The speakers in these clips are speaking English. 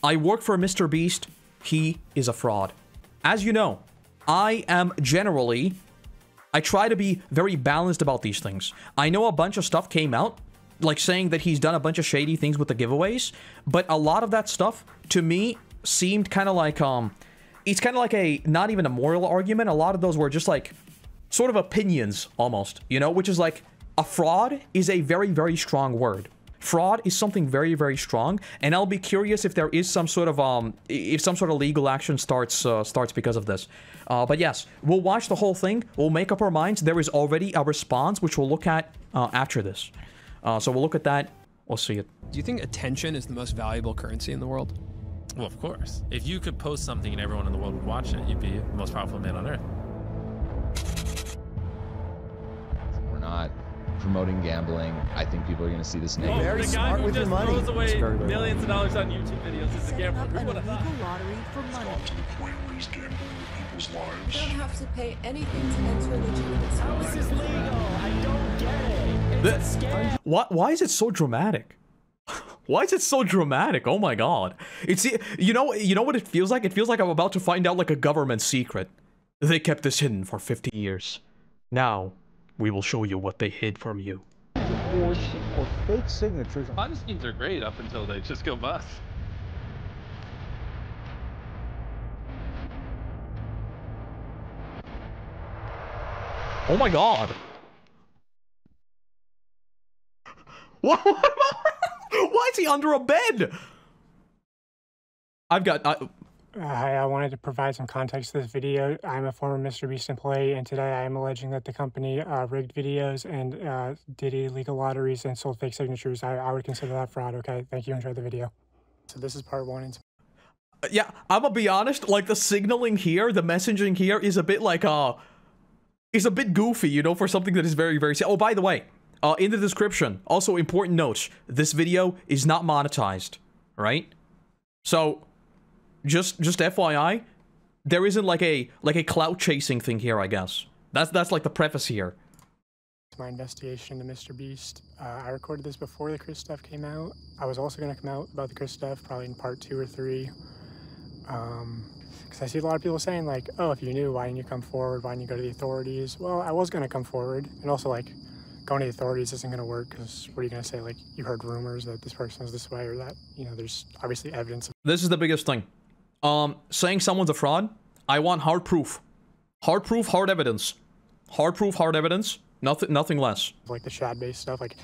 I work for MrBeast. He is a fraud. As you know, I am generally... I try to be very balanced about these things. I know a bunch of stuff came out, like saying that he's done a bunch of shady things with the giveaways, but a lot of that stuff, to me, seemed kind of like, it's kind of like a, not even a moral argument. A lot of those were just like, sort of opinions, almost, you know, which is like, a fraud is a very, very strong word. Fraud is something very, very strong, and I'll be curious if there is some sort of, if some sort of legal action starts because of this. But yes, we'll watch the whole thing, we'll make up our minds. There is already a response, which we'll look at after this. So we'll look at that, we'll see it. Do you think attention is the most valuable currency in the world? Well, of course. If you could post something and everyone in the world would watch it, you'd be the most powerful man on earth. We're not promoting gambling. I think people are going to see this negative. Very smart with your money. The guy who just throws away millions of dollars on YouTube videos is a gambler. Who would have thought? Lottery for money. To the point where he's gambling with people's lives. You don't have to pay anything to enter legitimate sports. How is this legal? I don't get it. It's a scam. Why is it so dramatic? Why is it so dramatic? Oh my god. It's, you know what it feels like? It feels like I'm about to find out like a government secret. They kept this hidden for 50 years. Now, we will show you what they hid from you. Or fake signatures. Ponzi schemes are great up until they just go bust. Oh my god. What? Why is he under a bed? I've got... Hi, I wanted to provide some context to this video. I'm a former MrBeast employee, and today I am alleging that the company rigged videos and did illegal lotteries and sold fake signatures. I would consider that fraud, okay? Thank you, enjoy the video. So this is part one. Yeah, I'm gonna be honest, like the signaling here, the messaging here is a bit like, is a bit goofy, you know, for something that is very, very... Oh, by the way, in the description, also important notes, this video is not monetized, right? So... Just FYI, there isn't like a clout chasing thing here, I guess. That's like the preface here. My investigation into MrBeast. I recorded this before the Chris stuff came out. I was also going to come out about the Chris stuff probably in part 2 or 3. Because I see a lot of people saying like, oh, if you knew, why didn't you come forward? Why didn't you go to the authorities? Well, I was going to come forward. And also like, going to the authorities isn't going to work because what are you going to say? Like, you heard rumors that this person is this way or that, you know, there's obviously evidence. This is the biggest thing. Saying someone's a fraud, I want hard proof. Hard proof, hard evidence. Hard proof, hard evidence. Nothing less. Like the Shad-based stuff, like,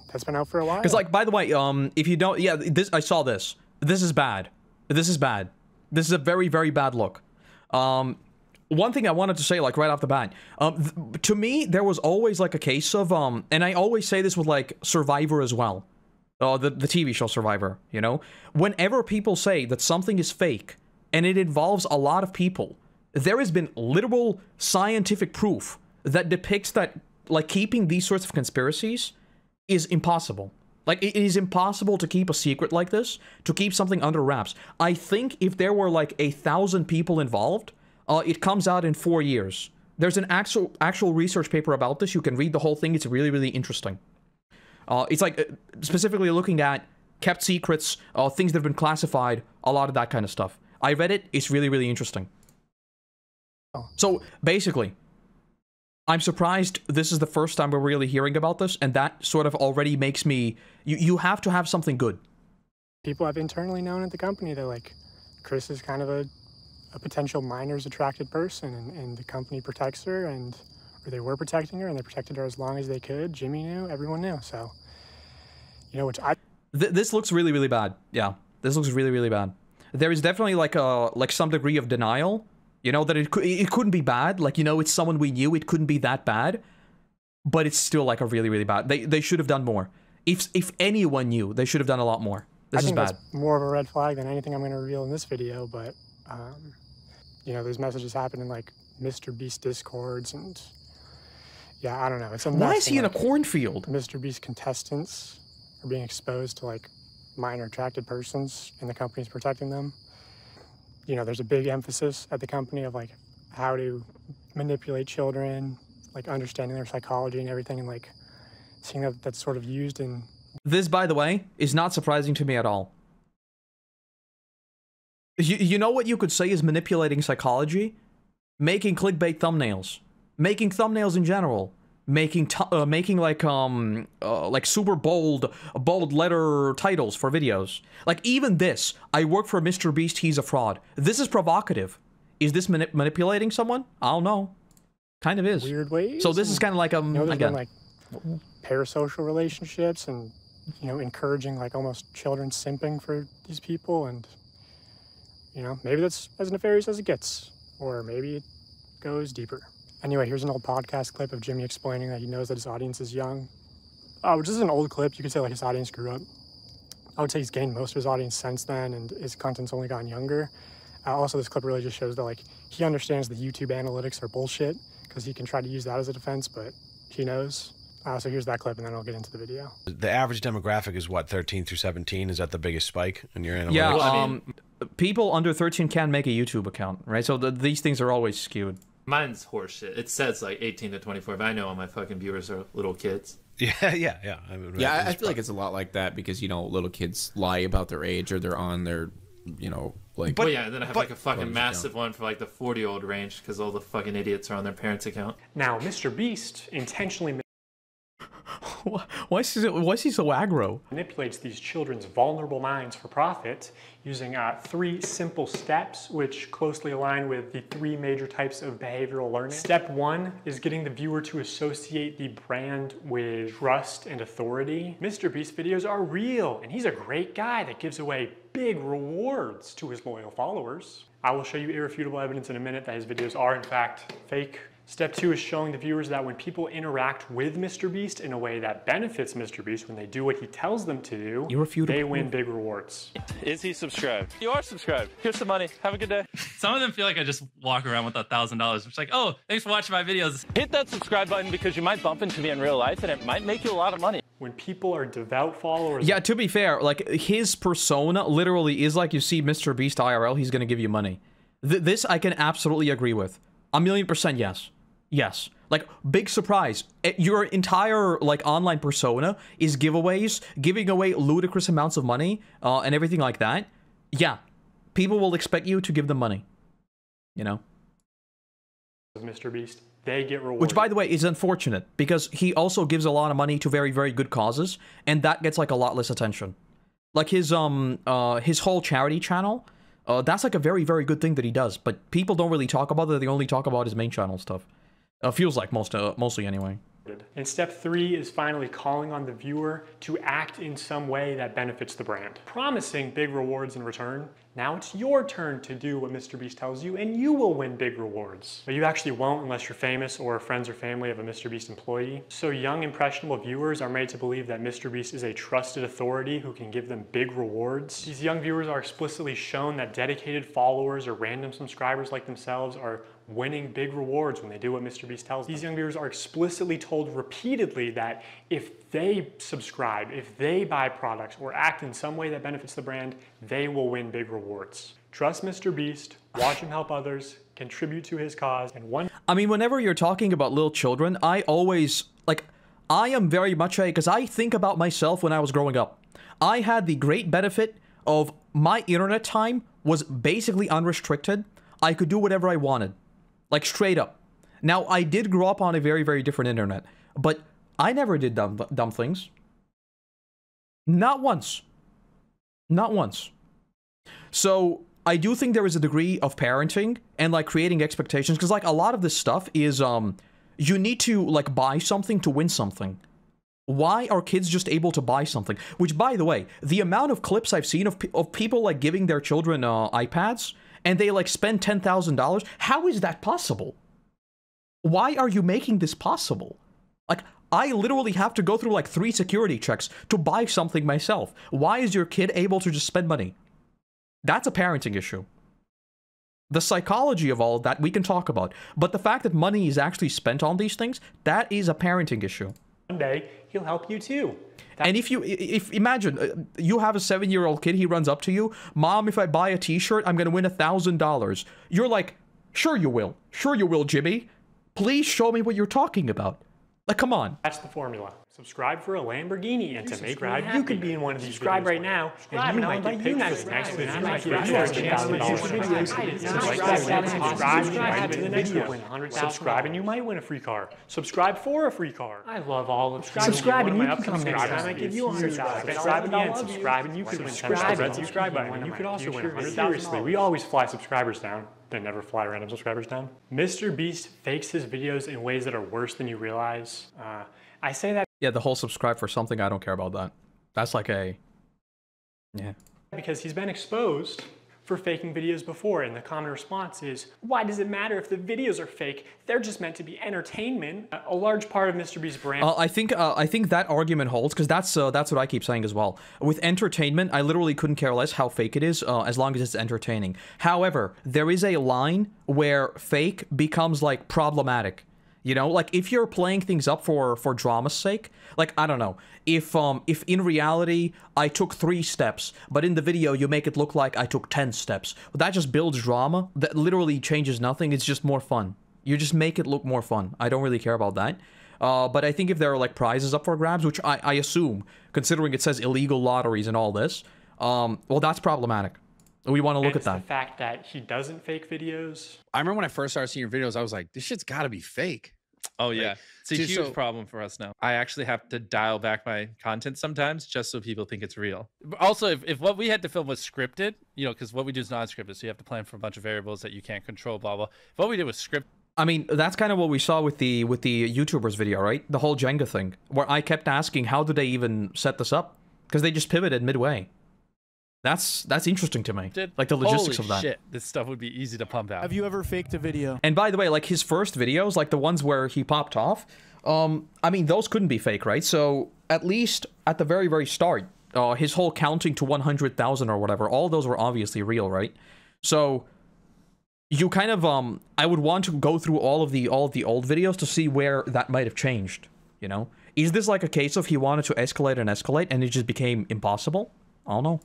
that's been out for a while. Because, like, by the way, if you don't... Yeah, I saw this. This is bad. This is bad. This is a very, very bad look. One thing I wanted to say, like, right off the bat. To me, there was always, like, a case of, and I always say this with, like, Survivor as well. The TV show Survivor, you know? Whenever people say that something is fake, and it involves a lot of people, there has been literal scientific proof that depicts that, like, keeping these sorts of conspiracies is impossible. Like, it is impossible to keep a secret like this, to keep something under wraps. I think if there were, like, 1,000 people involved, it comes out in 4 years. There's an actual research paper about this. You can read the whole thing. It's really, really interesting. It's like, specifically looking at kept secrets, things that have been classified, a lot of that kind of stuff. I read it, it's really, really interesting. So, basically, I'm surprised this is the first time we're really hearing about this, and that sort of already makes me... You have to have something good. People have internally known at the company that, like, Chris is kind of a potential minors attracted person, and the company protects her, or they were protecting her, and they protected her as long as they could. Jimmy knew, everyone knew, so... You know, which I... This looks really, really bad. Yeah, this looks really, really bad. There is definitely like some degree of denial, you know, that it couldn't be bad. Like, you know, it's someone we knew, it couldn't be that bad, but it's still like a really, really bad. They should have done more. If anyone knew, they should have done a lot more. This is bad. That's more of a red flag than anything I'm going to reveal in this video, but you know, those messages happen in like MrBeast discords and yeah, I don't know. It's a mess. Why is he in a cornfield? MrBeast contestants are being exposed to like minor attracted persons, and the company's protecting them. You know, there's a big emphasis at the company of like how to manipulate children, like understanding their psychology and everything, and like seeing that that's sort of used in... This, by the way, is not surprising to me at all. You know what you could say is manipulating psychology? Making clickbait thumbnails. Making thumbnails in general. Making like super bold letter titles for videos. Like even this, I work for MrBeast, he's a fraud. This is provocative. Is this manipulating someone? I don't know. Kind of is. Weird ways. So this is kind of like there's again, been, like parasocial relationships and encouraging like almost children simping for these people, and maybe that's as nefarious as it gets, or maybe it goes deeper. Anyway, here's an old podcast clip of Jimmy explaining that he knows that his audience is young. Which is an old clip. You could say like his audience grew up. I would say he's gained most of his audience since then, and his content's only gotten younger. Also, this clip really just shows that like he understands the YouTube analytics are bullshit, because he can try to use that as a defense, but he knows. So here's that clip, and then I'll get into the video. The average demographic is what, 13 through 17? Is that the biggest spike in your analytics? Yeah, people under 13 can make a YouTube account, right? So these things are always skewed. Mine's horseshit. It says like 18 to 24, but I know all my fucking viewers are little kids. Yeah. I feel like it's a lot like that because, little kids lie about their age or they're on their, like... But yeah, and then I have like a fucking massive one for like the 40-year-old range because all the fucking idiots are on their parents' account. Now, MrBeast intentionally... Why is he so aggro? Manipulates these children's vulnerable minds for profit using 3 simple steps which closely align with the 3 major types of behavioral learning. Step 1 is getting the viewer to associate the brand with trust and authority. MrBeast videos are real, and he's a great guy that gives away big rewards to his loyal followers. I will show you irrefutable evidence in a minute that his videos are in fact fake. Step 2 is showing the viewers that when people interact with MrBeast in a way that benefits MrBeast, when they do what he tells them to do, they win big rewards. Is he subscribed? You are subscribed. Here's some money. Have a good day. Some of them feel like I just walk around with $1,000. It's like, oh, thanks for watching my videos. Hit that subscribe button because you might bump into me in real life and it might make you a lot of money. When people are devout followers... Yeah, to be fair, like, his persona literally is like you see MrBeast IRL, he's gonna give you money. This I can absolutely agree with. 1,000,000% yes. Yes. Like, big surprise. Your entire, like, online persona is giveaways, giving away ludicrous amounts of money, and everything like that. Yeah. People will expect you to give them money. MrBeast, they get rewarded. Which, by the way, is unfortunate, because he also gives a lot of money to very, very good causes, and that gets, like, a lot less attention. Like, his whole charity channel, that's, like, a very, very good thing that he does, but people don't really talk about it, they only talk about his main channel stuff. Feels like mostly anyway. And step 3 is finally calling on the viewer to act in some way that benefits the brand, promising big rewards in return. Now it's your turn to do what MrBeast tells you, and you will win big rewards. But you actually won't unless you're famous or friends or family of a MrBeast employee. So young, impressionable viewers are made to believe that MrBeast is a trusted authority who can give them big rewards. These young viewers are explicitly shown that dedicated followers or random subscribers like themselves are winning big rewards when they do what MrBeast tells them. These young viewers are explicitly told repeatedly that if they subscribe, if they buy products or act in some way that benefits the brand, they will win big rewards. Trust MrBeast, watch him help others, contribute to his cause, and I mean, whenever you're talking about little children, I always, like, I am very much because I think about myself when I was growing up. I had the great benefit of my internet time was basically unrestricted. I could do whatever I wanted. Like, straight up. Now, I did grow up on a very, very different internet, but I never did dumb things. Not once. Not once. So, I do think there is a degree of parenting and, like, creating expectations, because, like, a lot of this stuff is, you need to, like, buy something to win something. Why are kids just able to buy something? Which, by the way, the amount of clips I've seen of people, like, giving their children iPads, and they, like, spend $10,000, how is that possible? Why are you making this possible? Like, I literally have to go through, like, 3 security checks to buy something myself. Why is your kid able to just spend money? That's a parenting issue. The psychology of all of that we can talk about, but the fact that money is actually spent on these things, that is a parenting issue. One day, he'll help you too. And if imagine, you have a 7-year-old kid, he runs up to you, Mom, if I buy a t-shirt, I'm gonna win $1,000. You're like, sure you will. Sure you will, Jimmy. Please show me what you're talking about. Like, come on. That's the formula. Subscribe for a Lamborghini, and to make subscribe, you could be in one of these. Subscribe right now, and you might get pictures next week. You might get $100,000. Subscribe, and you might win a free car. Subscribe for a free car. I love all of subscribe, and you can come next time. I give you $100,000. Subscribe again. Subscribe, and you could win $10,000. Subscribe button. You could also win $100,000. Seriously, we always fly subscribers down. They never fly random subscribers down. MrBeast fakes his videos in ways that are worse than you realize. I say that. Yeah, the whole subscribe for something, I don't care about that. That's like a... Yeah. Because he's been exposed for faking videos before, and the common response is, why does it matter if the videos are fake? They're just meant to be entertainment. A large part of MrBeast's brand... I think that argument holds, because that's what I keep saying as well. With entertainment, I literally couldn't care less how fake it is, as long as it's entertaining. However, there is a line where fake becomes, like, problematic. You know, like, if you're playing things up for drama's sake, like, I don't know, if in reality I took 3 steps, but in the video you make it look like I took 10 steps, well, that just builds drama. That literally changes nothing. It's just more fun. You just make it look more fun. I don't really care about that. But I think if there are, like, prizes up for grabs, which I assume, considering it says illegal lotteries and all this, well, that's problematic. We want to look at that. The fact that he doesn't fake videos. I remember when I first started seeing your videos, I was like, this shit's got to be fake. Oh, yeah. Like, it's a huge problem for us now. I actually have to dial back my content sometimes just so people think it's real. Also, if what we had to film was scripted, you know, because what we do is non-scripted, so you have to plan for a bunch of variables that you can't control, blah, blah. If what we did was scripted. I mean, that's kind of what we saw with the YouTubers video, right? The whole Jenga thing, where I kept asking, how did they even set this up? Because they just pivoted midway. That's interesting to me. Like the logistics of that. Holy shit, this stuff would be easy to pump out. Have you ever faked a video? And by the way, like his first videos, like the ones where he popped off, I mean, those couldn't be fake, right? So at least at the very, very start, his whole counting to 100,000 or whatever, all those were obviously real, right? So you kind of, I would want to go through all of the old videos to see where that might have changed, you know? Is this like a case of he wanted to escalate and it just became impossible? I don't know.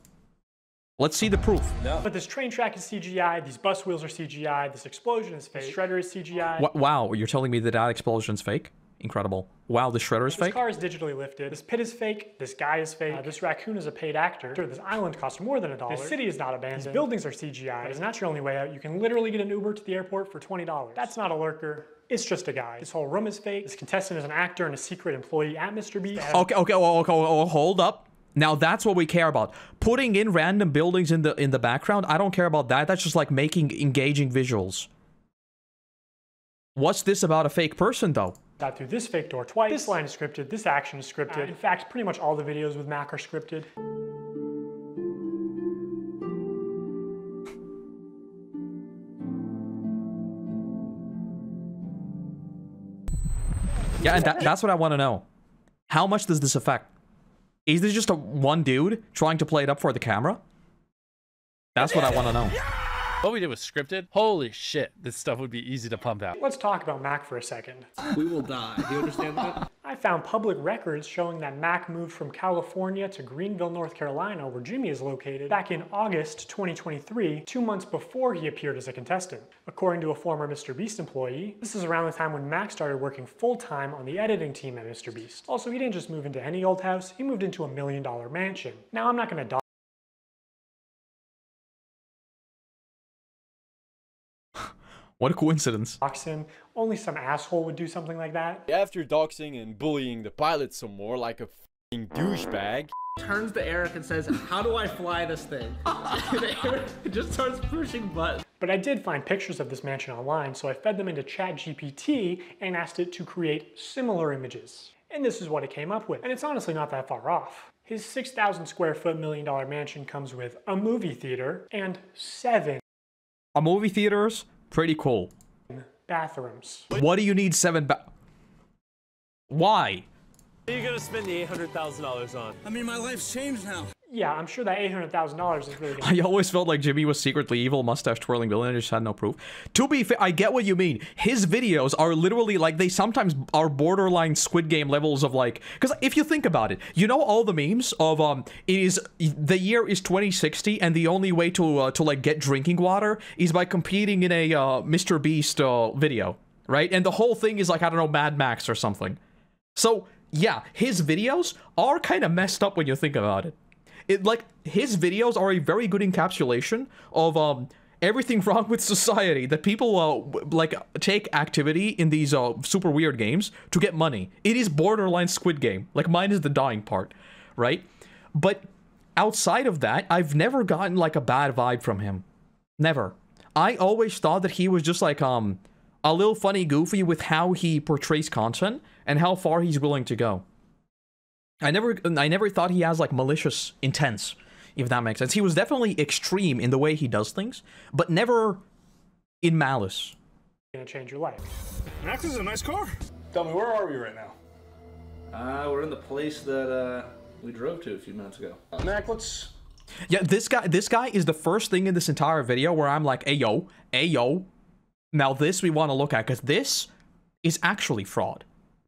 Let's see the proof. No. But this train track is CGI, these bus wheels are CGI, this explosion is fake, this shredder is CGI. Wow, you're telling me that explosion's fake? Incredible. Wow, the shredder is fake? This car is digitally lifted, this pit is fake, this guy is fake, this raccoon is a paid actor, this island costs more than $1, this city is not abandoned, these buildings are CGI, but it's not your only way out. You can literally get an Uber to the airport for $20. That's not a lurker. It's just a guy. This whole room is fake. This contestant is an actor and a secret employee at MrBeast. Okay, hold up. Now that's what we care about. Putting in random buildings in the background, I don't care about that. That's just like making engaging visuals. What's this about a fake person, though? Got through this fake door twice. This line is scripted. This action is scripted. In fact, pretty much all the videos with Mac are scripted. Yeah, and that's what I want to know. How much does this affect? Is this just one dude trying to play it up for the camera? That's what I want to know. What we did was scripted. Holy shit, this stuff would be easy to pump out. Let's talk about Mac for a second. We will die. Do you understand that? I found public records showing that Mac moved from California to Greenville, North Carolina, where Jimmy is located, back in August 2023, 2 months before he appeared as a contestant. According to a former MrBeast employee, this is around the time when Mac started working full-time on the editing team at MrBeast. Also, he didn't just move into any old house, he moved into a $1 million mansion. Now, I'm not going to What a coincidence. dox him. Only some asshole would do something like that. After doxing and bullying the pilot some more like a f***ing douchebag, turns to Eric and says, how do I fly this thing? And Eric just starts pushing buttons. But I did find pictures of this mansion online, so I fed them into ChatGPT and asked it to create similar images. And this is what it came up with. And it's honestly not that far off. His 6,000 square foot $1 million mansion comes with a movie theater and 7 movie theaters? Pretty cool. Bathrooms. What do you need 7 Why? What are you gonna spend the $800,000 on? I mean, my life's changed now. Yeah, I'm sure that $800,000 is really good. I always felt like Jimmy was secretly evil, mustache twirling billionaire, just had no proof. To be fair, I get what you mean. His videos are literally like, they sometimes are borderline Squid Game levels of like, because if you think about it, you know all the memes of the year is 2060 and the only way to like get drinking water is by competing in a MrBeast video, right? And the whole thing is like, I don't know, Mad Max or something. So yeah, his videos are kind of messed up when you think about it. Like, his videos are a very good encapsulation of everything wrong with society, that people like take activity in these super weird games to get money. It is borderline Squid Game. Like, mine is the dying part, right? But outside of that, I've never gotten like a bad vibe from him. Never. I always thought that he was just like a little funny goofy with how he portrays content and how far he's willing to go. I never thought he has like malicious intents, if that makes sense. He was definitely extreme in the way he does things, but never in malice. Gonna change your life. Max, this is a nice car. Tell me, where are we right now? We're in the place that we drove to a few minutes ago. Mac, let's... Yeah, this guy is the first thing in this entire video where I'm like, hey yo, now this we want to look at, because this is actually fraud.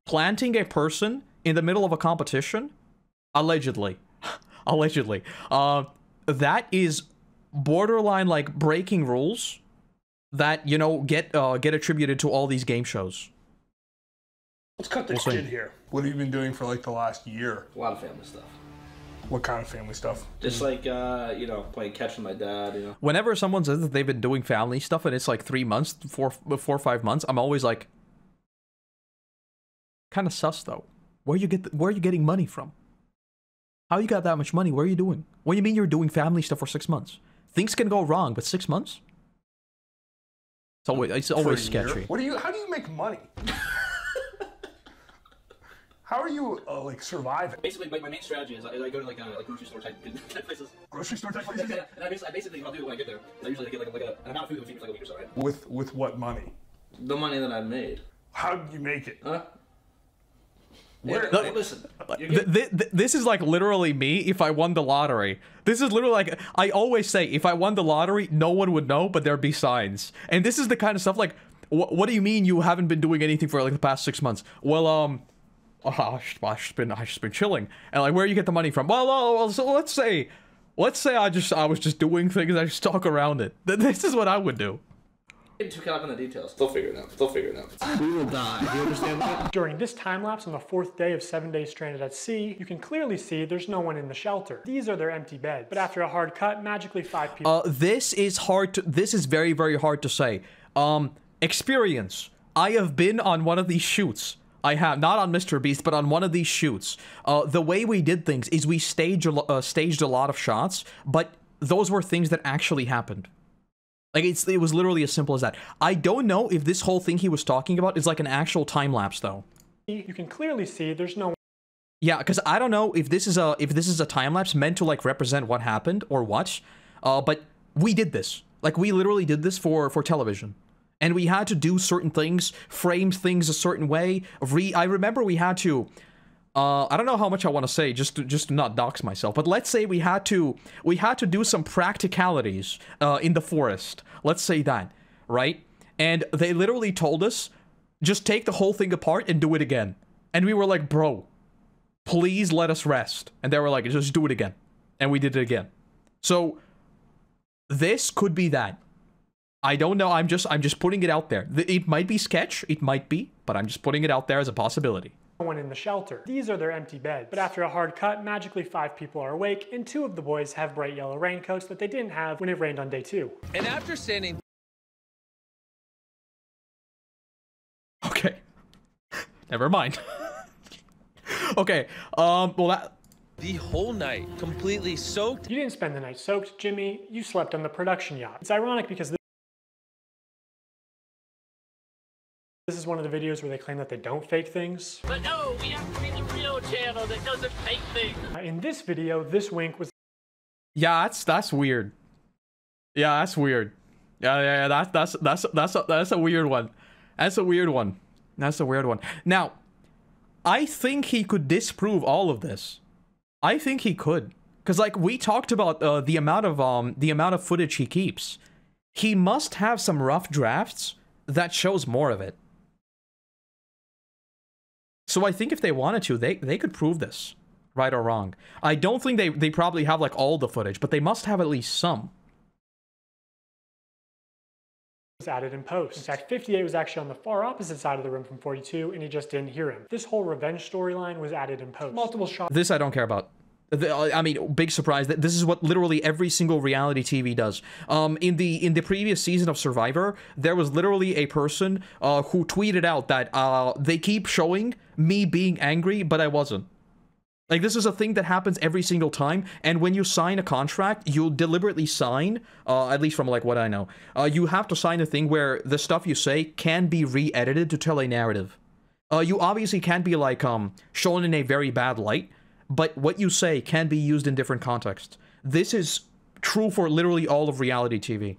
Planting a person in the middle of a competition, allegedly, that is borderline like breaking rules that, you know, get attributed to all these game shows. Let's cut this shit here. What have you been doing for like the last year? A lot of family stuff. What kind of family stuff? Just like, you know, playing catch with my dad, you know. Whenever someone says that they've been doing family stuff and it's like 3 months, 4 or 5 months, I'm always like, kind of sus though. Where are you getting money from? How you got that much money? What are you doing? What do you mean you're doing family stuff for 6 months? Things can go wrong, but 6 months? It's always sketchy. How do you make money? How are you like surviving? Basically, my main strategy is I go to like grocery store type places. Grocery store type places? Yeah, and I basically what I'll do when I get there, I usually get like an amount of food that would feed me for like a week or so, right? With what money? The money that I made. How did you make it? Huh? Where? Yeah, listen. This is like literally me if I won the lottery. This is literally like, I always say, if I won the lottery, no one would know, but there'd be signs. And this is the kind of stuff like, what do you mean you haven't been doing anything for like the past 6 months? Well, I've just been chilling. And like, where you get the money from? Well, so let's say I was just doing things. I just talk around it. This is what I would do. Getting too caught up in the details. They'll figure it out. We will die. Do you understand that? During this time lapse on the 4th day of 7 days stranded at sea, you can clearly see there's no one in the shelter. These are their empty beds. But after a hard cut, magically 5 people. This is very, very hard to say. Experience. I have been on one of these shoots. I have, not on MrBeast, but on one of these shoots. The way we did things is we staged a lot of shots, but those were things that actually happened. Like, it was literally as simple as that. I don't know if this whole thing he was talking about is like an actual time lapse, though. You can clearly see there's no. Yeah, because I don't know if this is a time lapse meant to like represent what happened or what. But we did this. Like, we literally did this for television. And we had to do certain things, frame things a certain way. I remember we had to, I don't know how much I want to say, just to not dox myself, but let's say we had to do some practicalities in the forest. Let's say that, right? And they literally told us, just take the whole thing apart and do it again. And we were like, bro, please let us rest. And they were like, just do it again. And we did it again. So this could be that. I don't know. I'm just putting it out there. It might be sketch. It might be, but I'm just putting it out there as a possibility. No one in the shelter. These are their empty beds. But after a hard cut, magically 5 people are awake, and 2 of the boys have bright yellow raincoats that they didn't have when it rained on day 2. And after standing... Okay. Never mind. Okay. Well, that... The whole night, completely soaked. You didn't spend the night soaked, Jimmy. You slept on the production yacht. It's ironic because this is one of the videos where they claim that they don't fake things. But no, we have to be the real channel that doesn't fake things. In this video, this wink was... Yeah, that's weird. Yeah, that's weird. Yeah, that's a weird one. That's a weird one. That's a weird one. Now, I think he could disprove all of this. I think he could. Because, like, we talked about the amount of footage he keeps. He must have some rough drafts that shows more of it. So I think if they wanted to, they could prove this, right or wrong. I don't think they probably have like all the footage, but they must have at least some. was added in post. In fact, 58 was actually on the far opposite side of the room from 42, and he just didn't hear him. This whole revenge storyline was added in post. Multiple shots. This I don't care about. I mean, big surprise that this is what literally every single reality TV does. In the previous season of Survivor, there was literally a person who tweeted out that they keep showing me being angry, but I wasn't. Like, this is a thing that happens every single time, and when you sign a contract, you deliberately sign, at least from, like, what I know, you have to sign a thing where the stuff you say can be re-edited to tell a narrative. You obviously can't be, like, shown in a very bad light, but what you say can be used in different contexts. This is true for literally all of reality TV.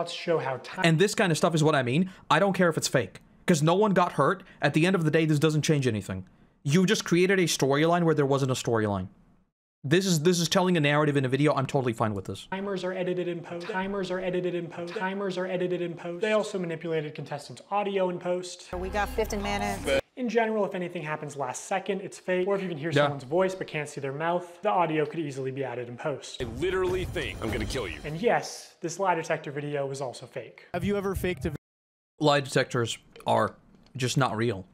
Show how and this kind of stuff is what I mean. I don't care if it's fake, because no one got hurt. At the end of the day, this doesn't change anything. You just created a storyline where there wasn't a storyline. This is telling a narrative in a video. I'm totally fine with this. Timers are edited in post. Timers are edited in post. Timers are edited in post. They also manipulated contestants' audio in post. We got 15 minutes. In general, if anything happens last second, it's fake. Or if you can hear someone's voice but can't see their mouth, the audio could easily be added in post. I literally think I'm gonna kill you. And yes, this lie detector video was also fake. Have you ever faked a lie detectors are just not real.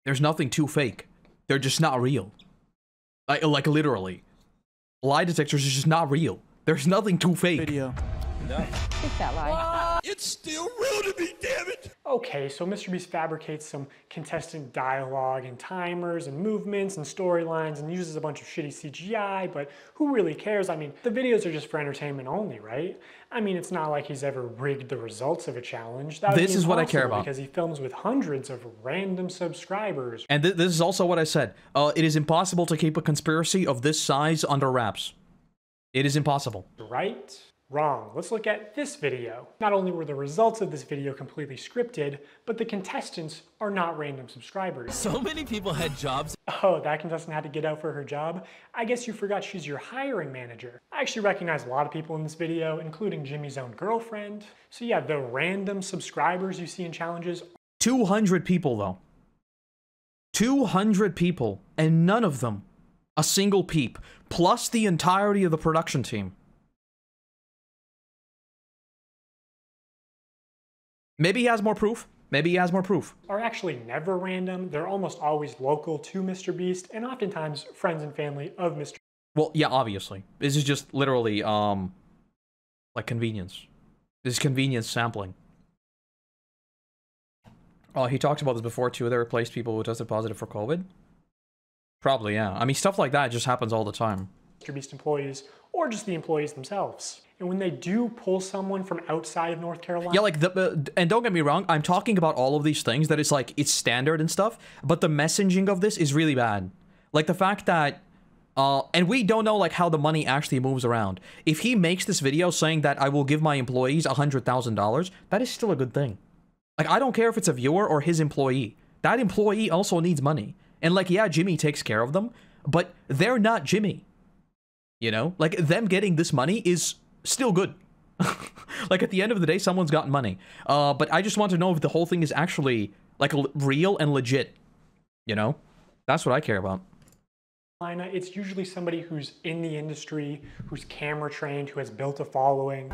There's nothing too fake. They're just not real. Like literally. Lie detectors are just not real. There's nothing too fake. Video. No. It's that lie. It's still real to me, damn it! Okay, so MrBeast fabricates some contestant dialogue and timers and movements and storylines and uses a bunch of shitty CGI, but who really cares? I mean, the videos are just for entertainment only, right? I mean, it's not like he's ever rigged the results of a challenge. This is what I care about. Because he films with hundreds of random subscribers. And this is also what I said. It is impossible to keep a conspiracy of this size under wraps. It is impossible. Right? Wrong. Let's look at this video. Not only were the results of this video completely scripted, but the contestants are not random subscribers. So many people had jobs. Oh, that contestant had to get out for her job? I guess you forgot she's your hiring manager. I actually recognize a lot of people in this video, including Jimmy's own girlfriend. So yeah, the random subscribers you see in challenges. 200 people though. 200 people, and none of them a single peep, plus the entirety of the production team. Maybe he has more proof. Maybe he has more proof. Are actually never random. They're almost always local to MrBeast and oftentimes friends and family of Mr. Well, yeah, obviously. This is just literally, like convenience. This is convenience sampling. He talked about this before too. They replaced people who tested positive for COVID. Probably, yeah. I mean, stuff like that just happens all the time. MrBeast employees or just the employees themselves. And when they do pull someone from outside of North Carolina... Yeah, like, and don't get me wrong, I'm talking about all of these things that it's like, it's standard and stuff, but the messaging of this is really bad. Like, the fact that, and we don't know, like, how the money actually moves around. If he makes this video saying that I will give my employees $100,000, that is still a good thing. Like, I don't care if it's a viewer or his employee. That employee also needs money. And, like, yeah, Jimmy takes care of them, but they're not Jimmy. You know? Like, them getting this money is still good. Like, at the end of the day, someone's gotten money. But I just want to know if the whole thing is actually, like, real and legit. You know? That's what I care about. It's usually somebody who's in the industry, who's camera trained, who has built a following.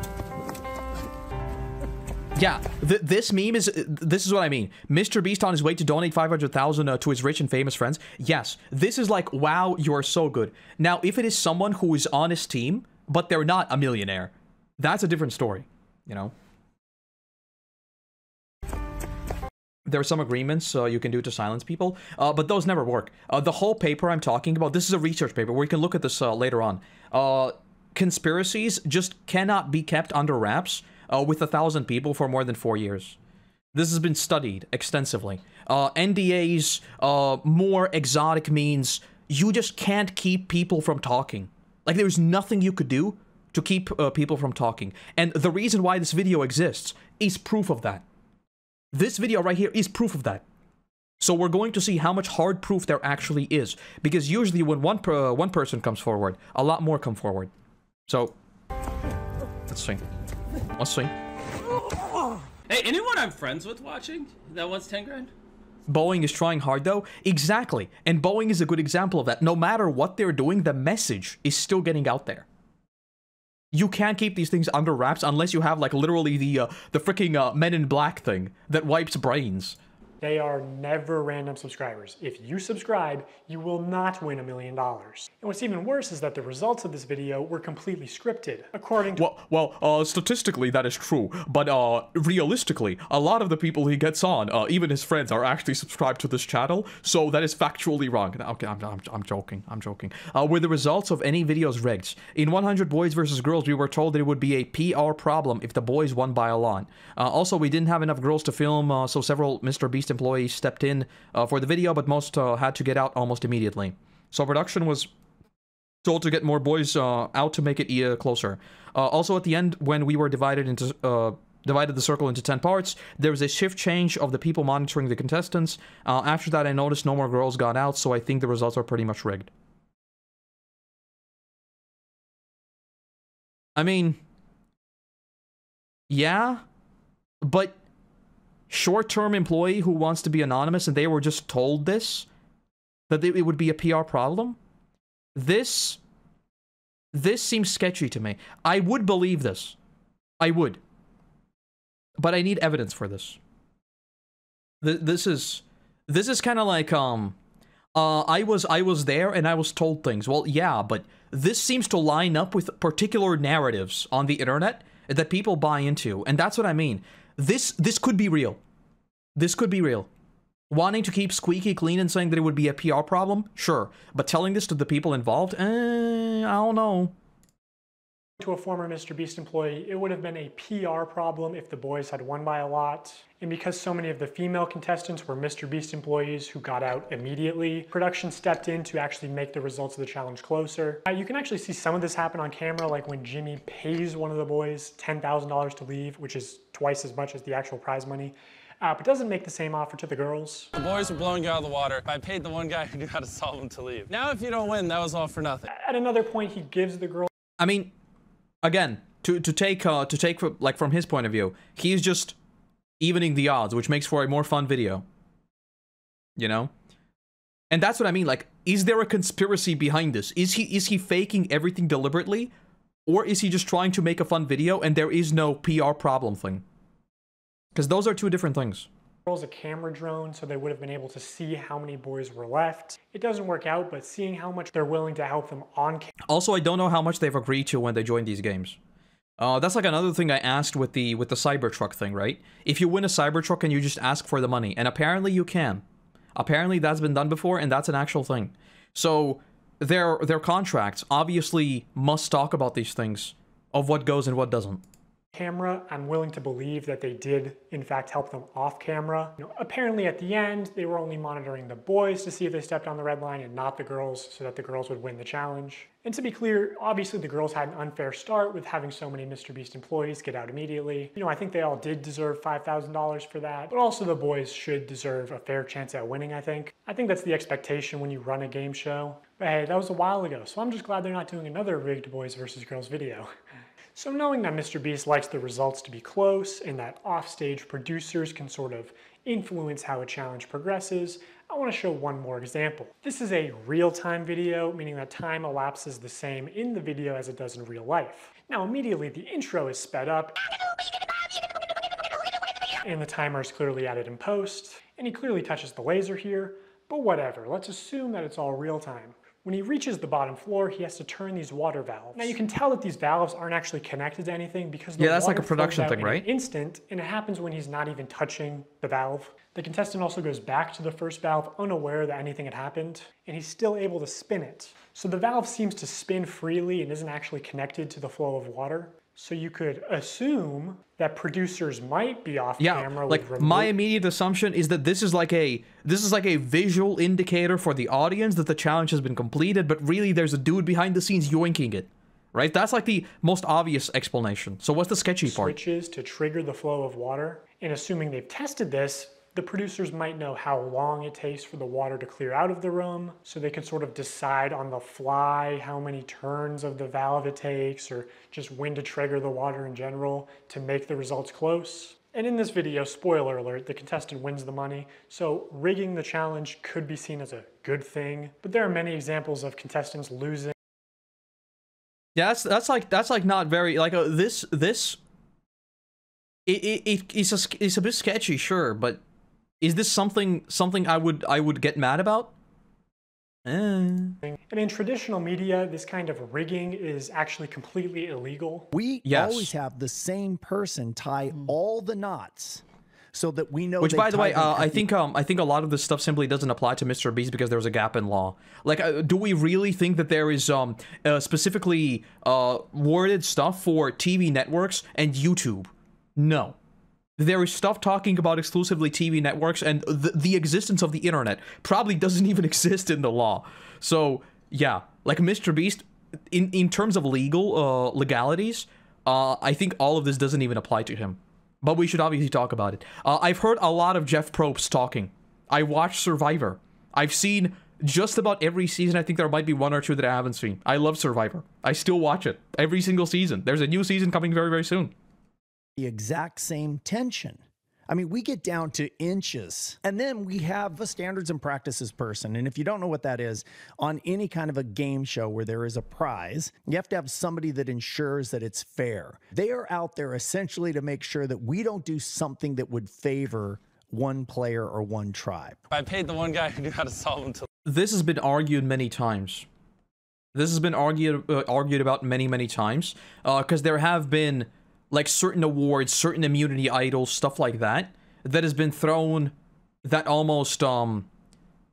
Yeah, this meme is, this is what I mean. MrBeast on his way to donate $500,000 to his rich and famous friends. Yes, this is like, wow, you are so good. Now, if it is someone who is on his team, but they're not a millionaire, that's a different story, you know? There are some agreements you can do to silence people, but those never work. The whole paper I'm talking about, this is a research paper where you can look at this later on. Conspiracies just cannot be kept under wraps with 1,000 people for more than 4 years. This has been studied extensively. NDAs, more exotic means you just can't keep people from talking. Like, there's nothing you could do to keep people from talking. And the reason why this video exists is proof of that. This video right here is proof of that. So we're going to see how much hard proof there actually is. Because usually when one person comes forward, a lot more come forward. So, let's see. Let's see. Hey, anyone I'm friends with watching that wants 10 grand? Boeing is trying hard though. Exactly. And Boeing is a good example of that. No matter what they're doing, the message is still getting out there. You can't keep these things under wraps unless you have like literally the freaking Men in Black thing that wipes brains. They are never random subscribers. If you subscribe, you will not win $1 million. And what's even worse is that the results of this video were completely scripted. According to Statistically that is true, but realistically, a lot of the people he gets on, even his friends, are actually subscribed to this channel, so that is factually wrong. Okay, I'm joking. Were the results of any videos rigged? In 100 Boys vs. Girls, we were told that it would be a PR problem if the boys won by a lot. Also, we didn't have enough girls to film, so several MrBeast employees stepped in for the video, but most had to get out almost immediately. So production was told to get more boys out to make it closer. Also, at the end, when we were divided the circle into 10 parts, there was a shift change of the people monitoring the contestants. After that, I noticed no more girls got out, so I think the results are pretty much rigged. I mean, yeah, but short-term employee who wants to be anonymous and they were just told this, that it would be a PR problem? This seems sketchy to me. I would believe this. I would. But I need evidence for this. This is kind of like, I was there and I was told things. Well, yeah, but this seems to line up with particular narratives on the internet that people buy into, and that's what I mean. This could be real. This could be real. Wanting to keep squeaky clean and saying that it would be a PR problem? Sure. But telling this to the people involved? I don't know. To a former MrBeast employee, it would have been a PR problem if the boys had won by a lot. And because so many of the female contestants were MrBeast employees who got out immediately, production stepped in to actually make the results of the challenge closer. You can actually see some of this happen on camera, like when Jimmy pays one of the boys $10,000 to leave, which is twice as much as the actual prize money. But doesn't make the same offer to the girls. The boys were blowing you out of the water. I paid the one guy who knew how to solve them to leave. Now if you don't win, that was all for nothing. At another point, he gives the girl... I mean, again, to take like from his point of view, he's just evening the odds, which makes for a more fun video. You know? And that's what I mean, like, is there a conspiracy behind this? Is he faking everything deliberately? Or is he just trying to make a fun video and there is no PR problem thing? Because those are two different things. A camera drone, so they would have been able to see how many boys were left. It doesn't work out, but seeing how much they're willing to help them on camera. Also, I don't know how much they've agreed to when they join these games. That's like another thing I asked with the Cybertruck thing, right? If you win a Cybertruck and you just ask for the money, and apparently you can. Apparently that's been done before, and that's an actual thing. So their contracts obviously must talk about these things of what goes and what doesn't. Camera, I'm willing to believe that they did in fact help them off camera. Apparently at the end they were only monitoring the boys to see if they stepped on the red line and not the girls, so that the girls would win the challenge. And to be clear, obviously the girls had an unfair start with having so many MrBeast employees get out immediately. I think they all did deserve $5,000 for that, but also the boys should deserve a fair chance at winning, I think. I think that's the expectation when you run a game show. But hey, that was a while ago, so I'm just glad they're not doing another rigged boys versus girls video. So knowing that MrBeast likes the results to be close and that offstage producers can sort of influence how a challenge progresses, I want to show one more example. This is a real-time video, meaning that time elapses the same in the video as it does in real life. Now immediately the intro is sped up and the timer is clearly added in post, and he clearly touches the laser here, but whatever, let's assume that it's all real-time. When he reaches the bottom floor, he has to turn these water valves. Now you can tell that these valves aren't actually connected to anything because the that's water like a production flows out thing, in right? an instant, and it happens when he's not even touching the valve. The contestant also goes back to the first valve unaware that anything had happened, and he's still able to spin it. So the valve seems to spin freely and isn't actually connected to the flow of water. So you could assume that producers might be off camera. Like my immediate assumption is that this is like a visual indicator for the audience that the challenge has been completed, but really there's a dude behind the scenes yoinking it, right? That's like the most obvious explanation. So what's the sketchy part? Switches to trigger the flow of water, and assuming they've tested this, the producers might know how long it takes for the water to clear out of the room, so they can sort of decide on the fly how many turns of the valve it takes, or just when to trigger the water in general to make the results close. And in this video, spoiler alert, the contestant wins the money, so rigging the challenge could be seen as a good thing, but there are many examples of contestants losing. Yeah, that's like not very like it's a bit sketchy, sure, but is this something I would get mad about? And in traditional media, this kind of rigging is actually completely illegal. We always have the same person tie all the knots so that we know. Which, by the way, I think a lot of this stuff simply doesn't apply to MrBeast because there's a gap in law. Like, do we really think that there is specifically worded stuff for TV networks and YouTube? No. There is stuff talking about exclusively TV networks, and the existence of the internet probably doesn't even exist in the law. So, yeah, like MrBeast, in terms of legalities, I think all of this doesn't even apply to him. But we should obviously talk about it. I've heard a lot of Jeff Probst talking. I watched Survivor. I've seen just about every season. I think there might be one or two that I haven't seen. I love Survivor. I still watch it every single season. There's a new season coming very, very soon. The exact same tension. I mean, we get down to inches, and then we have a standards and practices person. And if you don't know what that is, on any kind of a game show where there is a prize, you have to have somebody that ensures that it's fair. They are out there essentially to make sure that we don't do something that would favor one player or one tribe. I paid the one guy who knew how to solve them. This has been argued many times. This has been argued about many times, because there have been like certain awards, certain immunity idols, stuff like that, that has been thrown that almost,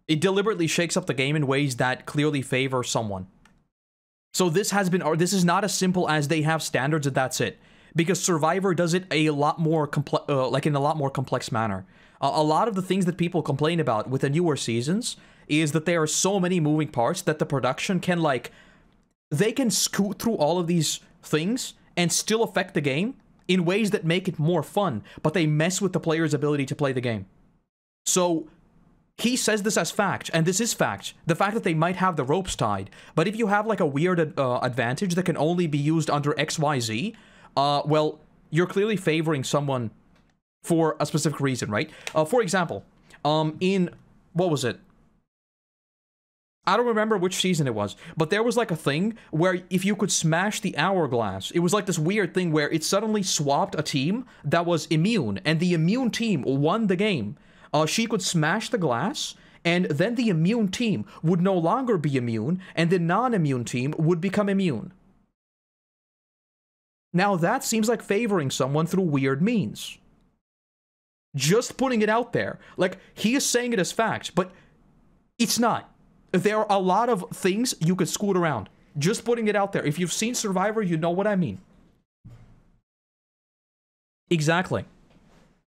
it deliberately shakes up the game in ways that clearly favor someone. So this is not as simple as they have standards and that's it. Because Survivor does it a lot more in a lot more complex manner. A lot of the things that people complain about with the newer seasons is that there are so many moving parts that the production can they can scoot through all of these things and still affect the game in ways that make it more fun, but they mess with the player's ability to play the game. So, he says this as fact, and this is fact. The fact that they might have the ropes tied, but if you have like a weird advantage that can only be used under XYZ, well, you're clearly favoring someone for a specific reason, right? For example, in, what was it? I don't remember which season it was, but there was like a thing where if you could smash the hourglass, it was like this weird thing where it suddenly swapped a team that was immune, and the immune team won the game. She could smash the glass, and then the immune team would no longer be immune, and the non-immune team would become immune. Now that seems like favoring someone through weird means. Just putting it out there. Like, he is saying it as fact, but it's not. There are a lot of things you could scoot around. Just putting it out there. If you've seen Survivor, you know what I mean. Exactly.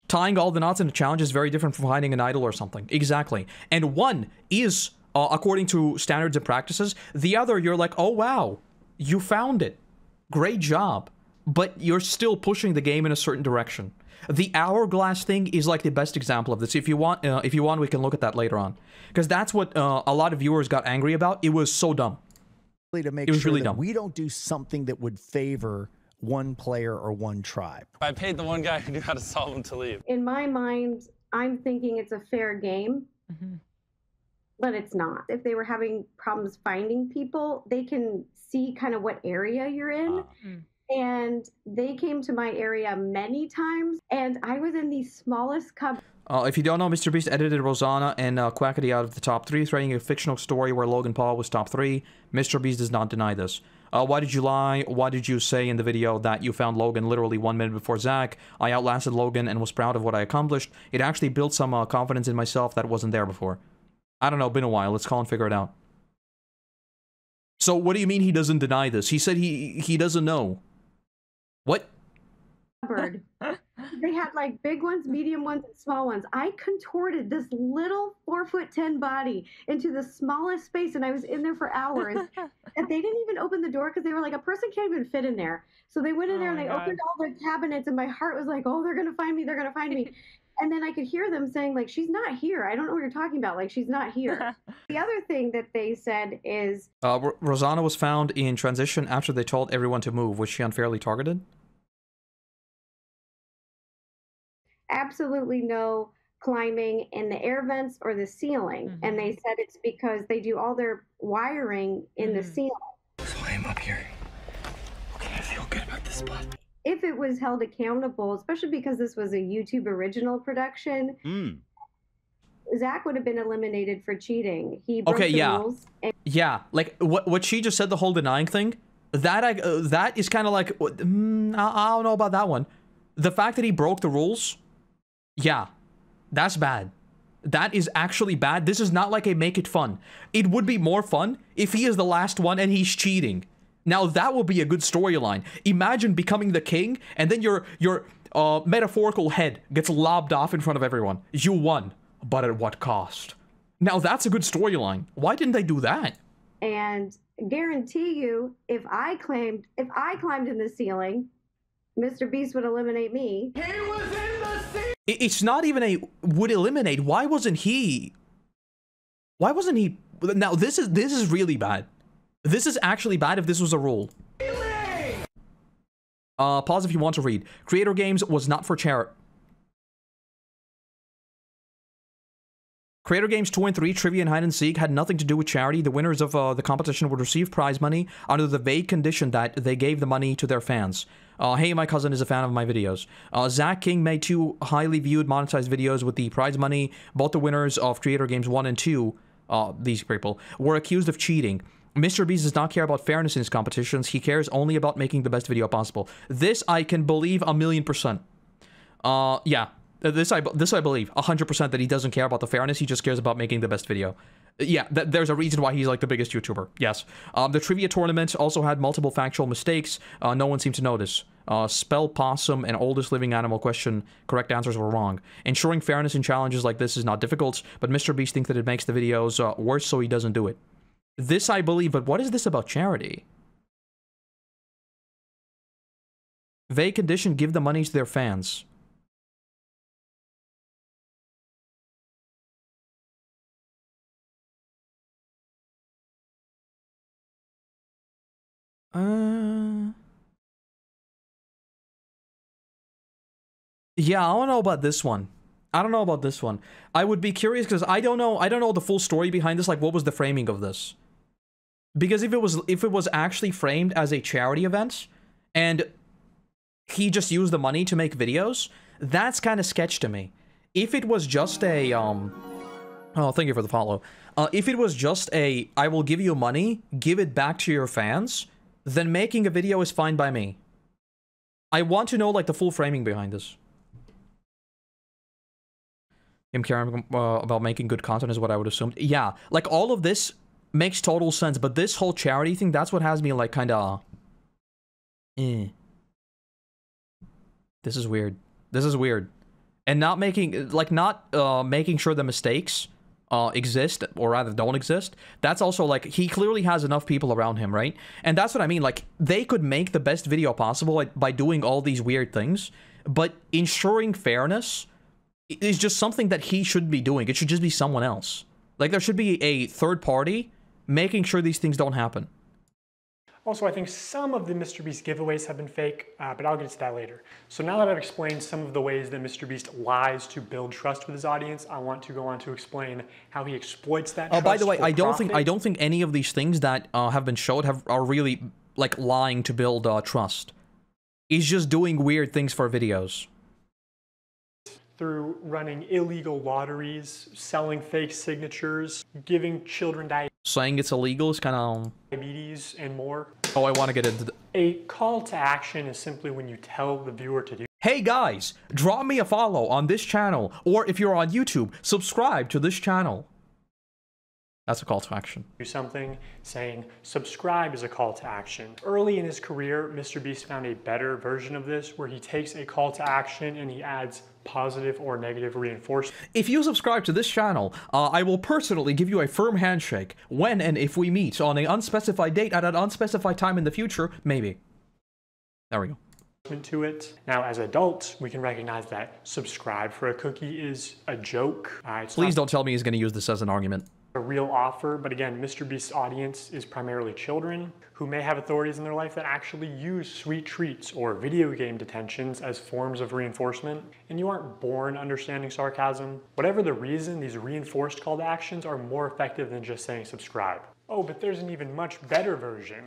Tying all the knots in a challenge is very different from finding an idol or something. Exactly. And one is, according to standards and practices. The other, you're like, oh wow, you found it. Great job. But you're still pushing the game in a certain direction. The hourglass thing is like the best example of this. If you want, we can look at that later on, because that's what a lot of viewers got angry about. It was so dumb. To make it was sure really that dumb. We don't do something that would favor one player or one tribe. I paid the one guy who knew how to solve them to leave. In my mind, I'm thinking it's a fair game, but it's not. If they were having problems finding people, they can see kind of what area you're in. And they came to my area many times, and I was in the smallest cub. If you don't know, MrBeast edited Rosanna and Quackity out of the top 3, writing a fictional story where Logan Paul was top 3. MrBeast does not deny this. Why did you lie? Why did you say in the video that you found Logan literally 1 minute before Zach? I outlasted Logan and was proud of what I accomplished. It actually built some confidence in myself that wasn't there before. I don't know, been a while. Let's call and figure it out. So what do you mean he doesn't deny this? He said he doesn't know. What? They had like big ones, medium ones, and small ones. I contorted this little 4'10" body into the smallest space, and I was in there for hours. And they didn't even open the door because they were like, a person can't even fit in there. So they went in there and they opened all the cabinets, and my heart was like, oh, they're gonna find me, they're gonna find me. And then I could hear them saying, like, she's not here. I don't know what you're talking about. Like, she's not here. The other thing that they said is... Rosanna was found in transition after they told everyone to move. Was she unfairly targeted? Absolutely no climbing in the air vents or the ceiling. And they said it's because they do all their wiring in the ceiling. That's why I'm up here. if it was held accountable, especially because this was a YouTube original production, Zach would have been eliminated for cheating. He broke the rules. Yeah, like what she just said, the whole denying thing, that is kind of like, I don't know about that one. The fact that he broke the rules, yeah, that's bad. That is actually bad. This is not like a make it fun. It would be more fun if he is the last one and he's cheating. Now that would be a good storyline. Imagine becoming the king and then your metaphorical head gets lobbed off in front of everyone. You won, but at what cost? Now that's a good storyline. Why didn't they do that? And guarantee you, if I climbed in the ceiling, MrBeast would eliminate me. He was in the ceiling. It's not even a would eliminate. Why wasn't he? Now this is really bad. This is actually bad if this was a rule. Pause if you want to read. Creator Games was not for charity. Creator Games 2 and 3, Trivia and Hide and Seek, had nothing to do with charity. The winners of the competition would receive prize money under the vague condition that they gave the money to their fans. Hey, my cousin is a fan of my videos. Zach King made 2 highly viewed monetized videos with the prize money. Both the winners of Creator Games 1 and 2, these people, were accused of cheating. MrBeast does not care about fairness in his competitions. He cares only about making the best video possible. This I can believe 1,000,000%. Yeah. This I believe 100% that he doesn't care about the fairness. He just cares about making the best video. Yeah, there's a reason why he's like the biggest YouTuber. Yes. The trivia tournament also had multiple factual mistakes. No one seemed to notice. Spell possum and oldest living animal question correct answers were wrong. Ensuring fairness in challenges like this is not difficult, but MrBeast thinks that it makes the videos worse, so he doesn't do it. This I believe, but what is this about charity? Vague condition, give the money to their fans. Yeah, I don't know about this one. I would be curious because I don't know the full story behind this. Like, what was the framing of this? Because if it was actually framed as a charity event, and he just used the money to make videos, that's kind of sketch to me. If it was just a oh, thank you for the follow. If it was just a I will give you money, give it back to your fans, then making a video is fine by me. I want to know like the full framing behind this. Him caring about making good content is what I would assume. Yeah, like all of this makes total sense, but this whole charity thing, that's what has me like kind of This is weird. This is weird. And not making making sure the mistakes exist, or rather don't exist. That's also like, he clearly has enough people around him, right? And that's what I mean, like, they could make the best video possible by doing all these weird things, but ensuring fairness is just something that he shouldn't be doing. It should just be someone else. Like, there should be a third party making sure these things don't happen. Also, I think some of the MrBeast giveaways have been fake, but I'll get to that later. So now that I've explained some of the ways that MrBeast lies to build trust with his audience, I want to go on to explain how he exploits that trust. By the way, for I don't profit. think any of these things that have been showed are really like lying to build trust. He's just doing weird things for videos. Through running illegal lotteries, selling fake signatures, giving children Saying it's illegal is kind of diabetes, and more. Oh, I want to get into A call to action is simply when you tell the viewer to do. Hey guys, drop me a follow on this channel, or if you're on YouTube, subscribe to this channel. That's a call to action. Do something, saying subscribe is a call to action. Early in his career, MrBeast found a better version of this where he takes a call to action and he adds positive or negative reinforcement. If you subscribe to this channel, I will personally give you a firm handshake when and if we meet on an unspecified date at an unspecified time in the future, maybe. There we go. To it. Now, as adults, we can recognize that subscribe for a cookie is a joke. Please don't tell me he's going to use this as an argument. A real offer, but again, MrBeast's audience is primarily children who may have authorities in their life that actually use sweet treats or video game detentions as forms of reinforcement, and you aren't born understanding sarcasm. Whatever the reason, these reinforced call to actions are more effective than just saying subscribe. Oh, but there's an even much better version.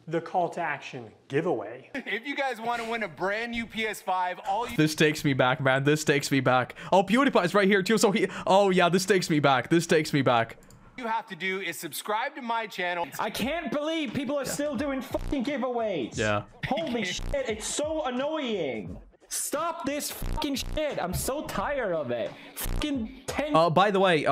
the call to action giveaway. If you guys want to win a brand new PS5, all you This takes me back, man. This takes me back. Oh, PewDiePie's right here too. So oh yeah, this takes me back. This takes me back. have to do is subscribe to my channel. I can't believe people are still doing fucking giveaways. Yeah. Holy shit, it's so annoying. Stop this fucking shit. I'm so tired of it. Fucking 10. By the way,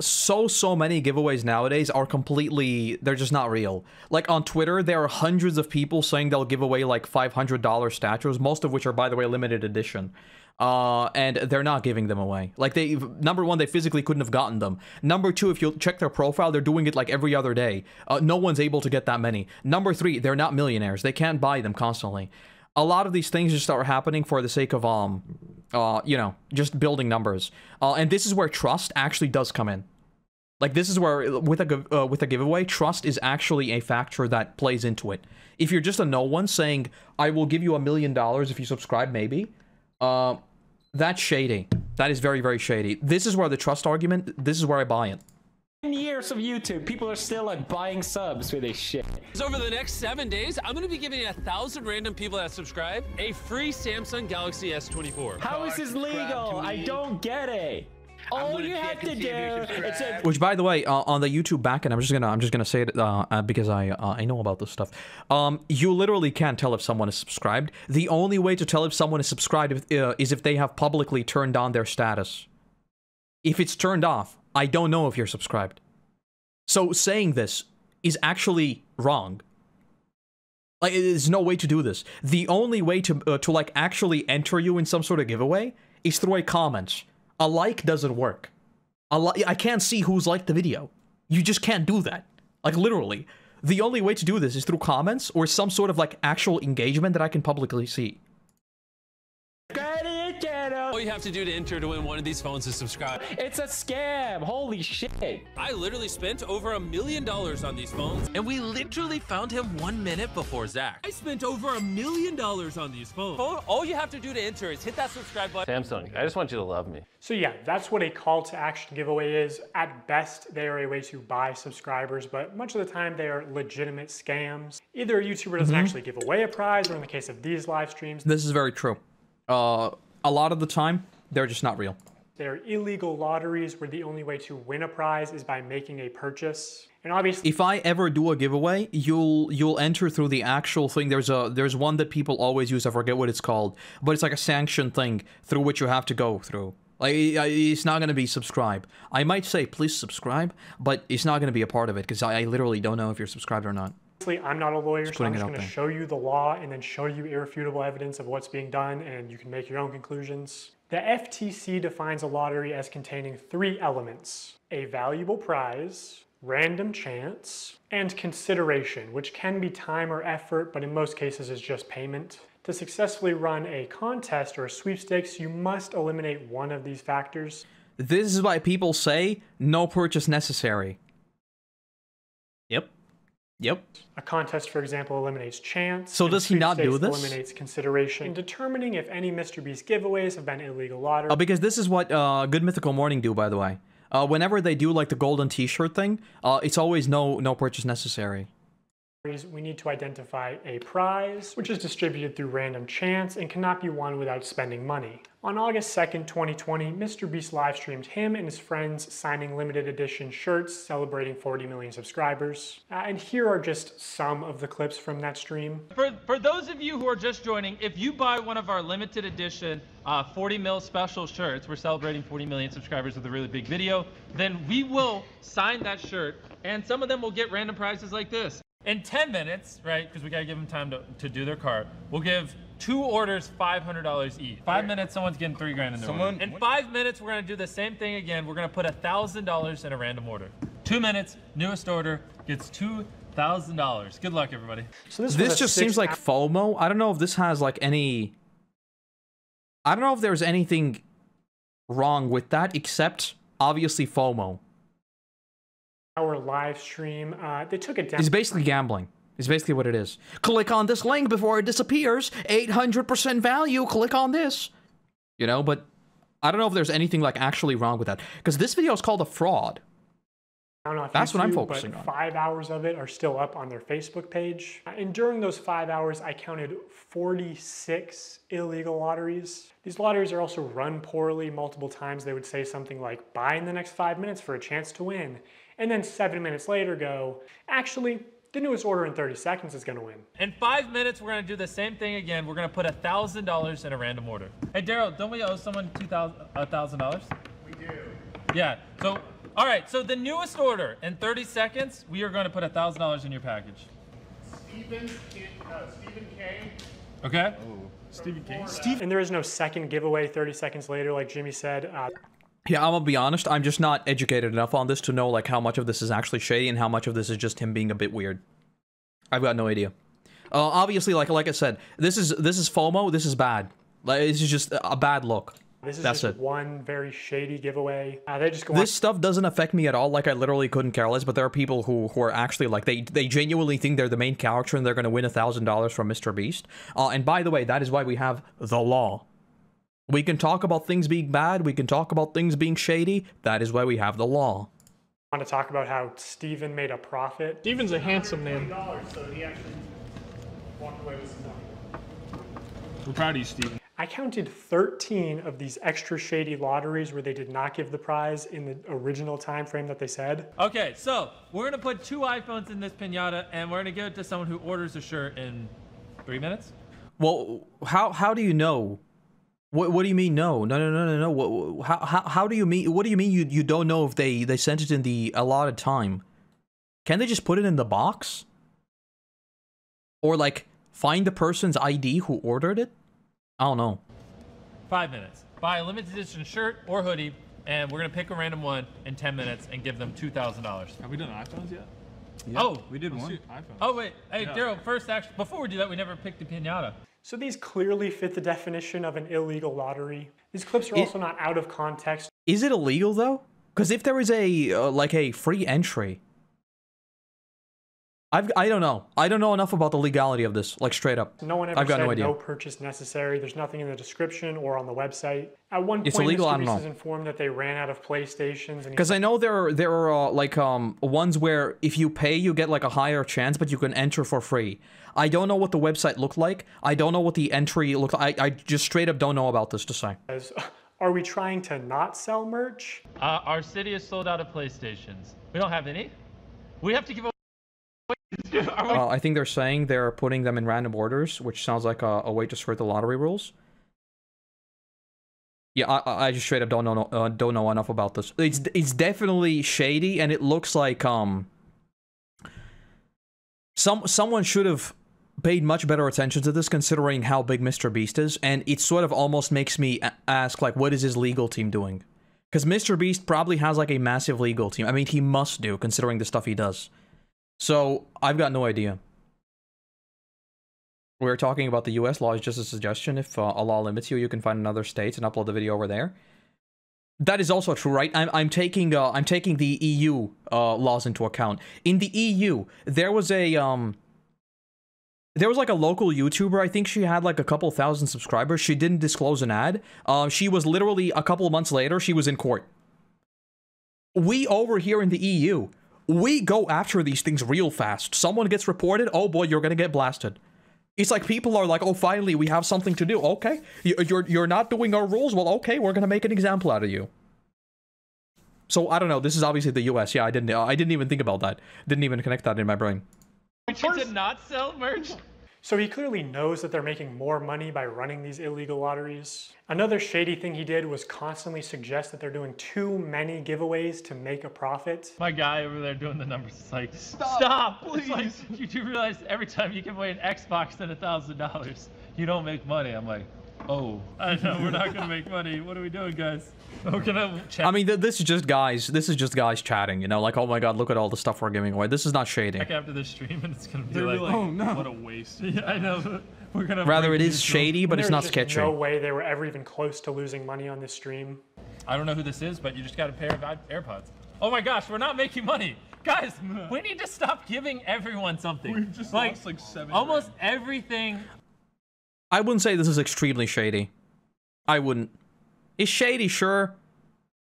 so many giveaways nowadays are completely, they're just not real. Like on Twitter, there are hundreds of people saying they'll give away like $500 statues, most of which are, by the way, limited edition. And they're not giving them away. Like number one, they physically couldn't have gotten them. Number two, if you check their profile, they're doing it like every other day. No one's able to get that many. Number three, they're not millionaires. They can't buy them constantly. A lot of these things just are happening for the sake of, you know, just building numbers. And this is where trust actually does come in. Like, this is where, with a giveaway, trust is actually a factor that plays into it. If you're just a no one saying, I will give you $1 million if you subscribe, maybe, that's shady. That is very, very shady. This is where the trust argument, this is where I buy it. 10 years of YouTube, people are still like buying subs for this shit. So over the next 7 days, I'm gonna be giving 1,000 random people that subscribe a free Samsung Galaxy S24. How is this legal? I don't get it. All you have to do is a Which, by the way, on the YouTube backend, I'm just gonna say it because I know about this stuff. You literally can't tell if someone is subscribed. The only way to tell if someone is subscribed is if they have publicly turned on their status. If it's turned off, I don't know if you're subscribed. So saying this is actually wrong. Like, there's no way to do this. The only way to like actually enter you in some sort of giveaway is through a comment. A like doesn't work. I can't see who's liked the video. You just can't do that. Like, literally. The only way to do this is through comments or some sort of like actual engagement that I can publicly see. All you have to do to enter to win one of these phones is subscribe. It's a scam. Holy shit. I literally spent over $1 million on these phones, and we literally found him 1 minute before Zach. I spent over $1 million on these phones. All you have to do to enter is hit that subscribe button. Samsung, I just want you to love me. So yeah, that's what a call to action giveaway is. At best, they are a way to buy subscribers, but much of the time they are legitimate scams. Either a YouTuber doesn't actually give away a prize, or in the case of these live streams, This is very true. A lot of the time, they're just not real. they're illegal lotteries where the only way to win a prize is by making a purchase. And obviously, If I ever do a giveaway, you'll enter through the actual thing. There's one that people always use. I forget what it's called, but it's like a sanctioned thing through which you have to go through. Like, it's not going to be subscribe. I might say please subscribe, but it's not going to be a part of it because I literally don't know if you're subscribed or not. I'm not a lawyer, so I'm just going to there. show you the law and then show you irrefutable evidence of what's being done, and you can make your own conclusions. The FTC defines a lottery as containing 3 elements: a valuable prize, random chance, and consideration, which can be time or effort, but in most cases is just payment. To successfully run a contest or a sweepstakes, you must eliminate one of these factors. This is why people say no purchase necessary. Yep. Yep. A contest, for example, eliminates chance. So and does he not do sweepstakes this? Eliminates consideration. In determining if any MrBeast giveaways have been illegal lottery. Because this is what Good Mythical Morning do, by the way. Whenever they do like the golden t-shirt thing, it's always no purchase necessary. We need to identify a prize, which is distributed through random chance and cannot be won without spending money. On August 2nd, 2020, MrBeast live streamed him and his friends signing limited edition shirts celebrating 40 million subscribers. And here are just some of the clips from that stream. For those of you who are just joining, if you buy one of our limited edition 40 mil special shirts, we're celebrating 40 million subscribers with a really big video, then we will sign that shirt, and some of them will get random prizes like this. In 10 minutes, right, because we gotta give them time to do their cart, we'll give 2 orders $500 each. 5 minutes, someone's getting $3 grand in their order. In 5 minutes, we're gonna do the same thing again. We're gonna put $1,000 in a random order. 2 minutes, newest order gets $2,000. Good luck, everybody. So This just seems like FOMO. I don't know if this has like any... I don't know if there's anything wrong with that, except obviously FOMO. Our live stream, they took it down. It's basically gambling. It's basically what it is. Click on this link before it disappears. 800% value. Click on this. You know, but I don't know if there's anything like actually wrong with that. Because this video is called a fraud. I don't know if That's what I'm YouTube, focusing but on. 5 hours of it are still up on their Facebook page. And during those 5 hours, I counted 46 illegal lotteries. These lotteries are also run poorly. Multiple times they would say something like, buy in the next 5 minutes for a chance to win. And then 7 minutes later go, actually, the newest order in 30 seconds is gonna win. In 5 minutes, we're gonna do the same thing again. We're gonna put $1,000 in a random order. Hey, Daryl, don't we owe someone $1,000? We do. Yeah, so, all right, so the newest order, in 30 seconds, we are gonna put $1,000 in your package. Stephen K. Okay? Stephen K. And there is no second giveaway 30 seconds later, like Jimmy said. Yeah, I'm gonna be honest, I'm just not educated enough on this to know like how much of this is actually shady and how much of this is just him being a bit weird. I've got no idea. Obviously, like I said, this is FOMO, this is bad. Like, this is just a bad look. This is That's just it. one very shady giveaway. They just go This stuff doesn't affect me at all, like I literally couldn't care less, but there are people who are actually like, they genuinely think they're the main character and they're gonna win $1,000 from MrBeast. And by the way, that is why we have the law. We can talk about things being bad, we can talk about things being shady, that is why we have the law. I want to talk about how Steven made a profit. Steven's a handsome name. So he actually walked away with some money. We're proud of you, Steven. I counted 13 of these extra shady lotteries where they did not give the prize in the original time frame that they said. Okay, so we're gonna put 2 iPhones in this pinata, and we're gonna give it to someone who orders a shirt in 3 minutes. Well, how do you know? What do you mean no? No. How do you mean? What do you mean you don't know if they sent it in the allotted time? Can they just put it in the box? Or like find the person's ID who ordered it? I don't know. 5 minutes. Buy a limited edition shirt or hoodie, and we're gonna pick a random one in 10 minutes and give them $2,000. Have we done iPhones yet? Yeah. Oh, we did one. Oh wait, hey Daryl. First, actually, before we do that, we never picked the pinata. So these clearly fit the definition of an illegal lottery. These clips are also not out of context. Is it illegal though? Because if there is a like a free entry, I don't know. I don't know enough about the legality of this. Like straight up, No one ever I've got said no idea. no purchase necessary. There's nothing in the description or on the website. At one It's point, illegal, I don't MrBeast know. is informed that they ran out of PlayStations. Because I know there are like ones where if you pay you get like a higher chance, but you can enter for free. I don't know what the website looked like. I don't know what the entry looked like. I just straight up don't know about this to say. Are we trying to not sell merch? Our city is sold out of PlayStations. We don't have any. We have to give away. I think they're saying they're putting them in random orders, which sounds like a way to skirt the lottery rules. Yeah, I just straight up don't know enough about this. It's definitely shady, and it looks like someone should have paid much better attention to this, considering how big MrBeast is, and it sort of almost makes me ask, like, what is his legal team doing? Because MrBeast probably has like a massive legal team. I mean, he must do, considering the stuff he does. So, I've got no idea. We're talking about the US law is just a suggestion. If a law limits you, you can find another state and upload the video over there. That is also true, right? I'm taking the EU laws into account. In the EU, there was like a local YouTuber. I think she had like a couple thousand subscribers. She didn't disclose an ad. She was literally a couple of months later, she was in court. We over here in the EU, we go after these things real fast. Someone gets reported, oh boy, you're gonna get blasted. It's like people are like, oh, finally, we have something to do. Okay, you're not doing our rules. Well, okay, we're gonna make an example out of you. So I don't know. This is obviously the U.S. Yeah, I didn't even think about that. Didn't even connect that in my brain. We did not sell merch. So he clearly knows that they're making more money by running these illegal lotteries. Another shady thing he did was constantly suggest that they're doing too many giveaways to make a profit. My guy over there doing the numbers is like, stop, please. It's like, you do realize every time you give away an Xbox and $1,000, you don't make money. I'm like, oh, I know we're not gonna make money. What are we doing, guys? Oh, can I chat? I mean, this is just guys chatting, you know, like, oh my god, look at all the stuff we're giving away. This is not shady. Back after this stream, and it's gonna be They're like, oh no, what a waste. Yeah, I know. We're gonna. Rather, it is shady, but it's not sketchy. There's no way they were ever even close to losing money on this stream. I don't know who this is, but you just got a pair of AirPods. Oh my gosh, we're not making money. Guys, we need to stop giving everyone something. We've just lost like 7 almost everything. I wouldn't say this is extremely shady. I wouldn't. It's shady, sure.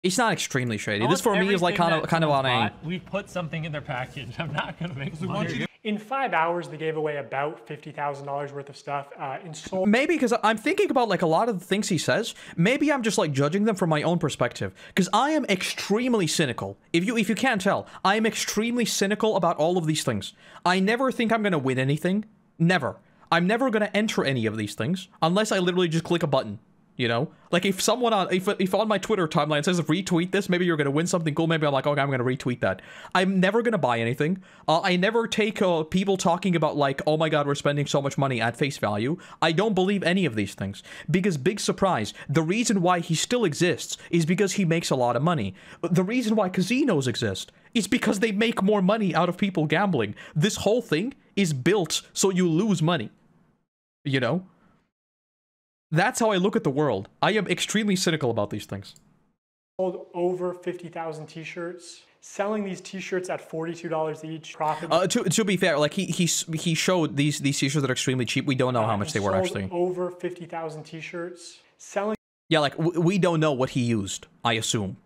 It's not extremely shady. This for me is like kind of on a. We put something in their package. I'm not gonna make money. In 5 hours, they gave away about $50,000 worth of stuff in sold. Maybe because I'm thinking about like a lot of the things he says. Maybe I'm just like judging them from my own perspective. Because I am extremely cynical. If you can't tell, I am extremely cynical about all of these things. I never think I'm gonna win anything. Never. I'm never gonna enter any of these things unless I literally just click a button. You know, like if someone on if on my Twitter timeline says retweet this, maybe you're gonna win something cool. Maybe I'm like, okay, I'm gonna retweet that. I'm never gonna buy anything. I never take people talking about like, oh my god, we're spending so much money at face value. I don't believe any of these things because big surprise. The reason why he still exists is because he makes a lot of money. The reason why casinos exist is because they make more money out of people gambling. This whole thing is built so you lose money. You know. That's how I look at the world. I am extremely cynical about these things. Sold over 50,000 t-shirts. Selling these t-shirts at $42 each. Profit. To be fair, like he showed these t-shirts that are extremely cheap. We don't know how much they were actually. Over 50,000 t-shirts. Selling. Yeah, like we don't know what he used. I assume.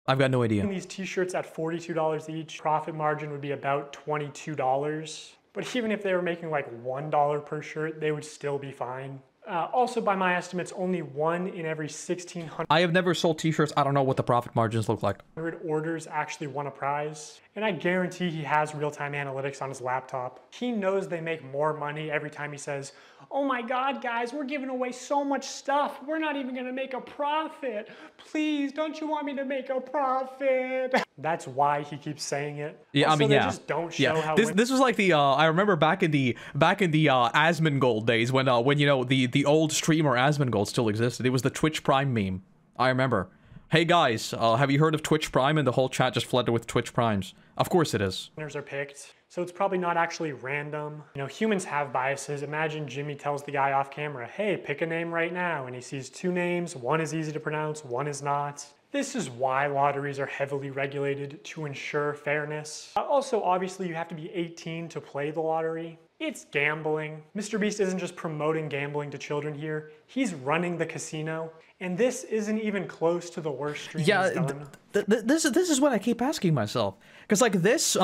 I've got no idea. These t-shirts at $42 each. Profit margin would be about $22. But even if they were making like $1 per shirt, they would still be fine. Also, by my estimates, only 1 in every 1,600. I have never sold t-shirts. I don't know what the profit margins look like. Orders actually won a prize. And I guarantee he has real-time analytics on his laptop. He knows they make more money every time he says, oh my god, guys, we're giving away so much stuff. We're not even gonna make a profit. Please, don't you want me to make a profit? That's why he keeps saying it. Yeah, also, I mean, they yeah. just don't show how this was like the I remember back in the Asmongold days when you know the old streamer Asmongold still existed. It was the Twitch Prime meme. I remember. Hey guys, have you heard of Twitch Prime? And the whole chat just flooded with Twitch Primes. Of course it is. Winners are picked. So it's probably not actually random. You know, humans have biases. Imagine Jimmy tells the guy off camera, hey, pick a name right now. And he sees 2 names. One is easy to pronounce, one is not. This is why lotteries are heavily regulated to ensure fairness. Also, obviously, you have to be 18 to play the lottery. It's gambling. MrBeast isn't just promoting gambling to children here. He's running the casino. And this isn't even close to the worst stream he's done. This is what I keep asking myself. Because like this,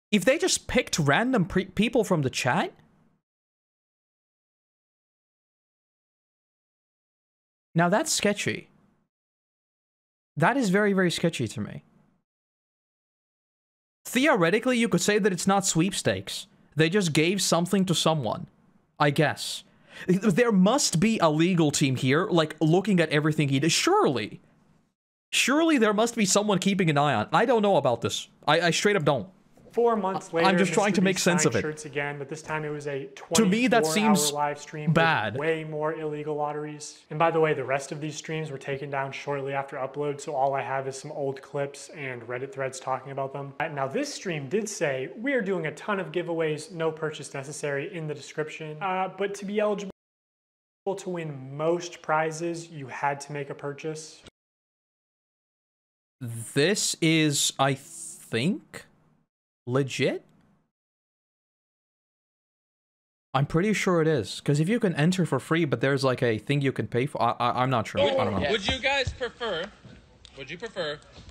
if they just picked random people from the chat, now that's sketchy. That is very, very sketchy to me. Theoretically, you could say that it's not sweepstakes. They just gave something to someone, I guess. There must be a legal team here, like, looking at everything he did. Surely. Surely there must be someone keeping an eye on. I don't know about this. I straight up don't. 4 months later, I'm just trying to make sense of it. Shirts again, but this time it was a 24-hour to me, that seems live stream bad. With way more illegal lotteries. And by the way, the rest of these streams were taken down shortly after upload, so all I have is some old clips and Reddit threads talking about them. Now this stream did say, we are doing a ton of giveaways, no purchase necessary in the description. But to be eligible to win most prizes, you had to make a purchase. This is, I think, legit? I'm pretty sure it is, because if you can enter for free, but there's like a thing you can pay for, I'm not sure. I don't know. Would you guys prefer,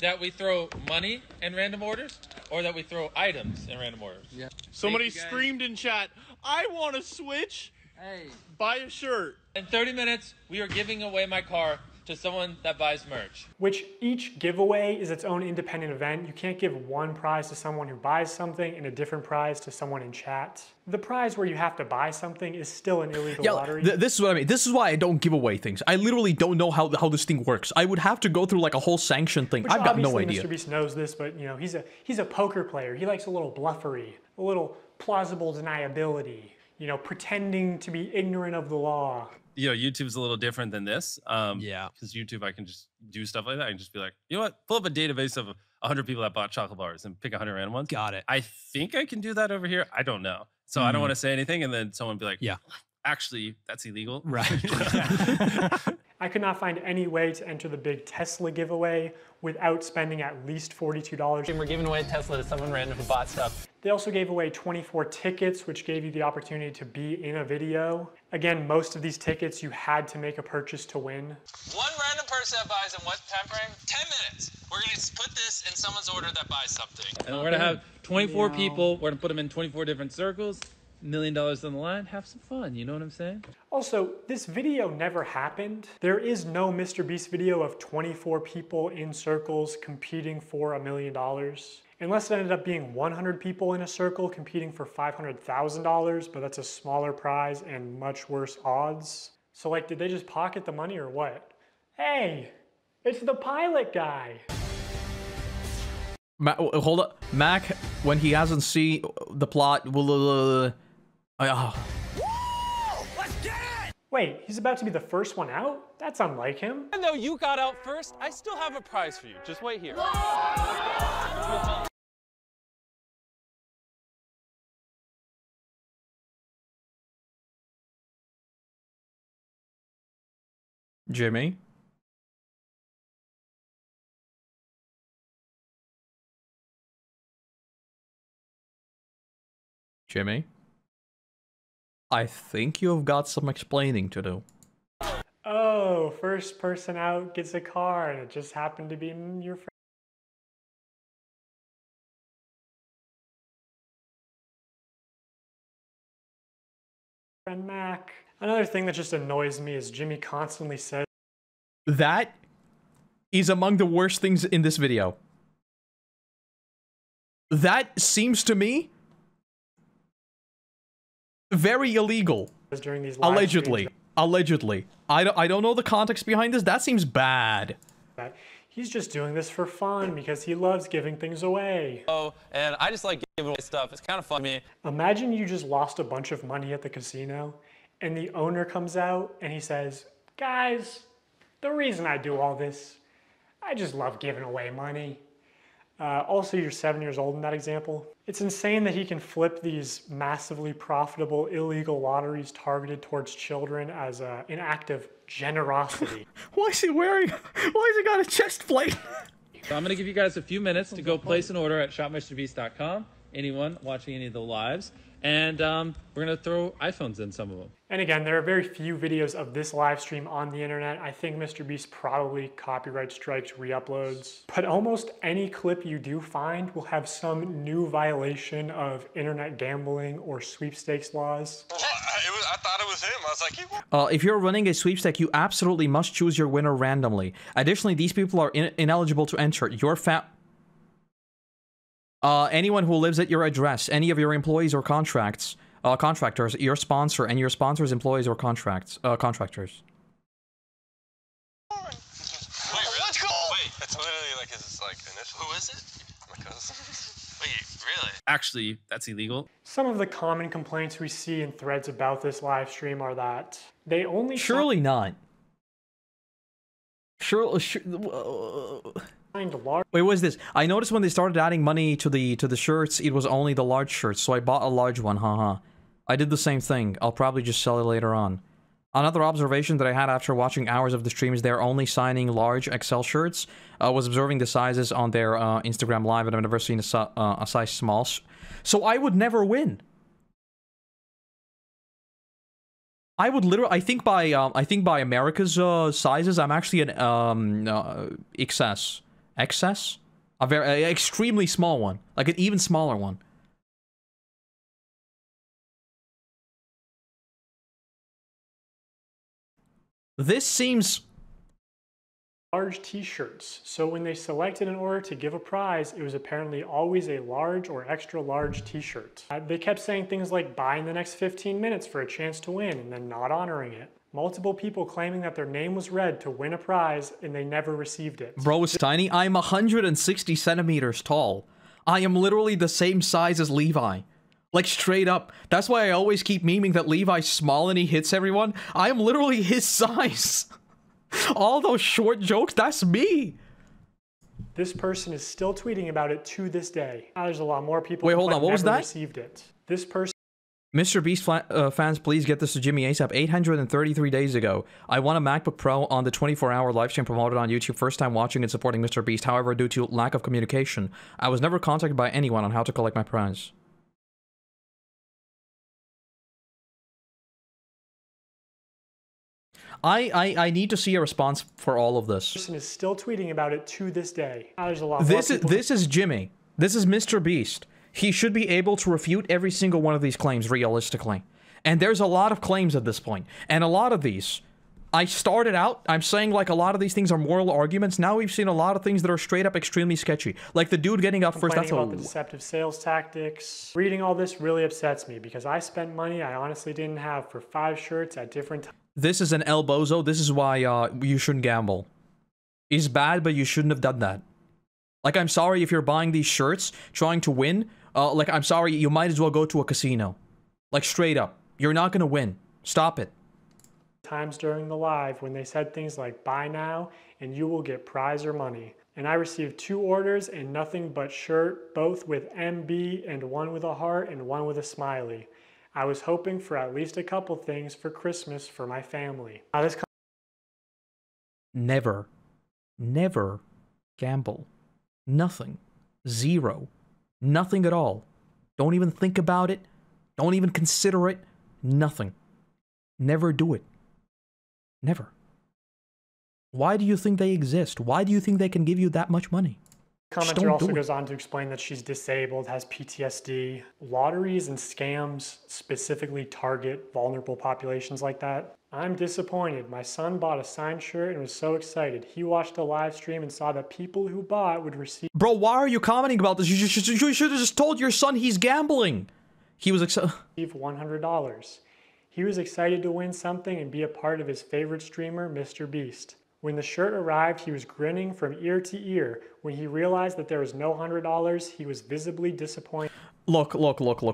that we throw money in random orders, or that we throw items in random orders? Yeah. Somebody screamed in chat, I want to switch. Hey. Buy a shirt. In 30 minutes, we are giving away my car to someone that buys merch. Which each giveaway is its own independent event. You can't give one prize to someone who buys something and a different prize to someone in chat. The prize where you have to buy something is still an illegal lottery. This is what I mean. This is why I don't give away things. I literally don't know how this thing works. I would have to go through like a whole sanction thing. I've got no idea. MrBeast knows this, but you know, he's a poker player. He likes a little bluffery, a little plausible deniability, you know, pretending to be ignorant of the law. You know, YouTube's a little different than this. Yeah. Because YouTube, I can just do stuff like that. I can just be like, you know what? Pull up a database of 100 people that bought chocolate bars and pick 100 random ones. Got it. I think I can do that over here. I don't know. So I don't want to say anything. And then someone be like, yeah, actually, that's illegal. Right. I could not find any way to enter the big Tesla giveaway without spending at least $42. And we're giving away a Tesla to someone random who bought stuff. They also gave away 24 tickets, which gave you the opportunity to be in a video. Again, most of these tickets you had to make a purchase to win. One random person that buys in what time frame? 10 minutes. We're going to put this in someone's order that buys something. And we're going to have 24 people. We're going to put them in 24 different circles. $1 million on the line. Have some fun. You know what I'm saying? Also, this video never happened. There is no MrBeast video of 24 people in circles competing for $1 million. Unless it ended up being 100 people in a circle competing for $500,000, but that's a smaller prize and much worse odds. So like, did they just pocket the money or what? Hey, it's the pilot guy. Hold up. Mac, when he hasn't seen the plot, Wait, he's about to be the first one out? That's unlike him. And though you got out first, I still have a prize for you. Just wait here. Jimmy? Jimmy? I think you've got some explaining to do. Oh, first person out gets a car and it just happened to be your friend Mac. Another thing that just annoys me is Jimmy constantly says that is among the worst things in this video. That seems to me very illegal. During these allegedly. Allegedly. I don't know the context behind this. That seems bad. He's just doing this for fun because he loves giving things away. Oh, and I just like giving away stuff. It's kind of fun to me. Imagine you just lost a bunch of money at the casino and the owner comes out and he says, guys, the reason I do all this, I just love giving away money. Also, you're 7 years old in that example. It's insane that he can flip these massively profitable illegal lotteries targeted towards children as an act of generosity. Why is he got a chest plate? So I'm going to give you guys a few minutes to go place an order at shopmrbeast.com. Anyone watching any of the lives. And we're going to throw iPhones in some of them. And again, there are very few videos of this live stream on the internet. I think MrBeast probably copyright strikes re-uploads. But almost any clip you do find will have some new violation of internet gambling or sweepstakes laws. I thought it was him. I was like, if you're running a sweepstake, you absolutely must choose your winner randomly. Additionally, these people are ineligible to enter. Anyone who lives at your address, any of your employees or contractors, your sponsor, and your sponsor's employees or contractors. wait, let's go! Wait, it's literally like his initial. Who is it? My cousin. Wait, really? Actually, that's illegal. Some of the common complaints we see in threads about this live stream are that they only surely not. Wait, what is this? I noticed when they started adding money to the shirts, it was only the large shirts, so I bought a large one, haha. I did the same thing. I'll probably just sell it later on. Another observation that I had after watching hours of the stream is they're only signing large XL shirts. I was observing the sizes on their Instagram live, and I've never seen a size small. So I would never win. I would literally, I think by America's sizes, I'm actually an XS. XS? A very extremely small one, like an even smaller one. This seems large t-shirts. So when they selected an order to give a prize, it was apparently always a large or extra large t-shirt. They kept saying things like buy in the next 15 minutes for a chance to win and then not honoring it. Multiple people claiming that their name was read to win a prize and they never received it. Bro is tiny. I'm 160 centimeters tall. I am literally the same size as Levi. Like, straight up. That's why I always keep memeing that Levi's small and he hits everyone. I am literally his size. All those short jokes, that's me. This person is still tweeting about it to this day. Now, there's a lot more people. Wait, hold on. What was that? Received it. This person. MrBeast fans, please get this to Jimmy ASAP. 833 days ago, I won a MacBook Pro on the 24-hour livestream promoted on YouTube. First time watching and supporting MrBeast. However, due to lack of communication, I was never contacted by anyone on how to collect my prize. I need to see a response for all of this. Person is still tweeting about it to this day. There's a lot. This is Jimmy. This is MrBeast. He should be able to refute every single one of these claims realistically. And there's a lot of claims at this point. And a lot of these, I started out, I'm saying like a lot of these things are moral arguments. Now we've seen a lot of things that are straight up extremely sketchy. Like the dude getting up first, that's about the deceptive sales tactics. Reading all this really upsets me because I spent money I honestly didn't have for 5 shirts at different times. This is an El Bozo. This is why you shouldn't gamble. It's bad, but you shouldn't have done that. Like, I'm sorry if you're buying these shirts, trying to win. Like, I'm sorry, you might as well go to a casino. Like, straight up. You're not gonna win. Stop it. Times during the live when they said things like, buy now and you will get prize or money. And I received 2 orders and nothing but shirt, both with MB and one with a heart and one with a smiley. I was hoping for at least a couple things for Christmas for my family. Now this never gamble. Nothing. Zero. Nothing at all. Don't even think about it. Don't even consider it. Nothing. Never do it. Never. Why do you think they exist? Why do you think they can give you that much money? Commenter also goes on to explain that she's disabled, has PTSD. Lotteries and scams specifically target vulnerable populations like that. I'm disappointed. My son bought a signed shirt and was so excited. He watched a live stream and saw that people who bought would receive... Bro, why are you commenting about this? You should have just told your son he's gambling. He was excited. $100. He was excited to win something and be a part of his favorite streamer, MrBeast. When the shirt arrived, he was grinning from ear to ear. When he realized that there was no $100, he was visibly disappointed. Look,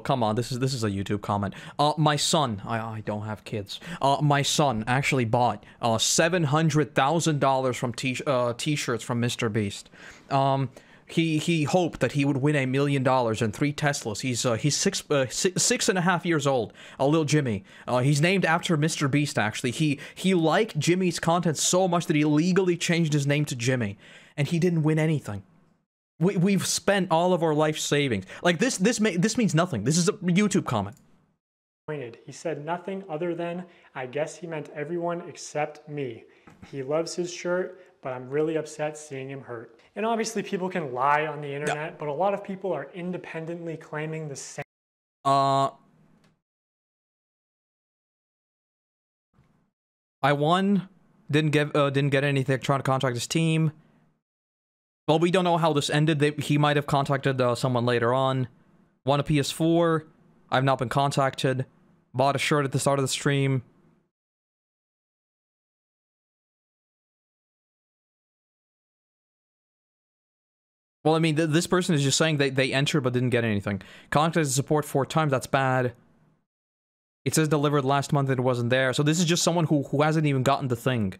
come on, this is a YouTube comment. My son, I don't have kids. My son actually bought $700,000 from t-shirts from MrBeast. He hoped that he would win $1 million and 3 Teslas. He's 6.5 years old. Little Jimmy. He's named after MrBeast. Actually, he liked Jimmy's content so much that he legally changed his name to Jimmy, and he didn't win anything. We've spent all of our life savings. Like this means nothing. This is a YouTube comment. He said nothing other than, I guess he meant everyone except me. He loves his shirt, but I'm really upset seeing him hurt. And obviously people can lie on the internet, but a lot of people are independently claiming the same. I won. Didn't get anything. Trying to contact his team. Well, we don't know how this ended. He might have contacted someone later on. Won a PS4. I've not been contacted. Bought a shirt at the start of the stream. Well, I mean, this person is just saying they entered but didn't get anything. Contacted support 4 times. That's bad. It says delivered last month and it wasn't there. So this is just someone who hasn't even gotten the thing.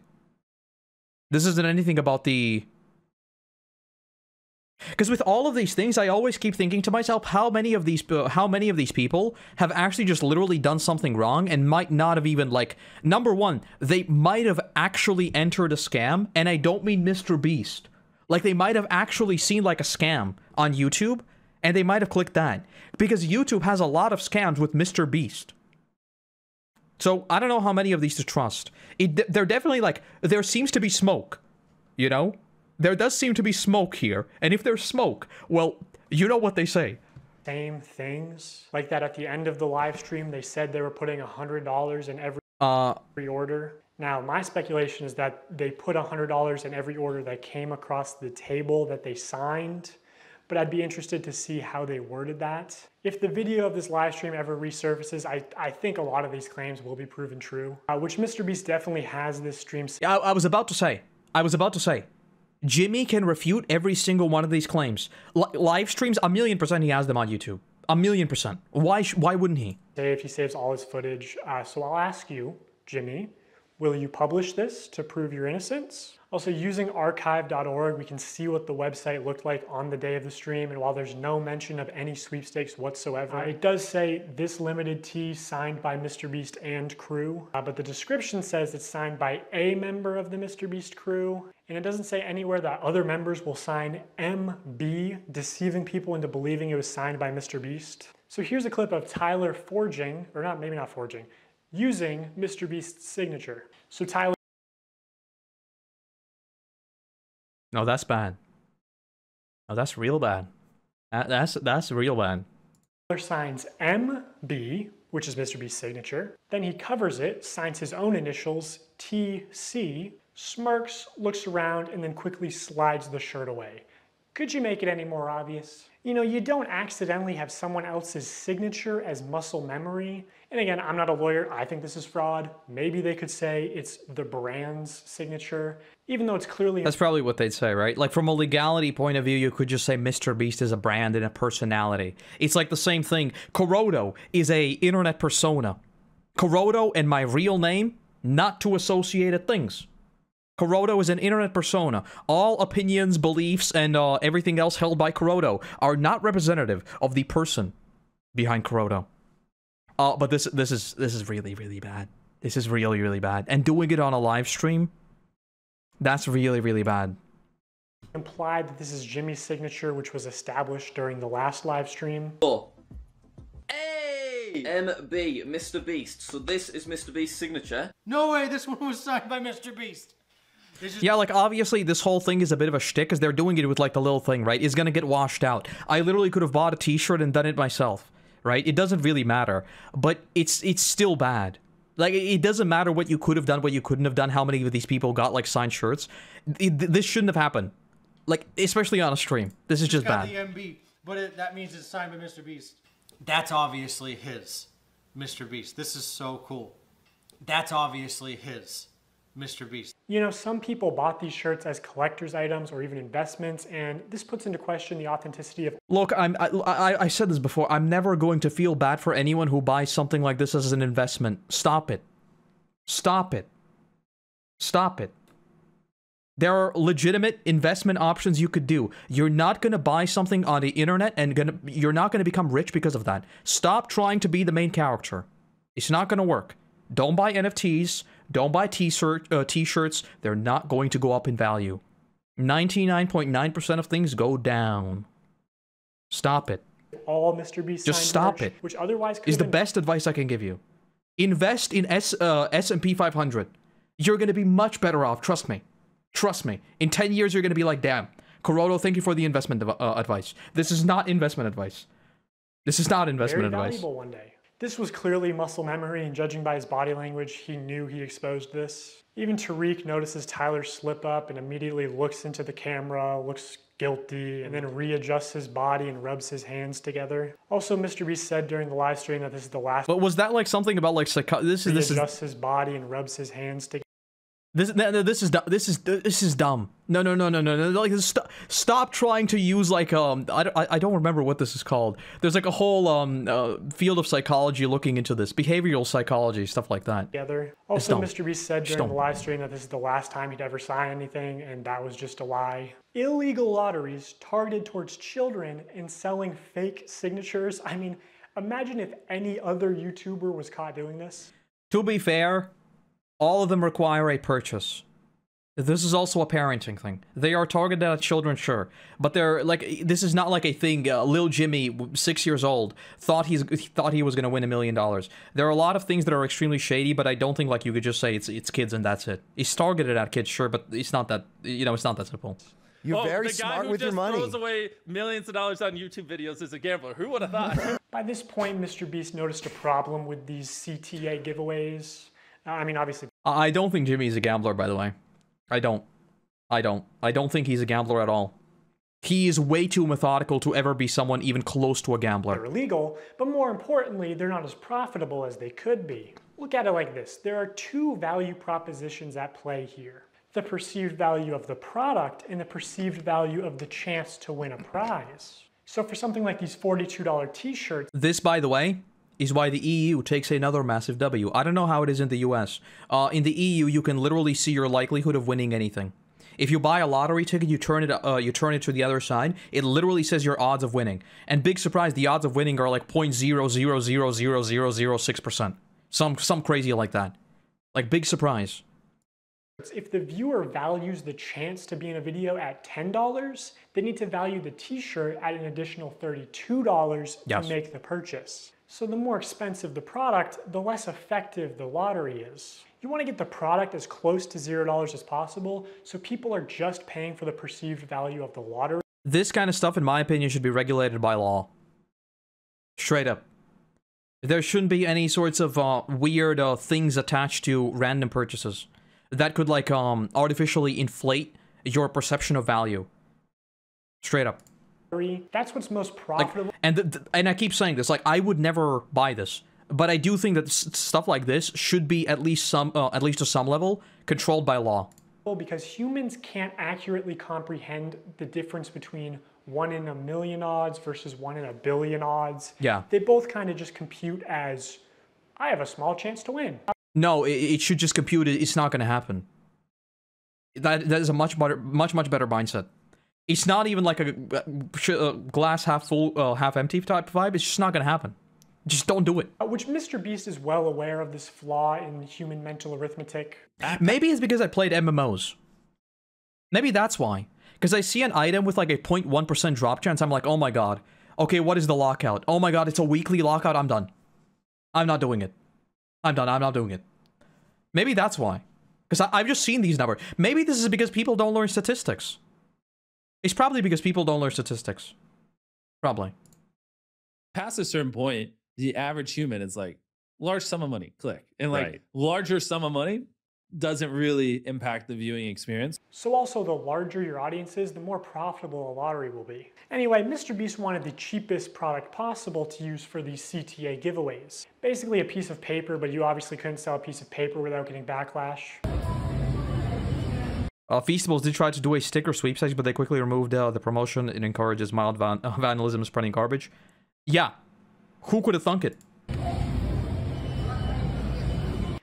This isn't anything about the... Because with all of these things, I always keep thinking to myself, how many of these people have actually just literally done something wrong and might not have even, like, number one, they might have actually entered a scam, and I don't mean MrBeast. Like, they might have actually seen, like, a scam on YouTube, and they might have clicked that. Because YouTube has a lot of scams with MrBeast. So, I don't know how many of these to trust. They're definitely, like, there seems to be smoke, you know? There does seem to be smoke here, and if there's smoke, well, you know what they say. Same things. Like that at the end of the live stream, they said they were putting $100 in every order. Now, my speculation is that they put $100 in every order that came across the table that they signed, but I'd be interested to see how they worded that. If the video of this live stream ever resurfaces, I think a lot of these claims will be proven true, which MrBeast definitely has this stream. I was about to say. Jimmy can refute every single one of these claims. Live streams, 1,000,000% he has them on YouTube. 1,000,000%. Why wouldn't he? Say if he saves all his footage. So I'll ask you, Jimmy, Will you publish this to prove your innocence? Also, using archive.org, we can see what the website looked like on the day of the stream, and while there's no mention of any sweepstakes whatsoever, it does say this limited tee signed by MrBeast and crew, but the description says it's signed by a member of the MrBeast crew, and it doesn't say anywhere that other members will sign MB, deceiving people into believing it was signed by MrBeast. So here's a clip of Tyler forging, or not, maybe not forging, using MrBeast's signature. So Tyler. No, that's bad. No, that's real bad. That's real bad. Signs MB, which is MrBeast's signature. Then he covers it, signs his own initials, TC, smirks, looks around, and then quickly slides the shirt away. Could you make it any more obvious? You know, you don't accidentally have someone else's signature as muscle memory. And again, I'm not a lawyer, I think this is fraud. Maybe they could say it's the brand's signature, even though it's clearly— That's probably what they'd say, right? Like, from a legality point of view, you could just say MrBeast is a brand and a personality. It's like the same thing. Koroto is a internet persona. Koroto and my real name, not two associated things. Koroto is an internet persona. All opinions, beliefs, and everything else held by Koroto are not representative of the person behind Koroto. But this is really, really bad. This is really, really bad. And doing it on a live stream, that's really, really bad. Implied that this is Jimmy's signature, which was established during the last live stream. Hey! MB, MrBeast. So this is MrBeast's signature. No way, this one was signed by MrBeast. Yeah, like, obviously, this whole thing is a bit of a shtick, because they're doing it with, like, the little thing, right? It's gonna get washed out. I literally could have bought a t-shirt and done it myself, right? It doesn't really matter, but it's still bad. Like, it doesn't matter what you could have done, what you couldn't have done, how many of these people got, like, signed shirts. This shouldn't have happened. Like, especially on a stream. This is just bad. The MB, but that means it's signed by MrBeast. That's obviously his, MrBeast. This is so cool. That's obviously his, MrBeast. You know, some people bought these shirts as collector's items or even investments, and this puts into question the authenticity of— Look, I said this before, I'm never going to feel bad for anyone who buys something like this as an investment. Stop it. Stop it. Stop it. There are legitimate investment options you could do. You're not going to buy something on the internet and you're not going to become rich because of that. Stop trying to be the main character. It's not going to work. Don't buy NFTs. Don't buy t-shirts. They're not going to go up in value. 99.9% of things go down. Stop it. all MrBeast just stop it. Which otherwise is the best advice I can give you. Invest in S&P 500. You're going to be much better off. Trust me. Trust me. In 10 years, you're going to be like, damn, Koroto, thank you for the investment advice. This is not investment advice. This is not investment advice. Very valuable one day. This was clearly muscle memory, and judging by his body language, he knew he exposed this. Even Tariq notices Tyler slip up and immediately looks into the camera, looks guilty, and then readjusts his body and rubs his hands together. Also, MrBeast said during the live stream that this is the last— But was that like something about like readjusts his body and rubs his hands together? This is dumb. No. Like, stop trying to use like I don't remember what this is called. There's like a whole field of psychology looking into this, behavioral psychology, stuff like that. Together. Also, MrBeast said during the live stream that this is the last time he'd ever sign anything, and that was just a lie. Illegal lotteries targeted towards children and selling fake signatures. I mean, imagine if any other YouTuber was caught doing this. To be fair, all of them require a purchase. This is also a parenting thing. They are targeted at children, sure, but they're like, this is not like a thing. Lil Jimmy, 6 years old, thought he was gonna win $1 million. There are a lot of things that are extremely shady, but I don't think like you could just say it's kids and that's it. It's targeted at kids, sure, but it's not that, you know, it's not that simple. You're very smart with your money. The guy who just throws away millions of dollars on YouTube videos is a gambler. Who would have thought? By this point, MrBeast noticed a problem with these CTA giveaways. I mean, obviously. I don't think Jimmy's a gambler, by the way. I don't think he's a gambler at all. He is way too methodical to ever be someone even close to a gambler. They're illegal, but more importantly, they're not as profitable as they could be. Look at it like this. There are two value propositions at play here. The perceived value of the product and the perceived value of the chance to win a prize. So for something like these $42 t-shirts. This, by the way, is why the EU takes another massive W. I don't know how it is in the US. In the EU, you can literally see your likelihood of winning anything. If you buy a lottery ticket, you turn it to the other side, it literally says your odds of winning. And big surprise, the odds of winning are like 0.0000006%. Some crazy like that. Like, big surprise. If the viewer values the chance to be in a video at $10, they need to value the t-shirt at an additional $32 to make the purchase. So the more expensive the product, the less effective the lottery is. You want to get the product as close to $0 as possible, so people are just paying for the perceived value of the lottery. This kind of stuff, in my opinion, should be regulated by law. Straight up. There shouldn't be any sorts of weird things attached to random purchases that could, like, artificially inflate your perception of value. Straight up. That's what's most profitable. Like, and I keep saying this, like, I would never buy this, but I do think that stuff like this should be at least to some level controlled by law. Because humans can't accurately comprehend the difference between 1 in a million odds versus 1 in a billion odds. Yeah. They both kind of just compute as, I have a small chance to win. No, it should just compute it's not going to happen. That is a much better mindset. It's not even like a glass half full, half empty type vibe. It's just not going to happen. Just don't do it. Which MrBeast is well aware of this flaw in human mental arithmetic. Maybe it's because I played MMOs. Maybe that's why. Because I see an item with like a 0.1% drop chance, I'm like, oh my god. Okay, what is the lockout? Oh my god, it's a weekly lockout, I'm done. I'm not doing it. I'm done, I'm not doing it. Maybe that's why. Because I've just seen these numbers. Maybe this is because people don't learn statistics. It's probably because people don't learn statistics. Probably. Past a certain point, the average human is like, large sum of money, click. And like, larger sum of money doesn't really impact the viewing experience. So also, the larger your audience is, the more profitable a lottery will be. Anyway, MrBeast wanted the cheapest product possible to use for these CTA giveaways. Basically a piece of paper, but you obviously couldn't sell a piece of paper without getting backlash. Feastables did try to do a sticker sweepstakes, but they quickly removed the promotion. It encourages mild vandalism, spreading garbage. Yeah. Who could have thunk it?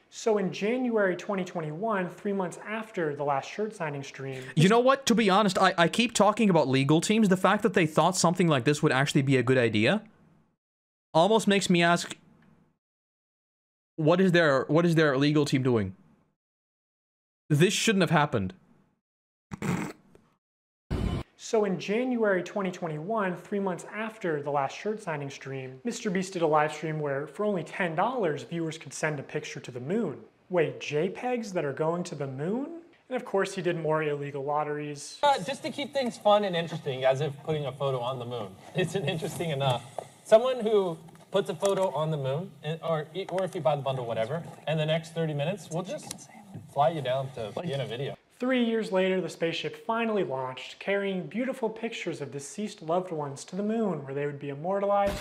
So in January 2021, 3 months after the last shirt signing stream... You know what? To be honest, I keep talking about legal teams. The fact that they thought something like this would actually be a good idea almost makes me ask, what is their legal team doing? This shouldn't have happened. So in January 2021, 3 months after the last shirt signing stream, MrBeast did a live stream where for only $10, viewers could send a picture to the moon. Wait, JPEGs that are going to the moon? And of course he did more illegal lotteries. Just to keep things fun and interesting, as if putting a photo on the moon isn't interesting enough. Someone who puts a photo on the moon, or if you buy the bundle, whatever, and the next 30 minutes, we'll just fly you down to be in a video. 3 years later, the spaceship finally launched, carrying beautiful pictures of deceased loved ones to the moon, where they would be immortalized.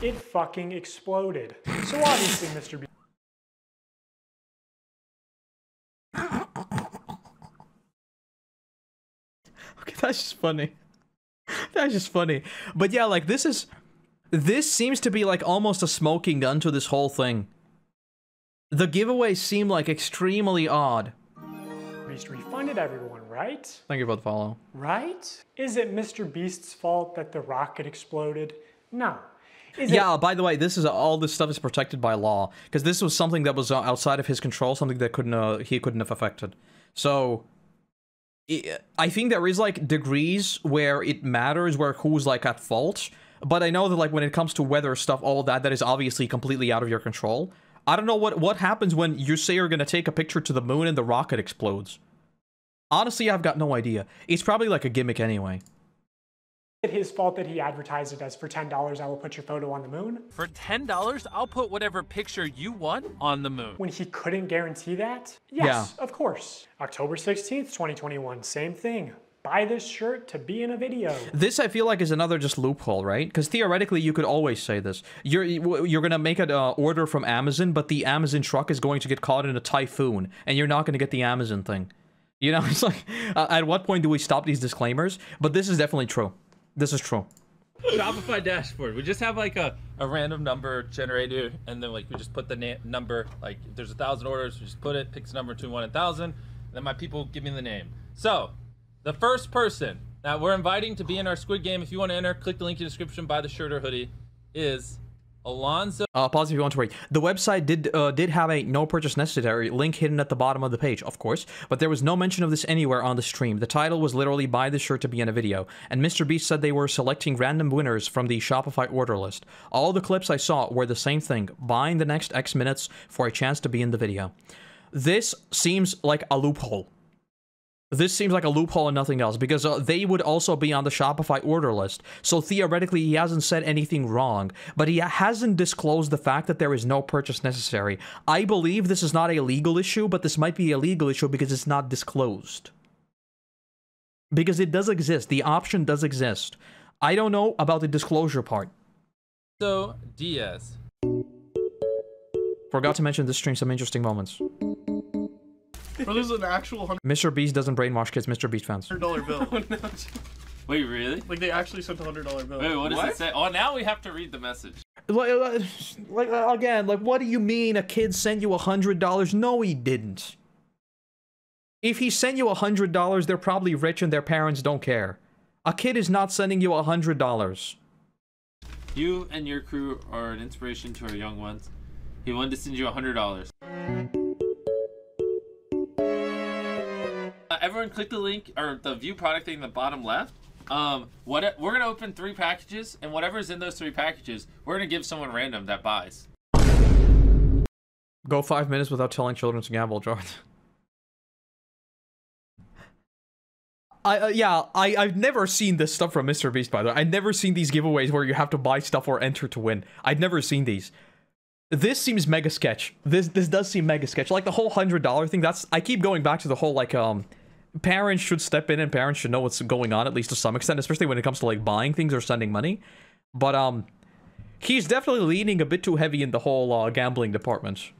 It fucking exploded. So obviously, MrBeast... Okay, that's just funny. That's just funny. But yeah, like, this seems to be like almost a smoking gun to this whole thing. The giveaways seem like extremely odd. refunded everyone, right? Thank you for the follow. Right? Is it MrBeast's fault that the rocket exploded? No. Yeah, by the way, all this stuff is protected by law, because this was something that was outside of his control, something that he couldn't have affected. So, I think there is, like, degrees where it matters, where who's, like, at fault, but I know that, like, when it comes to weather stuff, all of that is obviously completely out of your control. I don't know what happens when you say you're gonna take a picture to the moon and the rocket explodes. Honestly, I've got no idea. It's probably like a gimmick anyway. Is it his fault that he advertised it as, for $10, I will put your photo on the moon? For $10, I'll put whatever picture you want on the moon. When he couldn't guarantee that? Yes, of course. October 16th, 2021, same thing. Buy this shirt to be in a video. This, I feel like, is another just loophole, right? Because theoretically, you could always say this. You're gonna make an order from Amazon, but the Amazon truck is going to get caught in a typhoon, and you're not gonna get the Amazon thing. You know, it's like, at what point do we stop these disclaimers? But this is definitely true. This is true. Shopify dashboard. We just have like a random number generator, and then like we just put the number. Like if there's 1,000 orders, we just put it, picks a number between 1 and 1,000. Then my people give me the name. So the first person that we're inviting to be in our Squid Game, if you want to enter, click the link in the description, buy the shirt or hoodie, is Alonzo. Pause if you want to wait. The website did have a no purchase necessary link hidden at the bottom of the page, of course, but there was no mention of this anywhere on the stream. The title was literally buy this shirt to be in a video, and MrBeast said they were selecting random winners from the Shopify order list. All the clips I saw were the same thing, buying the next X minutes for a chance to be in the video. This seems like a loophole. This seems like a loophole and nothing else, because they would also be on the Shopify order list. So theoretically, he hasn't said anything wrong, but he hasn't disclosed the fact that there is no purchase necessary. I believe this is not a legal issue, but this might be a legal issue because it's not disclosed. Because it does exist. The option does exist. I don't know about the disclosure part. So Diaz. Forgot to mention this stream some interesting moments. Bro, there's an actual MrBeast doesn't brainwash kids, MrBeast fans. $100 bill. Oh, no. Wait, really? Like they actually sent a $100 bill. Wait, what does it say? Oh, now we have to read the message. Like again, like what do you mean a kid sent you $100? No, he didn't. If he sent you $100, they're probably rich and their parents don't care. A kid is not sending you $100. You and your crew are an inspiration to our young ones. He wanted to send you $100. Everyone click the link or the view product thing in the bottom left. We're gonna open 3 packages, and whatever's in those 3 packages, we're gonna give someone random that buys. Go 5 minutes without telling children to gamble, Jordan. I've never seen this stuff from MrBeast, by the way. I've never seen these giveaways where you have to buy stuff or enter to win. I've never seen these. This seems mega sketch. This does seem mega sketch. Like the whole $100 thing, I keep going back to the whole like parents should step in and parents should know what's going on, at least to some extent, especially when it comes to like buying things or sending money. But he's definitely leaning a bit too heavy in the whole gambling department.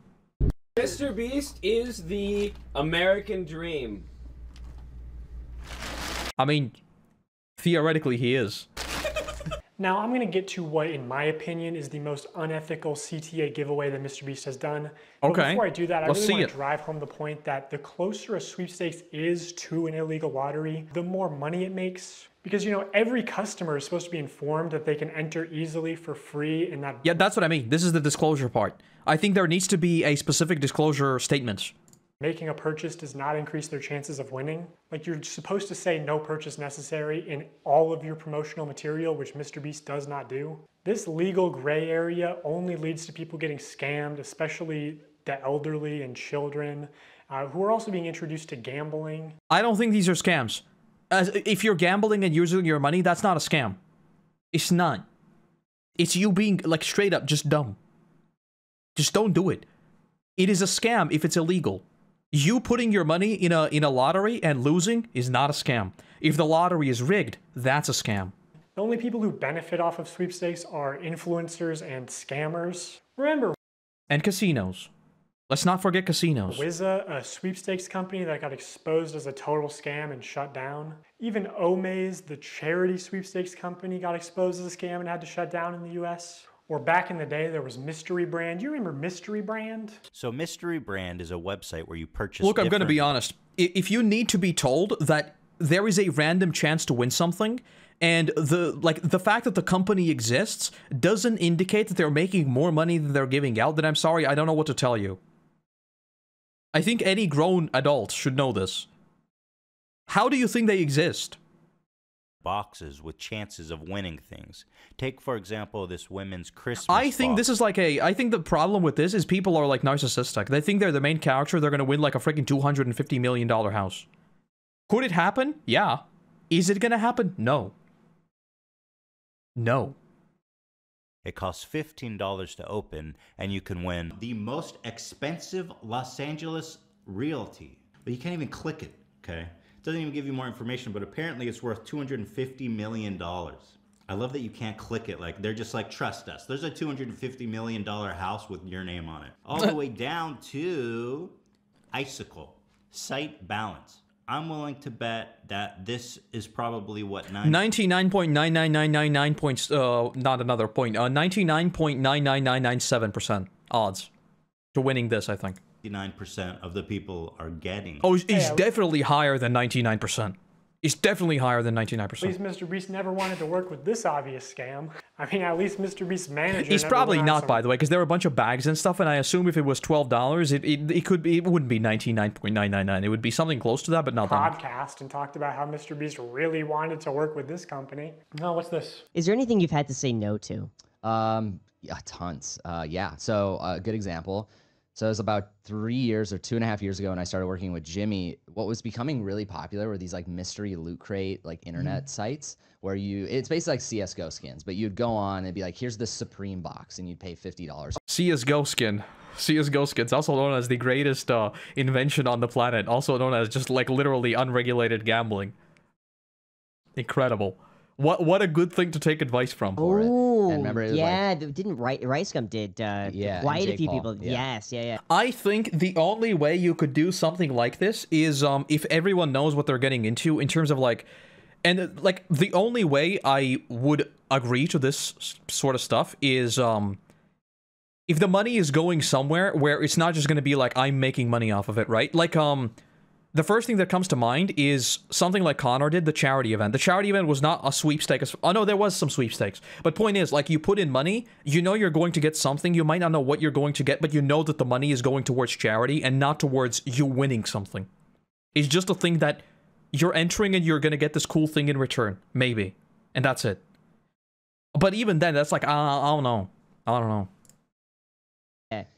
MrBeast is the American dream. I mean, theoretically he is. Now I'm going to get to what, in my opinion, is the most unethical CTA giveaway that MrBeast has done. But okay. Before I do that, I Let's really want see to drive home the point that the closer a sweepstakes is to an illegal lottery, the more money it makes. Because, you know, every customer is supposed to be informed that they can enter easily for free in that... Yeah, that's what I mean. This is the disclosure part. I think there needs to be a specific disclosure statement. Making a purchase does not increase their chances of winning. Like, you're supposed to say no purchase necessary in all of your promotional material, which MrBeast does not do. This legal gray area only leads to people getting scammed, especially the elderly and children, who are also being introduced to gambling. I don't think these are scams. If you're gambling and using your money, that's not a scam. It's not. It's you being, like, straight up just dumb. Just don't do it. It is a scam if it's illegal. You putting your money in a lottery and losing is not a scam. If the lottery is rigged, that's a scam. The only people who benefit off of sweepstakes are influencers and scammers. Remember, and casinos. Let's not forget casinos. Wizza, a sweepstakes company that got exposed as a total scam and shut down. Even Omaze, the charity sweepstakes company, got exposed as a scam and had to shut down in the US. Or back in the day, there was Mystery Brand. You remember Mystery Brand? So Mystery Brand is a website where you purchase Look, I'm going to be honest. If you need to be told that there is a random chance to win something, and the fact that the company exists doesn't indicate that they're making more money than they're giving out, then I'm sorry, I don't know what to tell you. I think any grown adult should know this. How do you think they exist? Boxes with chances of winning things. Take, for example, this women's Christmas I think box. this is like I think the problem with this is people are like narcissistic. They think they're the main character, they're gonna win like a freaking $250 million house. Could it happen? Yeah. Is it gonna happen? No. No. It costs $15 to open, and you can win the most expensive Los Angeles realty. But you can't even click it, okay? It doesn't even give you more information, but apparently it's worth $250 million. I love that you can't click it. Like, they're just like, trust us. There's a $250 million house with your name on it. All the way down to Icicle, Site Balance. I'm willing to bet that this is probably what 99.99999 points. Not another point. 99.99997% odds to winning this. I think 99% of the people are getting. Oh, it's definitely higher than 99%. It's definitely higher than 99%. At least MrBeast never wanted to work with this obvious scam. I mean, at least MrBeast's manager. He's never probably went on not, some by the way, because there were a bunch of bags and stuff, and I assume if it was $12, it could be. It wouldn't be 99.999. It would be something close to that, but not that much. podcast and talked about how MrBeast really wanted to work with this company. No, what's this? Is there anything you've had to say no to? Yeah, tons. Yeah. So a good example. So it was about 3 years or 2.5 years ago when I started working with Jimmy. What was becoming really popular were these like mystery loot crate, like internet sites where it's basically like CSGO skins, but you'd go on and be like, here's the Supreme box and you'd pay $50. CSGO skin. CSGO skins, also known as the greatest invention on the planet, also known as just like literally unregulated gambling. Incredible. What a good thing to take advice from. Oh, and remember, it was didn't Ricegum did yeah, quite a few Paul. people. Yeah. Yes, yeah. I think the only way you could do something like this is if everyone knows what they're getting into in terms of like, and like the only way I would agree to this sort of stuff is if the money is going somewhere where it's not just going to be like I'm making money off of it, right? Like the first thing that comes to mind is something like Connor did, the charity event. The charity event was not a sweepstakes. Oh, no, there was some sweepstakes. But point is, like, you put in money, you know you're going to get something. You might not know what you're going to get, but you know that the money is going towards charity and not towards you winning something. It's just a thing that you're entering and you're going to get this cool thing in return. Maybe. And that's it. But even then, that's like, I don't know. I don't know.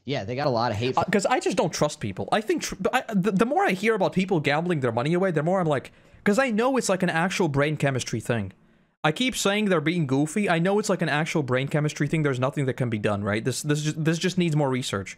Yeah, they got a lot of hate. Because I just don't trust people. I think the more I hear about people gambling their money away, the more I'm like, because I know it's like an actual brain chemistry thing. I keep saying they're being goofy. I know it's like an actual brain chemistry thing. There's nothing that can be done, right? This just needs more research.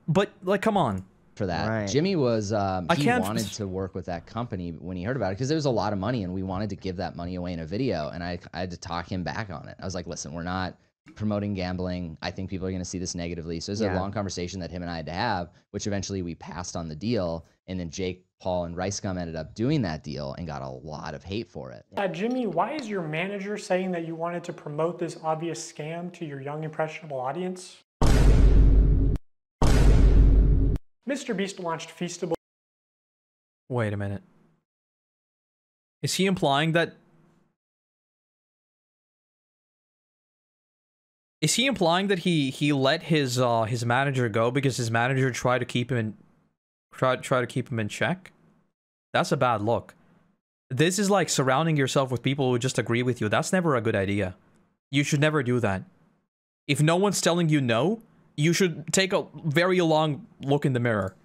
But like, come on. For that, Right. Jimmy was he wanted to work with that company when he heard about it because there was a lot of money and we wanted to give that money away in a video, and I had to talk him back on it. I was like, listen, we're not promoting gambling. I think people are going to see this negatively. So it was a long conversation that him and I had to have, which eventually we passed on the deal. And then Jake, Paul, and Ricegum ended up doing that deal and got a lot of hate for it. Jimmy, why is your manager saying that you wanted to promote this obvious scam to your young, impressionable audience? MrBeast launched Feastable. Wait a minute. Is he implying that... Is he implying that he let his manager go because his manager tried to keep him in try to keep him in check? That's a bad look. This is like surrounding yourself with people who just agree with you. That's never a good idea. You should never do that. If no one's telling you no, you should take a very long look in the mirror.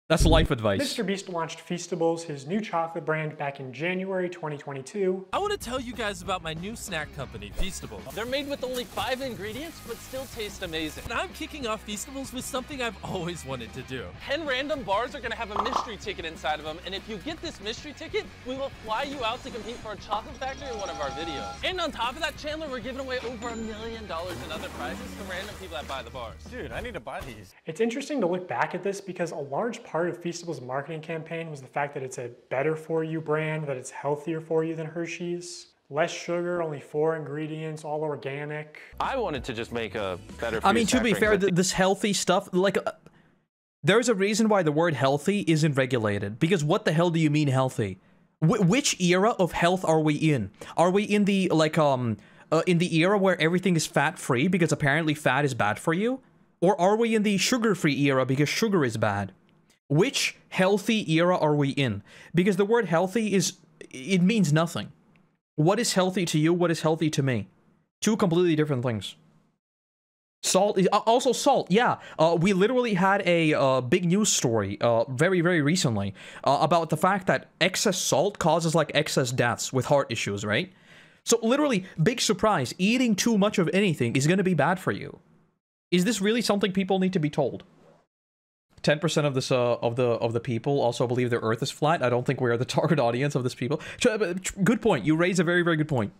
That's life advice. MrBeast launched Feastables, his new chocolate brand, back in January 2022. I want to tell you guys about my new snack company, Feastables. They're made with only 5 ingredients, but still taste amazing. And I'm kicking off Feastables with something I've always wanted to do. 10 random bars are going to have a mystery ticket inside of them, and if you get this mystery ticket, we will fly you out to compete for a chocolate factory in one of our videos. And on top of that, Chandler, we're giving away over $1 million in other prizes to random people that buy the bars. Dude, I need to buy these. It's interesting to look back at this because a large part of Feastables' marketing campaign was the fact that it's a better for you brand, that it's healthier for you than Hershey's. Less sugar, only 4 ingredients, all organic. I wanted to just make a better I mean, to be fair, this healthy stuff, like, there's a reason why the word healthy isn't regulated. Because what the hell do you mean healthy? Which era of health are we in? Are we in the, like, in the era where everything is fat-free because apparently fat is bad for you? Or are we in the sugar-free era because sugar is bad? Which healthy era are we in? Because the word healthy it means nothing. What is healthy to you? What is healthy to me? Two completely different things. Salt is also salt. Yeah, we literally had a big news story very, very recently about the fact that excess salt causes like excess deaths with heart issues, right? So literally, big surprise, eating too much of anything is going to be bad for you. Is this really something people need to be told? 10% of this of the people also believe the Earth is flat. I don't think we're the target audience of this people. Good point. You raise a very, very good point.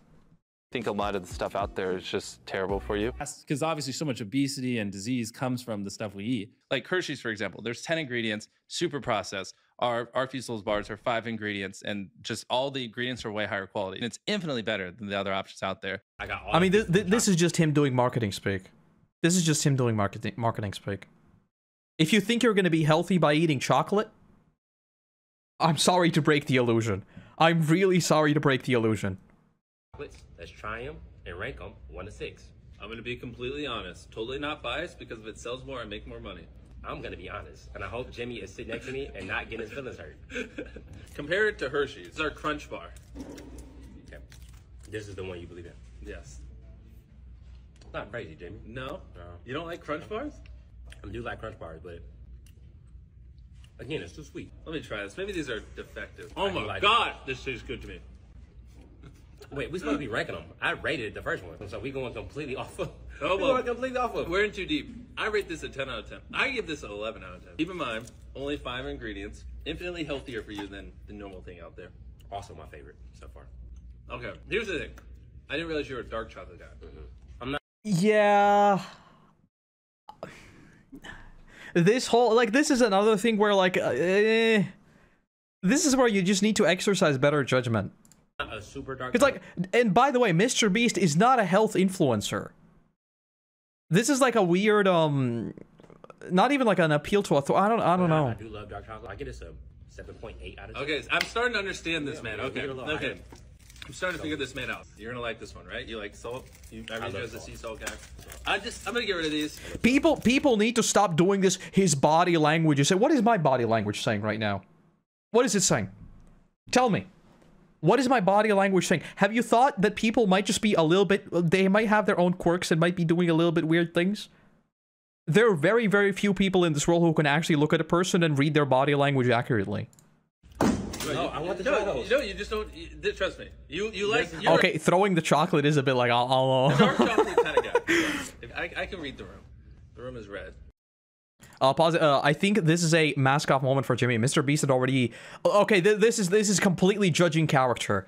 think a lot of the stuff out there is just terrible for you. Because obviously so much obesity and disease comes from the stuff we eat. Like Hershey's, for example, there's 10 ingredients, super processed. Our Fusel's bars are 5 ingredients, and just all the ingredients are way higher quality. And it's infinitely better than the other options out there. I mean, this is just him doing marketing speak. This is just him doing marketing speak. If you think you're going to be healthy by eating chocolate, I'm sorry to break the illusion. I'm really sorry to break the illusion. Let's try them and rank them 1 to 6. I'm going to be completely honest. Totally not biased, because if it sells more, I make more money. I'm going to be honest, and I hope Jimmy is sitting next to me and not getting his feelings hurt. Compare it to Hershey's. It's our Crunch Bar. Okay. This is the one you believe in? Yes. Not crazy, Jimmy. No? You don't like Crunch Bars? I do like Crunch Bars, but again, it's too sweet. Let me try this. Maybe these are defective. Oh my God, this tastes good to me. Wait, we're supposed to be ranking them. I rated the first one, so we're going completely off of. Oh, we're going completely off of. We're in too deep. I rate this a 10 out of 10. I give this an 11 out of 10. Keep in mind, only 5 ingredients, infinitely healthier for you than the normal thing out there. Also my favorite so far. Okay, here's the thing. I didn't realize you were a dark chocolate guy. I'm not. Yeah. This whole, like, this is another thing where, like, this is where you just need to exercise better judgment. A super dark. It's like, and by the way, MrBeast is not a health influencer. This is like a weird, not even like an appeal to I don't know. I do love dark chocolate. I get it a 7.8 out of 10. Okay, I'm starting to understand this man. Okay, okay. I'm starting to figure this man out. You're gonna like this one, right? You like salt? I read you as a sea salt guy. I'm gonna get rid of these. People need to stop doing this. His body language is saying. What is my body language saying right now? What is it saying? Tell me. What is my body language saying? Have you thought that people might just be a little bit... They might have their own quirks and might be doing a little bit weird things? There are very, very few people in this world who can actually look at a person and read their body language accurately. No, I want to try those. No, you just don't... Trust me. You like... Okay, throwing the chocolate is a bit like... I'll dark chocolate kind of guy. I can read the room. The room is red. Pause. I think this is a mask-off moment for Jimmy. MrBeast had already... Okay, this is completely judging character.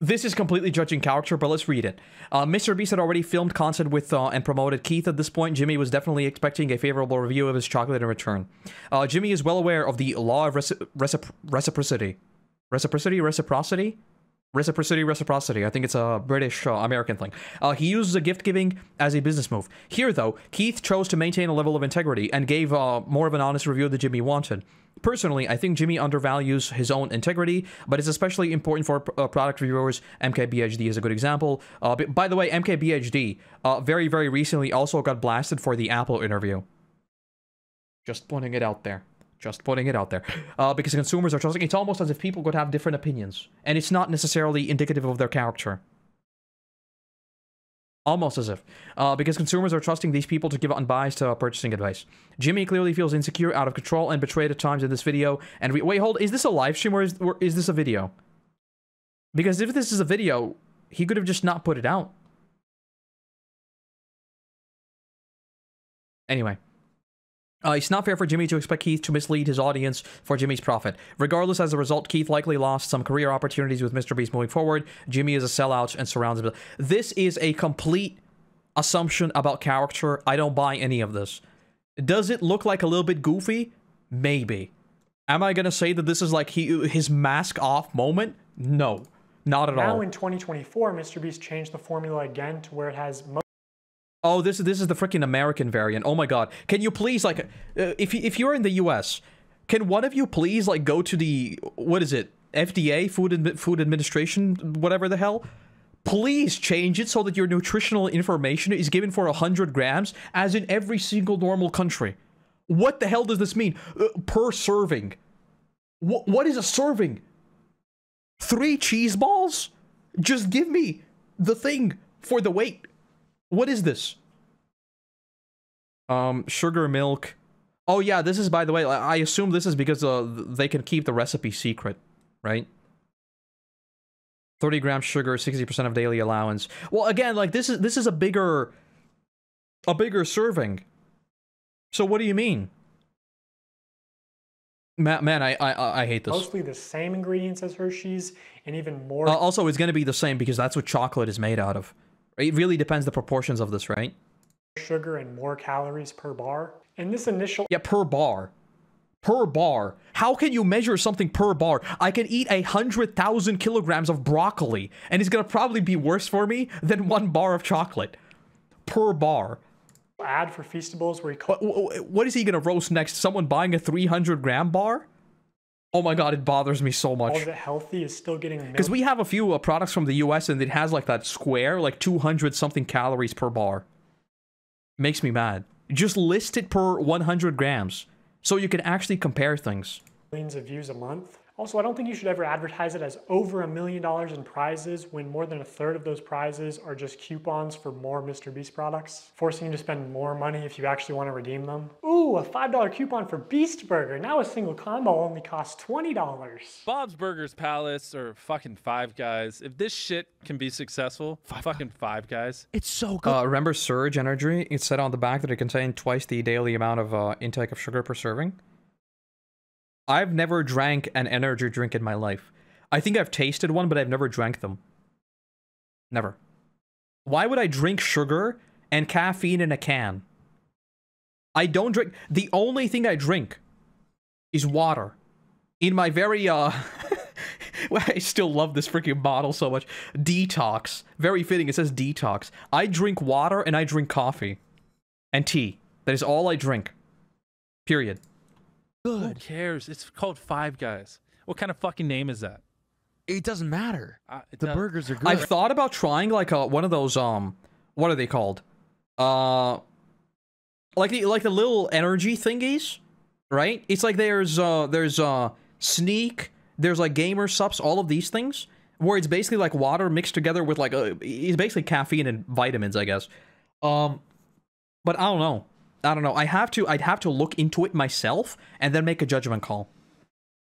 This is completely judging character, but let's read it. MrBeast had already filmed content with and promoted Keith at this point. Jimmy was definitely expecting a favorable review of his chocolate in return. Jimmy is well aware of the law of reciprocity. Reciprocity? Reciprocity. I think it's a British American thing. He uses a gift giving as a business move. Here, though, Keith chose to maintain a level of integrity and gave more of an honest review that Jimmy wanted. Personally, I think Jimmy undervalues his own integrity, but it's especially important for product reviewers. MKBHD is a good example. By the way, MKBHD very, very recently also got blasted for the Apple interview. Just putting it out there. Just putting it out there. Because consumers are trusting. It's almost as if people could have different opinions. And it's not necessarily indicative of their character. Almost as if. Because consumers are trusting these people to give unbiased purchasing advice. Jimmy clearly feels insecure, out of control, and betrayed at times in this video. And wait, hold. Is this a live stream or is this a video? Because if this is a video, he could have just not put it out. Anyway. It's not fair for Jimmy to expect Keith to mislead his audience for Jimmy's profit. Regardless, as a result, Keith likely lost some career opportunities with MrBeast moving forward. Jimmy is a sellout and surrounds him. This is a complete assumption about character. I don't buy any of this. Does it look like a little bit goofy? Maybe. Am I gonna say that this is like his mask off moment? No, not at all. Now in 2024, MrBeast changed the formula again to where it has... Oh, this is the freaking American variant. Oh my god. Can you please, like, if you're in the US, can one of you please, like, go to the, what is it, FDA, Food Administration, whatever the hell? Please change it so that your nutritional information is given for 100 grams, as in every single normal country. What the hell does this mean? Per serving. What is a serving? 3 cheese balls? Just give me the thing for the weight. What is this? Sugar, milk. Oh yeah, this is, by the way, I assume this is because they can keep the recipe secret, right? 30 grams sugar, 60% of daily allowance. Well, again, like this is a bigger serving. So what do you mean? Man, I hate this. Mostly the same ingredients as Hershey's, and even more. Also, it's going to be the same because that's what chocolate is made out of. It really depends the proportions of this, right? Sugar and more calories per bar. And this initial... Yeah, per bar. Per bar. How can you measure something per bar? I can eat 100,000 kilograms of broccoli, and it's going to probably be worse for me than 1 bar of chocolate. Per bar. Ad for Feastables where he... What is he going to roast next? Someone buying a 300-gram bar? Oh my god, it bothers me so much. All of it healthy is still getting... Because we have a few products from the US, and it has like that square, like 200-something calories per bar. Makes me mad. Just list it per 100 grams, so you can actually compare things. Millions of views a month. Also, I don't think you should ever advertise it as over $1 million in prizes when more than 1/3 of those prizes are just coupons for more MrBeast products, forcing you to spend more money if you actually want to redeem them. Ooh, a $5 coupon for Beast Burger. Now a single combo only costs $20. Bob's Burgers Palace or fucking Five Guys. If this shit can be successful, fucking Five Guys. It's so good. Remember Surge Energy? It said on the back that it contained twice the daily amount of intake of sugar per serving. I've never drank an energy drink in my life. I think I've tasted one, but I've never drank them. Never. Why would I drink sugar and caffeine in a can? I don't drink... The only thing I drink is water. In my very, I still love this freaking bottle so much. Detox. Very fitting, it says detox. I drink water and I drink coffee. And tea. That is all I drink. Period. Who cares? It's called Five Guys. What kind of fucking name is that? It doesn't matter. The burgers are good. I've thought about trying like one of those what are they called? Like the little energy thingies, right? It's like there's Sneak, there's like Gamer Sups, all of these things where it's basically like water mixed together with like it's basically caffeine and vitamins, I guess. But I don't know. I'd have to look into it myself and then make a judgment call.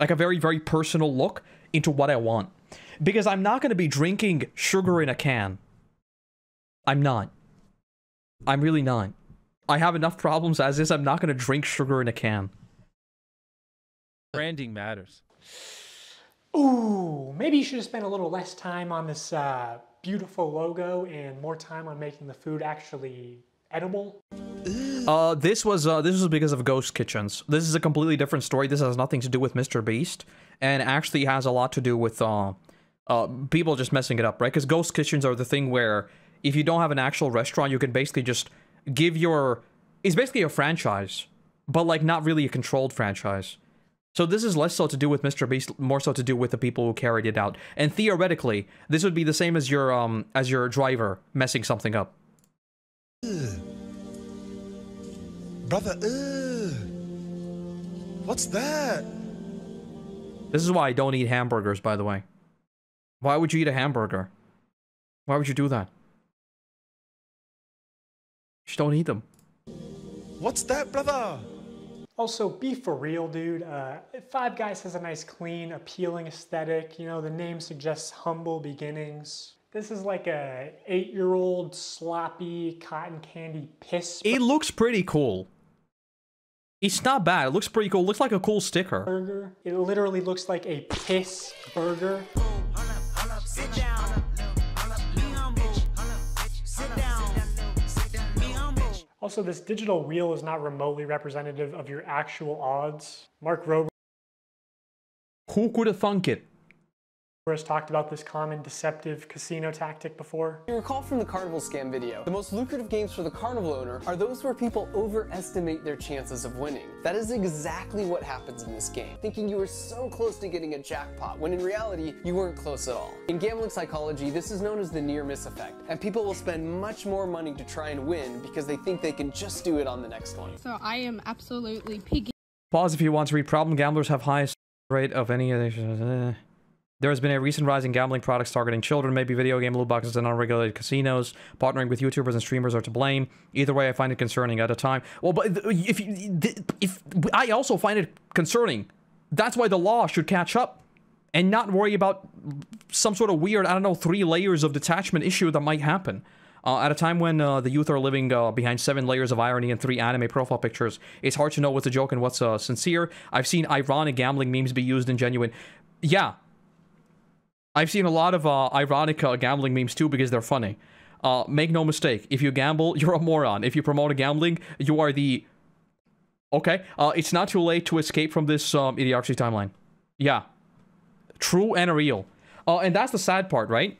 Like a very, very personal look into what I want. Because I'm not going to be drinking sugar in a can. I'm not. I'm really not. I have enough problems as is. I'm not going to drink sugar in a can. Branding matters. Ooh, maybe you should have spent a little less time on this beautiful logo and more time on making the food actually edible. This was because of ghost kitchens. This is a completely different story. This has nothing to do with MrBeast, and actually has a lot to do with people just messing it up, right? Because ghost kitchens are the thing where if you don't have an actual restaurant, you can basically just give your... It's basically a franchise, but like not really a controlled franchise. So this is less so to do with MrBeast, more so to do with the people who carried it out. And theoretically, this would be the same as your driver messing something up. Brother, what's that? This is why I don't eat hamburgers, by the way. Why would you eat a hamburger? Why would you do that? Just don't eat them. What's that, brother? Also, be for real, dude. Five Guys has a nice, clean, appealing aesthetic. You know, the name suggests humble beginnings. This is like a 8-year-old sloppy cotton candy piss. It looks pretty cool. It's not bad. It looks pretty cool. It looks like a cool sticker. Burger. It literally looks like a piss burger. Sit down. Be humble. Sit down. Be humble. Also, this digital wheel is not remotely representative of your actual odds. Mark Rober Who could have thunk it? has talked about this common deceptive casino tactic before. You recall from the Carnival scam video, the most lucrative games for the Carnival owner are those where people overestimate their chances of winning. That is exactly what happens in this game, thinking you were so close to getting a jackpot, when in reality, you weren't close at all. In gambling psychology, this is known as the near-miss effect, and people will spend much more money to try and win because they think they can just do it on the next one. So I am absolutely piggy. Pause if you want to read. Problem gamblers have highest rate of any... There has been a recent rise in gambling products targeting children, maybe video game loot boxes and unregulated casinos. Partnering with YouTubers and streamers are to blame. Either way, I find it concerning at a time. Well, but if I also find it concerning. That's why the law should catch up and not worry about some sort of weird, I don't know, 3 layers of detachment issue that might happen. At a time when the youth are living behind 7 layers of irony and 3 anime profile pictures, it's hard to know what's a joke and what's sincere. I've seen ironic gambling memes be used in genuine... Yeah. I've seen a lot of ironic gambling memes too because they're funny. Make no mistake, if you gamble, you're a moron. If you promote gambling, you are the... Okay, it's not too late to escape from this idiocracy timeline. Yeah. True and real. And that's the sad part, right?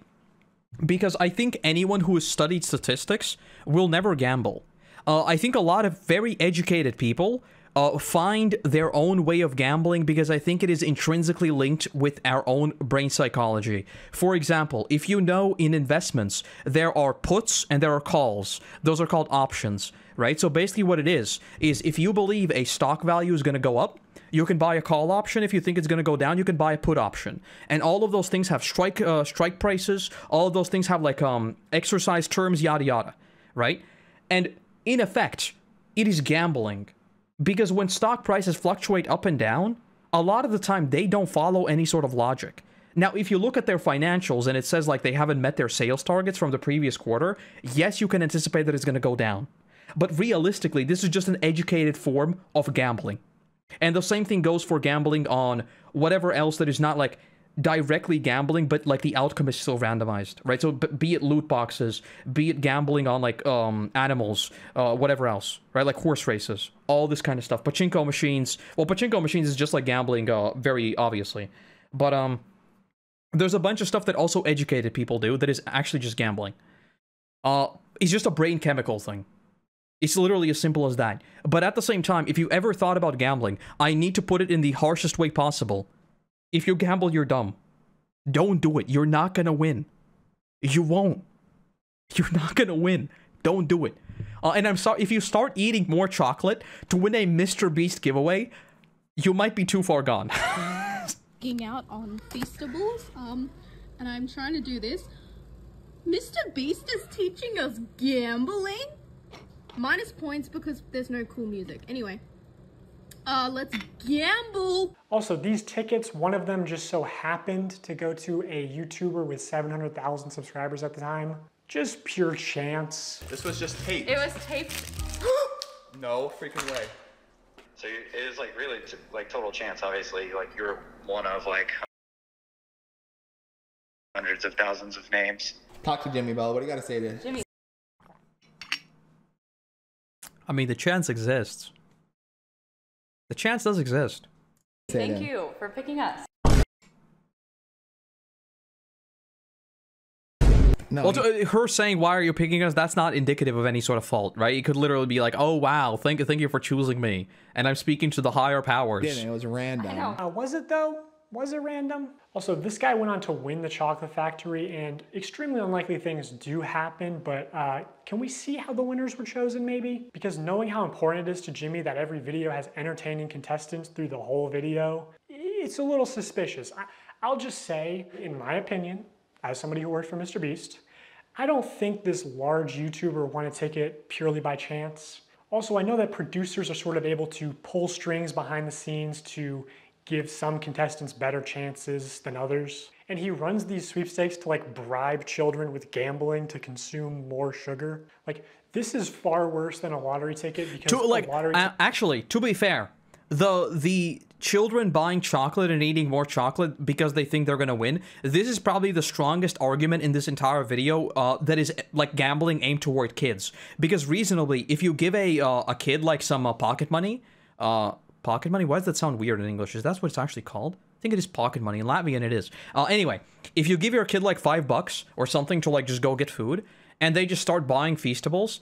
Because I think anyone who has studied statistics will never gamble. I think a lot of very educated people find their own way of gambling because I think it is intrinsically linked with our own brain psychology. For example, if you know in investments, there are puts and there are calls. Those are called options, right? So basically what it is if you believe a stock value is going to go up, you can buy a call option. If you think it's going to go down, you can buy a put option. And all of those things have strike prices. All of those things have like exercise terms, yada yada, right? And in effect, it is gambling. Because when stock prices fluctuate up and down, a lot of the time they don't follow any sort of logic. Now, if you look at their financials and it says like they haven't met their sales targets from the previous quarter, yes, you can anticipate that it's going to go down. But realistically, this is just an educated form of gambling. And the same thing goes for gambling on whatever else that is not like directly gambling, but like the outcome is still randomized, right? So be it loot boxes, be it gambling on like animals, whatever else, right? Like horse races, all this kind of stuff. Pachinko machines. Well, pachinko machines is just like gambling, very obviously. But there's a bunch of stuff that also educated people do that is actually just gambling. It's just a brain chemical thing. It's literally as simple as that. But at the same time, if you ever thought about gambling, I need to put it in the harshest way possible. If you gamble, you're dumb. Don't do it. You're not gonna win. You won't. You're not gonna win. Don't do it. And I'm sorry, if you start eating more chocolate to win a MrBeast giveaway, you might be too far gone. Out on Feastables, and I'm trying to do this. MrBeast is teaching us gambling? Minus points because there's no cool music. Anyway, let's gamble. Also, these tickets, one of them just so happened to go to a YouTuber with 700,000 subscribers at the time. Just pure chance. This was just taped. It was taped. No freaking way. So it is like really like total chance, obviously. Like you're one of like hundreds of thousands of names. Talk to Jimmy, Bell. What do you got to say to Jimmy? I mean, the chance exists. The chance does exist. Thank you for picking us. No, well, her saying, why are you picking us, that's not indicative of any sort of fault, right? It could literally be like, oh, wow, thank you for choosing me. And I'm speaking to the higher powers. It was random. Was it, though? Was it random? Also, this guy went on to win the chocolate factory, and extremely unlikely things do happen, but can we see how the winners were chosen, maybe? Because knowing how important it is to Jimmy that every video has entertaining contestants through the whole video, it's a little suspicious. I'll just say, in my opinion, as somebody who worked for MrBeast, I don't think this large YouTuber won a ticket purely by chance. Also, I know that producers are sort of able to pull strings behind the scenes to give some contestants better chances than others. And he runs these sweepstakes to like bribe children with gambling to consume more sugar. Like, this is far worse than a lottery ticket because actually, to be fair, the children buying chocolate and eating more chocolate because they think they're gonna win, this is probably the strongest argument in this entire video that is like gambling aimed toward kids. Because reasonably, if you give a kid like some pocket money, pocket money? Why does that sound weird in English? Is that what it's actually called? I think it is pocket money. In Latvian it is. Anyway, if you give your kid like $5 or something to like just go get food, and they just start buying Feastables,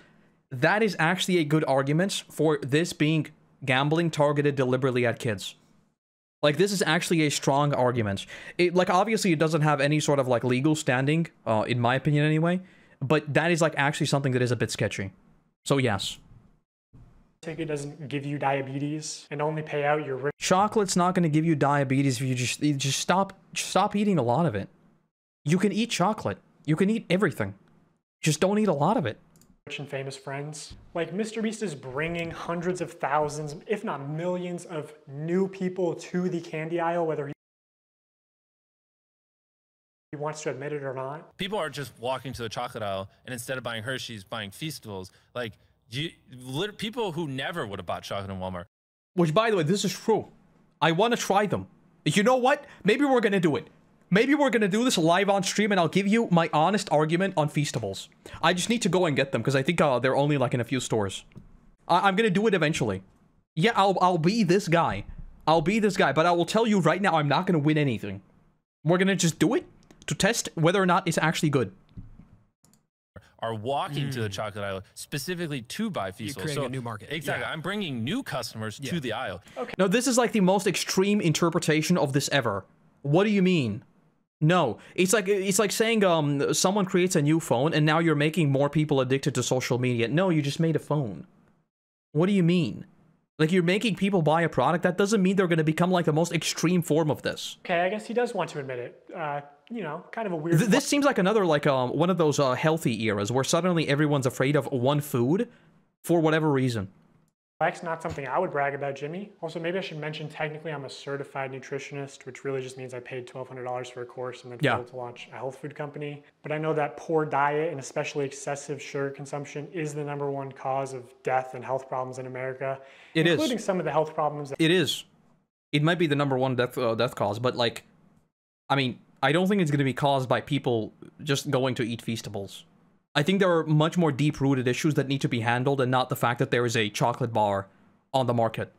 that is actually a good argument for this being gambling targeted deliberately at kids. Like, this is actually a strong argument. Like, obviously it doesn't have any sort of like legal standing, in my opinion anyway, but that is like actually something that is a bit sketchy. So yes. Ticket doesn't give you diabetes and only pay out your rich. Chocolate's not going to give you diabetes if you just stop eating a lot of it. You can eat chocolate. You can eat everything. Just don't eat a lot of it. Rich and famous friends. Like, MrBeast is bringing hundreds of thousands, if not millions, of new people to the candy aisle, whether he wants to admit it or not. People are just walking to the chocolate aisle and instead of buying Hershey's, buying Feastables. Like, people who never would have bought chocolate in Walmart. Which, by the way, this is true. I want to try them. You know what? Maybe we're gonna do it. Maybe we're gonna do this live on stream and I'll give you my honest argument on Feastables. I just need to go and get them because I think they're only like in a few stores. I'm gonna do it eventually. Yeah, I'll be this guy. I'll be this guy, but I will tell you right now, I'm not gonna win anything. We're gonna just do it to test whether or not it's actually good. Are walking to the chocolate aisle specifically to buy Feastables. You're creating a new market. Exactly. Yeah. I'm bringing new customers to the aisle. Okay. No, this is like the most extreme interpretation of this ever. What do you mean? No, it's like saying someone creates a new phone and now you're making more people addicted to social media. No, you just made a phone. What do you mean? Like, you're making people buy a product? That doesn't mean they're going to become like the most extreme form of this. Okay, I guess he does want to admit it. You know, kind of a weird... This seems like another, like, one of those healthy eras where suddenly everyone's afraid of one food for whatever reason. That's not something I would brag about, Jimmy. Also, maybe I should mention, technically, I'm a certified nutritionist, which really just means I paid $1,200 for a course and then failed to launch a health food company. But I know that poor diet and especially excessive sugar consumption is the #1 cause of death and health problems in America. It is. Including some of the health problems. It is. It might be the #1 death cause, but, like, I mean, I don't think it's going to be caused by people just going to eat Feastables. I think there are much more deep-rooted issues that need to be handled and not the fact that there is a chocolate bar on the market.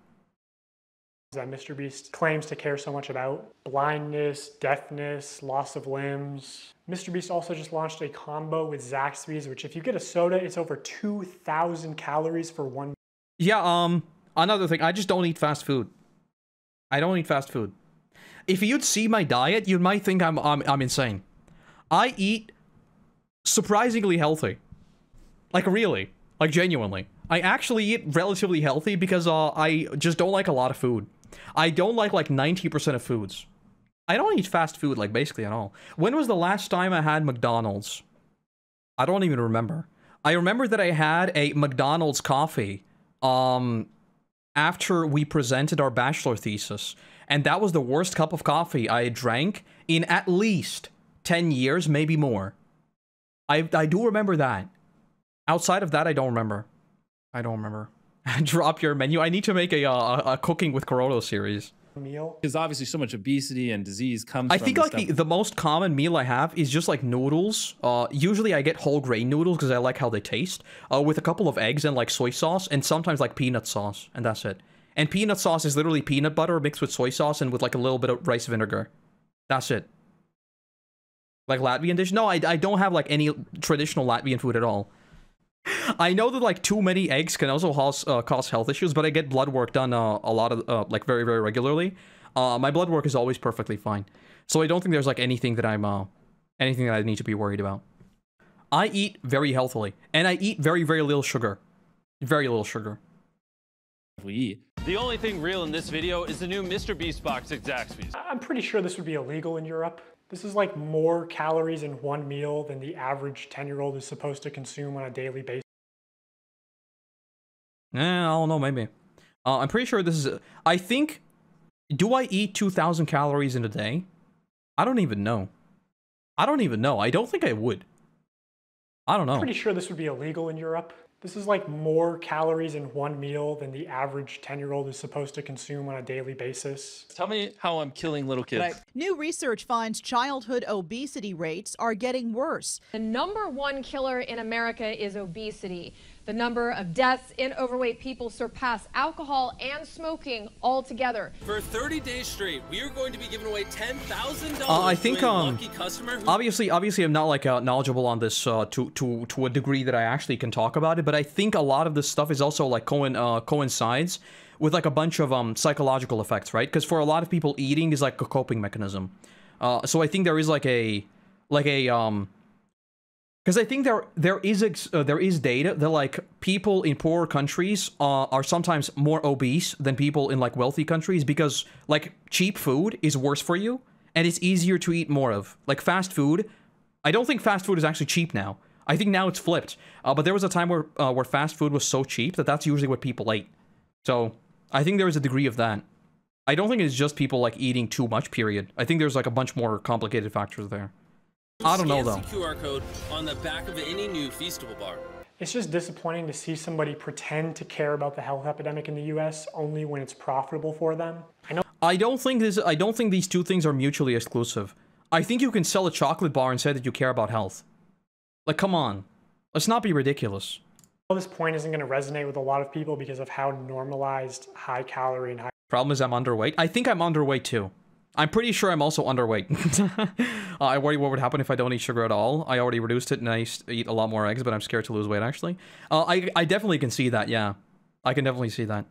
That MrBeast claims to care so much about. Blindness, deafness, loss of limbs. MrBeast also just launched a combo with Zaxby's, which if you get a soda, it's over 2,000 calories for one. Yeah, another thing, I just don't eat fast food. I don't eat fast food. If you'd see my diet, you might think I'm insane. I eat surprisingly healthy. Like, really. Like, genuinely. I actually eat relatively healthy because I just don't like a lot of food. I don't like 90% of foods. I don't eat fast food, like, basically at all. When was the last time I had McDonald's? I don't even remember. I remember that I had a McDonald's coffee after we presented our bachelor thesis. And that was the worst cup of coffee I drank in at least 10 years, maybe more. I do remember that. Outside of that, I don't remember. I don't remember. Drop your menu. I need to make a cooking with Koroto series. Meal. Because obviously so much obesity and disease comes I from think like the most common meal I have is just like noodles. Usually I get whole grain noodles because I like how they taste. With a couple of eggs and like soy sauce and sometimes like peanut sauce. And that's it. And peanut sauce is literally peanut butter mixed with soy sauce and with like a little bit of rice vinegar. That's it. Like Latvian dish? No, I don't have like any traditional Latvian food at all. I know that like too many eggs can also cause health issues, but I get blood work done a lot of like very, very regularly. My blood work is always perfectly fine. So I don't think there's like anything that anything that I need to be worried about. I eat very healthily and I eat very, very little sugar. Very little sugar. We eat. The only thing real in this video is the new MrBeast box at Zaxby's. I'm pretty sure this would be illegal in Europe. This is like more calories in one meal than the average 10-year-old is supposed to consume on a daily basis. I don't know, maybe. I'm pretty sure this is... I think... Do I eat 2,000 calories in a day? I don't even know. I don't even know. I don't think I would. I don't know. I'm pretty sure this would be illegal in Europe. This is like more calories in one meal than the average 10-year-old is supposed to consume on a daily basis. Tell me how I'm killing little kids. New research finds childhood obesity rates are getting worse. The #1 killer in America is obesity. The number of deaths in overweight people surpass alcohol and smoking altogether. For 30 days straight, we are going to be giving away $10,000 I think to a lucky customer. obviously I'm not like knowledgeable on this to a degree that I actually can talk about it, but I think a lot of this stuff is also like coincides with like a bunch of psychological effects, right? Because for a lot of people, eating is like a coping mechanism. So I think there is because I think there is data that like people in poorer countries are sometimes more obese than people in like wealthy countries because like cheap food is worse for you and it's easier to eat more of. Like fast food, I don't think fast food is actually cheap now. I think now it's flipped. But there was a time where fast food was so cheap that that's usually what people ate. So I think there is a degree of that. I don't think it's just people like eating too much, period. I think there's like a bunch more complicated factors there. I don't know though. Scans the QR code on the back of any new Feastable bar. It's just disappointing to see somebody pretend to care about the health epidemic in the US only when it's profitable for them. I don't think these two things are mutually exclusive. I think you can sell a chocolate bar and say that you care about health. Like, come on. Let's not be ridiculous. This point isn't going to resonate with a lot of people because of how normalized high calorie and high... Problem is I'm underweight. I think I'm underweight too. I'm pretty sure I'm also underweight. I worry what would happen if I don't eat sugar at all. I already reduced it and I eat a lot more eggs, but I'm scared to lose weight actually. I definitely can see that, yeah. I can definitely see that.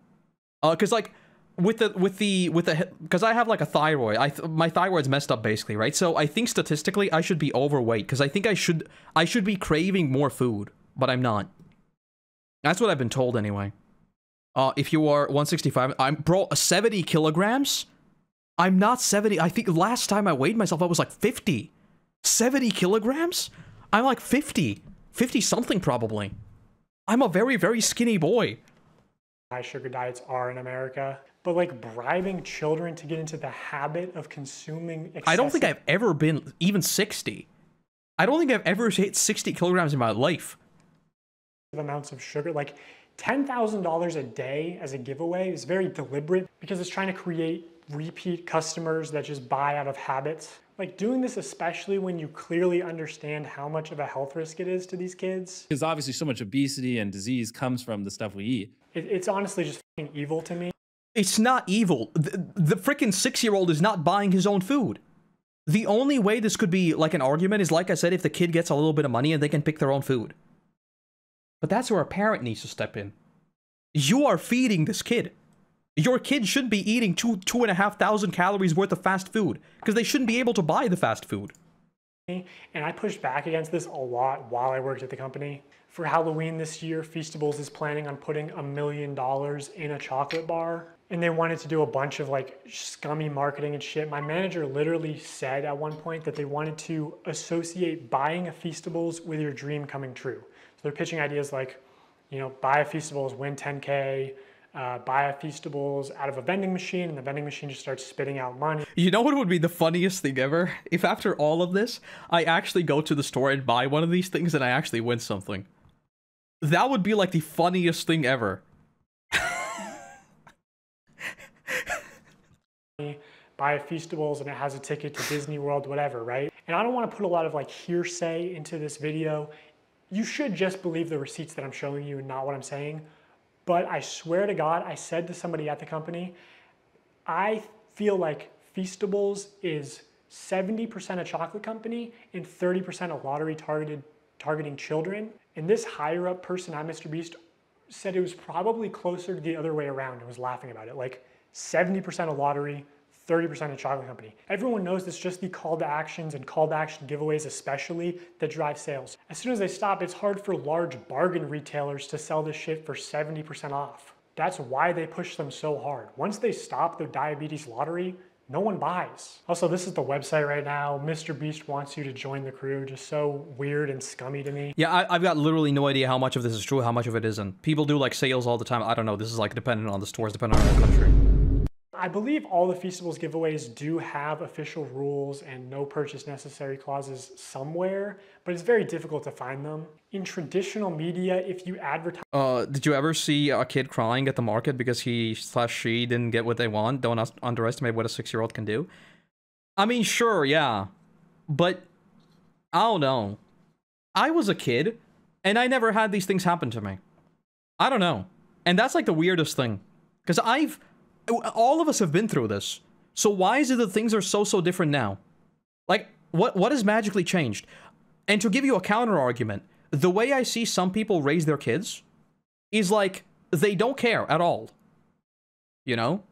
Cause like, because I have like a thyroid. My thyroid's messed up basically, right? So I think statistically I should be overweight because I think I should be craving more food, but I'm not. That's what I've been told anyway. If you are 165, bro, 70 kilograms? I'm not 70. I think last time I weighed myself, I was like 50. 70 kilograms? I'm like 50. 50 something probably. I'm a very, very skinny boy. High sugar diets are in America. But like bribing children to get into the habit of consuming excessive... I don't think I've ever been even 60. I don't think I've ever hit 60 kilograms in my life. Amounts of sugar, like $10,000 a day as a giveaway is very deliberate because it's trying to create repeat customers that just buy out of habits. Like doing this, especially when you clearly understand how much of a health risk it is to these kids. Because obviously so much obesity and disease comes from the stuff we eat. It's honestly just fucking evil to me. It's not evil. The freaking 6-year-old is not buying his own food. The only way this could be like an argument is, like I said, if the kid gets a little bit of money and they can pick their own food. But that's where a parent needs to step in. You are feeding this kid. Your kid shouldn't be eating 2,500 calories worth of fast food because they shouldn't be able to buy the fast food. And I pushed back against this a lot while I worked at the company. For Halloween this year, Feastables is planning on putting $1 million in a chocolate bar. And they wanted to do a bunch of like scummy marketing and shit. My manager literally said at one point that they wanted to associate buying a Feastables with your dream coming true. So they're pitching ideas like, you know, buy a Feastables, win 10K, buy a Feastables out of a vending machine, and the vending machine just starts spitting out money. You know what would be the funniest thing ever? If after all of this, I actually go to the store and buy one of these things and I actually win something. That would be like the funniest thing ever. Buy a Feastables and it has a ticket to Disney World, whatever, right? And I don't want to put a lot of like hearsay into this video. You should just believe the receipts that I'm showing you and not what I'm saying. But I swear to God, I said to somebody at the company, I feel like Feastables is 70% a chocolate company and 30% a lottery targeting children. And this higher up person at MrBeast said it was probably closer to the other way around and was laughing about it. Like 70% a lottery, 30% a chocolate company. Everyone knows it's just the call to actions and call to action giveaways especially that drive sales. As soon as they stop, it's hard for large bargain retailers to sell this shit for 70% off. That's why they push them so hard. Once they stop their diabetes lottery, no one buys. Also, this is the website right now. MrBeast wants you to join the crew. Just so weird and scummy to me. Yeah, I've got literally no idea how much of this is true, how much of it isn't. People do like sales all the time. I don't know. This is like dependent on the stores, depending on the country. I believe all the Feastables giveaways do have official rules and no purchase necessary clauses somewhere, but it's very difficult to find them. In traditional media, if you advertise... Did you ever see a kid crying at the market because he/she didn't get what they want? Don't underestimate what a 6-year-old can do. I mean, sure, yeah. But, I don't know. I was a kid, and I never had these things happen to me. I don't know. And that's like the weirdest thing. Because all of us have been through this. So why is it that things are so different now? Like, what has magically changed? And to give you a counter argument, the way I see some people raise their kids is like, they don't care at all. You know?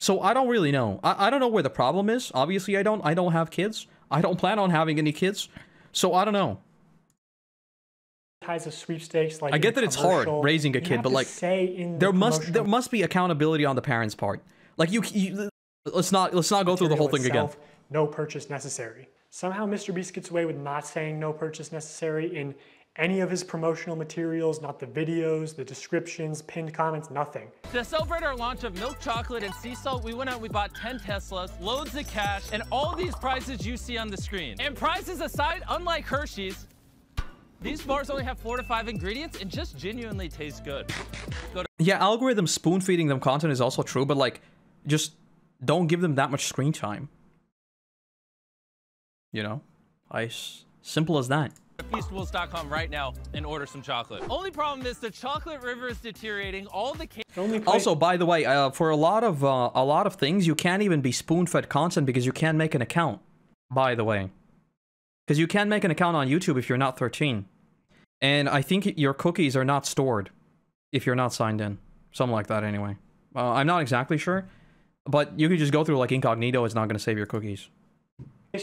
So I don't really know. I don't know where the problem is. Obviously, I don't have kids. I don't plan on having any kids. So I don't know. Ties of sweepstakes, like I get that it's hard raising a kid, but like there must be accountability on the parents' part. Like let's not go through the whole thing again. No purchase necessary. Somehow MrBeast gets away with not saying no purchase necessary in any of his promotional materials, not the videos, the descriptions, pinned comments, nothing. To celebrate our launch of milk chocolate and sea salt, we went out and we bought 10 Teslas, loads of cash, and all these prizes you see on the screen. And prizes aside, unlike Hershey's, these bars only have 4 to 5 ingredients and just genuinely taste good. Yeah, algorithm spoon feeding them content is also true, but like, just don't give them that much screen time. You know, simple as that. Feastables.com right now and order some chocolate. Only problem is the chocolate river is deteriorating. All the Also, by the way, for a lot of things, you can't even be spoon-fed content because you can't make an account. By the way, because you can't make an account on YouTube if you're not 13, and I think your cookies are not stored if you're not signed in. Something like that, anyway. I'm not exactly sure, but you could just go through like incognito. It's not going to save your cookies.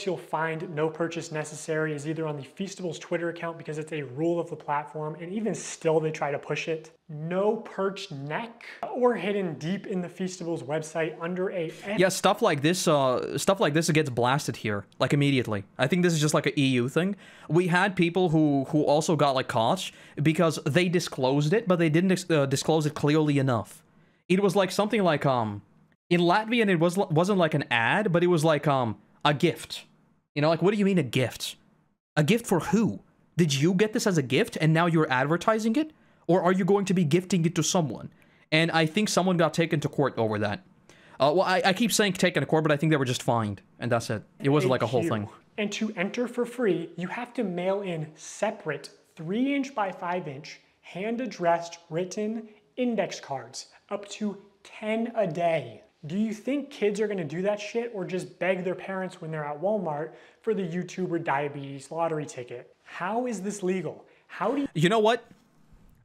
You'll find no purchase necessary is either on the Feastables Twitter account because it's a rule of the platform, and even still they try to push it. No perched neck, or hidden deep in the Feastables website under a... Yeah, stuff like this gets blasted here, like immediately. I think this is just like an EU thing. We had people who also got like caught because they disclosed it, but they didn't disclose it clearly enough. It was like something like in Latvian it wasn't like an ad, but it was like a gift. You know, like, what do you mean a gift? A gift for who? Did you get this as a gift and now you're advertising it? Or are you going to be gifting it to someone? And I think someone got taken to court over that. Well, I keep saying taken to court, but I think they were just fined. And that's it. It wasn't like a whole thing. And to enter for free, you have to mail in separate 3-inch by 5-inch, hand-addressed, written index cards, up to 10 a day. Do you think kids are going to do that shit or just beg their parents when they're at Walmart for the YouTuber diabetes lottery ticket? How is this legal? How do you... You know what?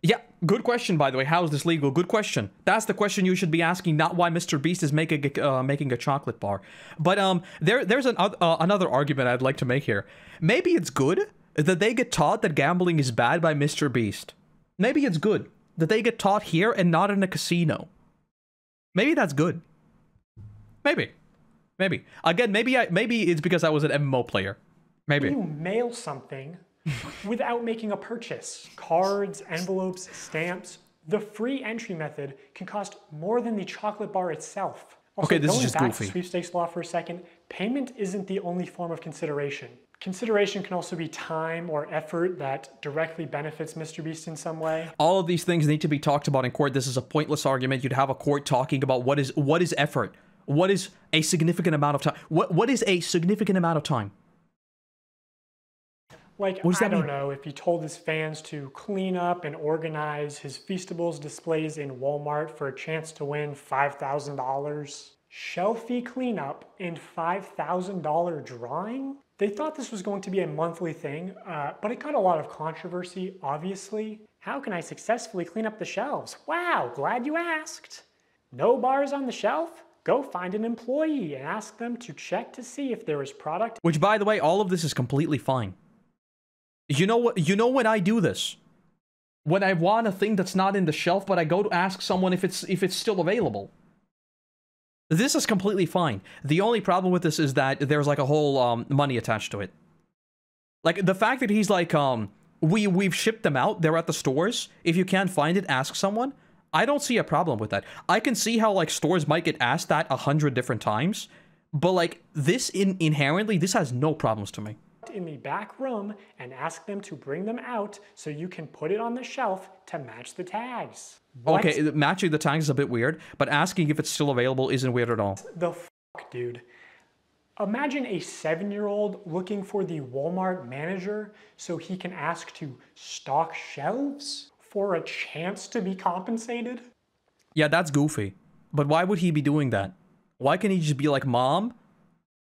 Yeah, good question, by the way. How is this legal? Good question. That's the question you should be asking, not why MrBeast is making a chocolate bar. But there's another argument I'd like to make here. Maybe it's good that they get taught that gambling is bad by MrBeast. Maybe it's good that they get taught here and not in a casino. Maybe that's good. Maybe. Again, maybe it's because I was an MMO player. Maybe. You mail something without making a purchase. Cards, envelopes, stamps. The free entry method can cost more than the chocolate bar itself. Also, okay, this is just going back goofy. to sweepstakes law for a second, payment isn't the only form of consideration. Consideration can also be time or effort that directly benefits MrBeast in some way. All of these things need to be talked about in court. This is a pointless argument. You'd have a court talking about what is effort. What is a significant amount of time? What is a significant amount of time? Like, I don't know, if he told his fans to clean up and organize his Feastables displays in Walmart for a chance to win $5,000. Shelfie cleanup and $5,000 drawing? They thought this was going to be a monthly thing, but it got a lot of controversy, obviously. How can I successfully clean up the shelves? Wow, glad you asked. No bars on the shelf? Go find an employee and ask them to check to see if there is product. Which, by the way, all of this is completely fine. You know what? You know when I do this? When I want a thing that's not in the shelf, but I go to ask someone if it's still available. This is completely fine. The only problem with this is that there's like a whole money attached to it. Like the fact that he's like, we've shipped them out. They're at the stores. If you can't find it, ask someone. I don't see a problem with that. I can see how like stores might get asked that 100 different times, but like this inherently, this has no problems to me. In the back room and ask them to bring them out so you can put it on the shelf to match the tags. What? Okay, matching the tags is a bit weird, but asking if it's still available isn't weird at all. The fuck, dude. Imagine a 7-year-old looking for the Walmart manager so he can ask to stock shelves for a chance to be compensated? Yeah, that's goofy. But why would he be doing that? Why can't he just be like, Mom,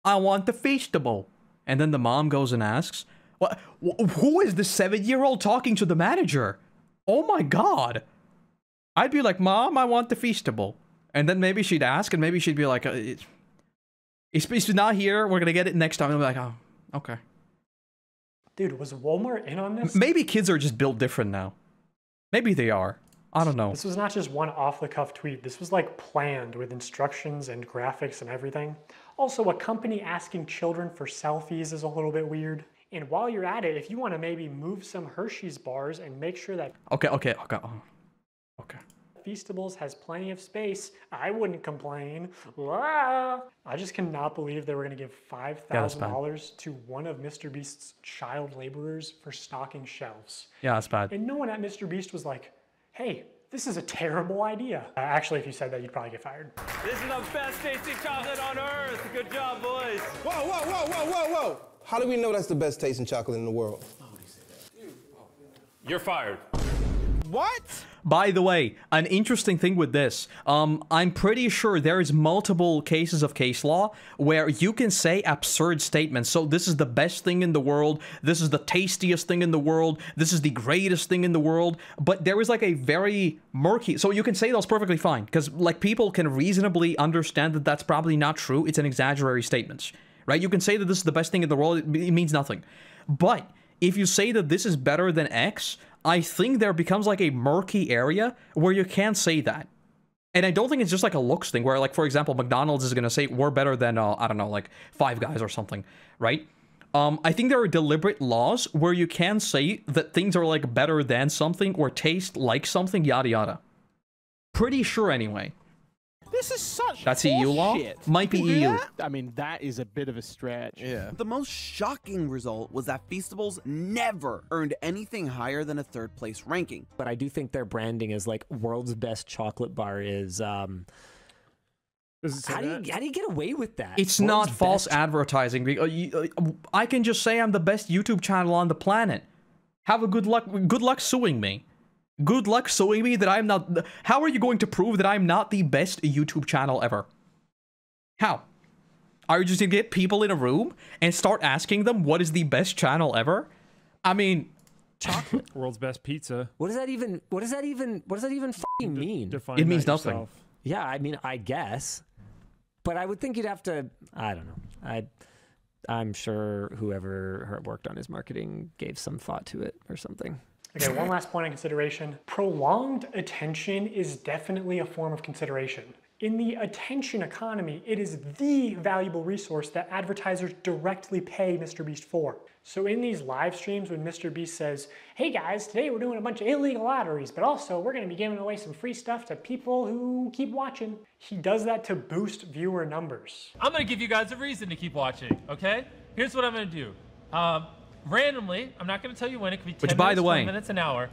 I want the Feastable? And then the mom goes and asks, "What? Who is the 7-year-old talking to the manager? Oh my god!" I'd be like, "Mom, I want the Feastable." And then maybe she'd ask, and maybe she'd be like, "It's not here. We're gonna get it next time." And I'm like, "Oh, okay." Dude, was Walmart in on this? Maybe kids are just built different now. Maybe they are. I don't know. This was not just one off-the-cuff tweet. This was like planned with instructions and graphics and everything. Also, a company asking children for selfies is a little bit weird. And while you're at it, if you want to maybe move some Hershey's bars and make sure that Okay. Feastables has plenty of space, I wouldn't complain. Ah! I just cannot believe they were going to give $5,000 to one of MrBeast's child laborers for stocking shelves. Yeah, that's bad. And no one at MrBeast was like, hey, this is a terrible idea. Actually, if you said that, you'd probably get fired. This is the best tasting chocolate on earth. Good job, boys. Whoa, whoa, whoa, whoa, whoa, whoa. How do we know that's the best tasting chocolate in the world? You're fired. What? By the way, an interesting thing with this, I'm pretty sure there is multiple cases of case law where you can say absurd statements. So this is the best thing in the world. This is the tastiest thing in the world. This is the greatest thing in the world. But there is like a very murky, so you can say those perfectly fine because like people can reasonably understand that that's probably not true. It's an exaggerated statement, right? You can say that this is the best thing in the world. It means nothing. But if you say that this is better than X, I think there becomes like a murky area where you can't say that. And I don't think it's just like a looks thing where like, for example, McDonald's is going to say we're better than, I don't know, like Five Guys or something, right? I think there are deliberate laws where you can say that things are like better than something or taste like something, yada yada. Pretty sure anyway. This is such That's EU law? shit. Might be People do EU. that? I mean, that is a bit of a stretch. Yeah. The most shocking result was that Feastables never earned anything higher than a third place ranking. But I do think their branding as like world's best chocolate bar is how do you get away with that? It's not false advertising. I can just say I'm the best YouTube channel on the planet. Have a good luck suing me. Good luck suing me that I'm not... How are you going to prove that I'm not the best YouTube channel ever? How? Are you just gonna get people in a room and start asking them what is the best channel ever? I mean... Chocolate. World's best pizza. What does that even fucking mean? It means nothing. Yeah, I mean, I guess. But I would think you'd have to... I don't know. I'm sure whoever worked on his marketing gave some thought to it or something. Okay, one last point of consideration. Prolonged attention is definitely a form of consideration. In the attention economy, it is the valuable resource that advertisers directly pay MrBeast for. So in these live streams when MrBeast says, hey guys, today we're doing a bunch of illegal lotteries, but also we're gonna be giving away some free stuff to people who keep watching. He does that to boost viewer numbers. I'm gonna give you guys a reason to keep watching, okay? Here's what I'm gonna do. Randomly, I'm not going to tell you when, it could be 10 Which, by minutes, the way, 20 minutes, an hour.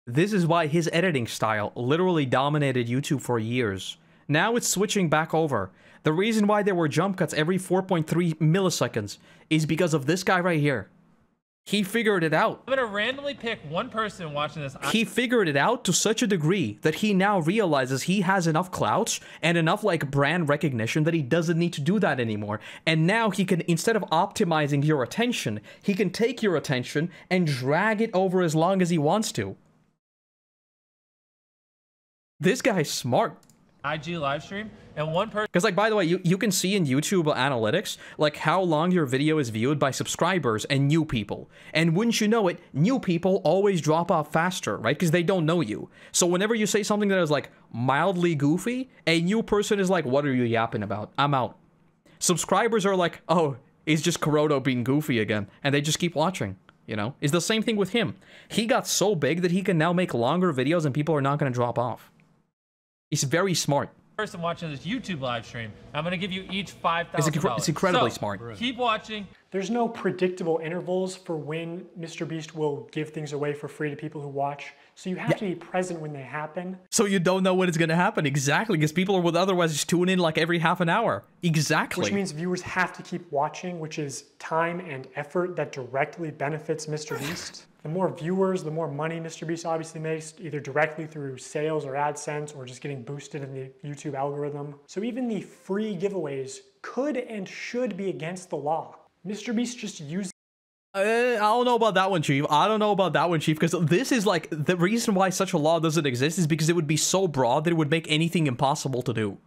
This is why his editing style literally dominated YouTube for years. Now it's switching back over. The reason why there were jump cuts every 4.3 milliseconds is because of this guy right here. He figured it out. I'm going to randomly pick one person watching this. He figured it out to such a degree that he now realizes he has enough clout and enough like brand recognition that he doesn't need to do that anymore. And now he can, instead of optimizing your attention, he can take your attention and drag it over as long as he wants to. This guy's smart. IG live stream and one person. Because like, by the way, you can see in YouTube analytics like how long your video is viewed by subscribers and new people. And wouldn't you know it, new people always drop off faster, right? Because they don't know you. So whenever you say something that is like mildly goofy, a new person is like, what are you yapping about? I'm out. Subscribers are like, oh, it's just Koroto being goofy again. And they just keep watching, you know? It's the same thing with him. He got so big that he can now make longer videos and people are not going to drop off. He's very smart. Person watching this YouTube live stream, I'm going to give you each $5,000. It's incredibly smart. Keep watching. There's no predictable intervals for when MrBeast will give things away for free to people who watch. So you have to be present when they happen. So you don't know when it's going to happen. Exactly, because people would otherwise just tune in like every half an hour. Exactly. Which means viewers have to keep watching, which is time and effort that directly benefits MrBeast. The more viewers, the more money MrBeast obviously makes, either directly through sales or AdSense or just getting boosted in the YouTube algorithm. So even the free giveaways could and should be against the law. MrBeast just uses... I don't know about that one, Chief. I don't know about that one, Chief, because this is like, the reason why such a law doesn't exist is because it would be so broad that it would make anything impossible to do.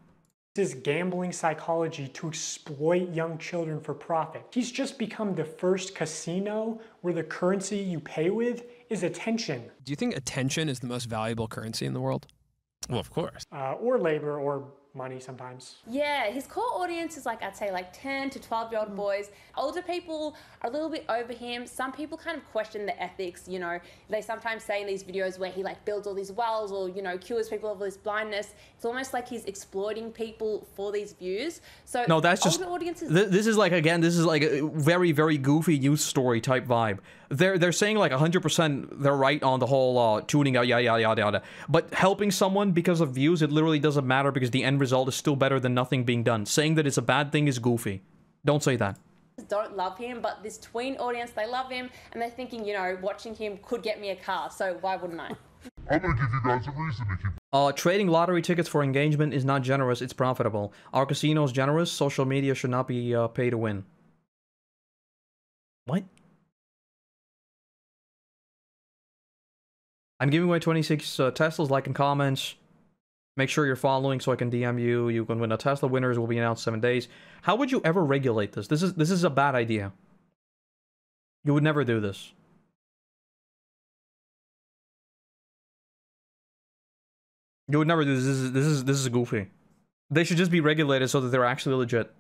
Is gambling psychology to exploit young children for profit. He's just become the first casino where the currency you pay with is attention. Do you think attention is the most valuable currency in the world? Well, of course. Or labor or money sometimes. Yeah, his core audience is like, I'd say like 10 to 12-year-old boys. Older people are a little bit over him. Some people kind of question the ethics, you know. They sometimes say in these videos where he like builds all these wells or, you know, cures people of this blindness. It's almost like he's exploiting people for these views. So no, that's just, audiences... this is like, again, this is like a very, very goofy news story type vibe. They're saying like 100% they're right on the whole tuning out, yada, yada, yada, yada. But helping someone because of views, it literally doesn't matter because the end result is still better than nothing being done. Saying that it's a bad thing is goofy. Don't say that. Don't love him, but this tween audience, they love him, and they're thinking, you know, watching him could get me a car, so why wouldn't I? I'm gonna give you guys a reason to keep... Trading lottery tickets for engagement is not generous, it's profitable. Our casino is generous, social media should not be pay to win. What? I'm giving away 26 Teslas, like and comments. Make sure you're following so I can DM you. You can win a Tesla. Winners will be announced 7 days. How would you ever regulate this? This is a bad idea. You would never do this. You would never do this. This is goofy. They should just be regulated so that they're actually legit.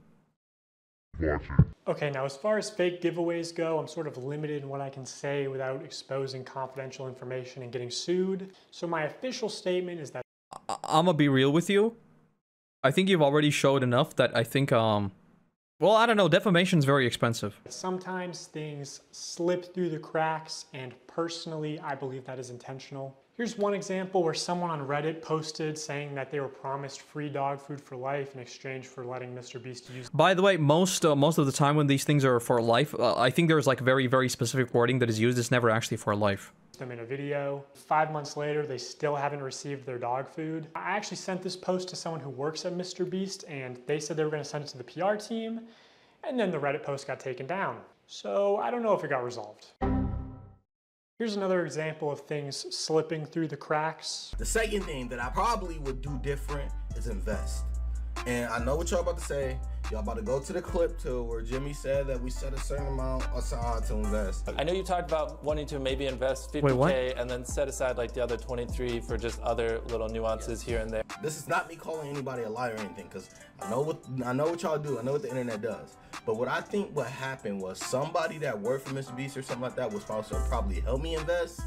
Okay, now as far as fake giveaways go, I'm sort of limited in what I can say without exposing confidential information and getting sued. So my official statement is that I'm gonna be real with you. I think you've already showed enough that I think, well, I don't know, defamation's very expensive. sometimes things slip through the cracks, and personally, I believe that is intentional. Here's one example where someone on Reddit posted saying that they were promised free dog food for life in exchange for letting MrBeast use... By the way, most of the time when these things are for life, I think there's like very, very specific wording that is used. It's never actually for life. ...them in a video. 5 months later, they still haven't received their dog food. I actually sent this post to someone who works at MrBeast, and they said they were going to send it to the PR team, and then the Reddit post got taken down. So I don't know if it got resolved. Here's another example of things slipping through the cracks. The second thing that I probably would do different is invest. And I know what y'all about to say. Y'all about to go to the clip too, where Jimmy said that we set a certain amount aside to invest. I know you talked about wanting to maybe invest 50K and then set aside like the other 23 for just other little nuances here and there. This is not me calling anybody a liar or anything, because I know what y'all do. I know what the internet does. But what I think what happened was somebody that worked for MrBeast or something like that was supposed to probably help me invest,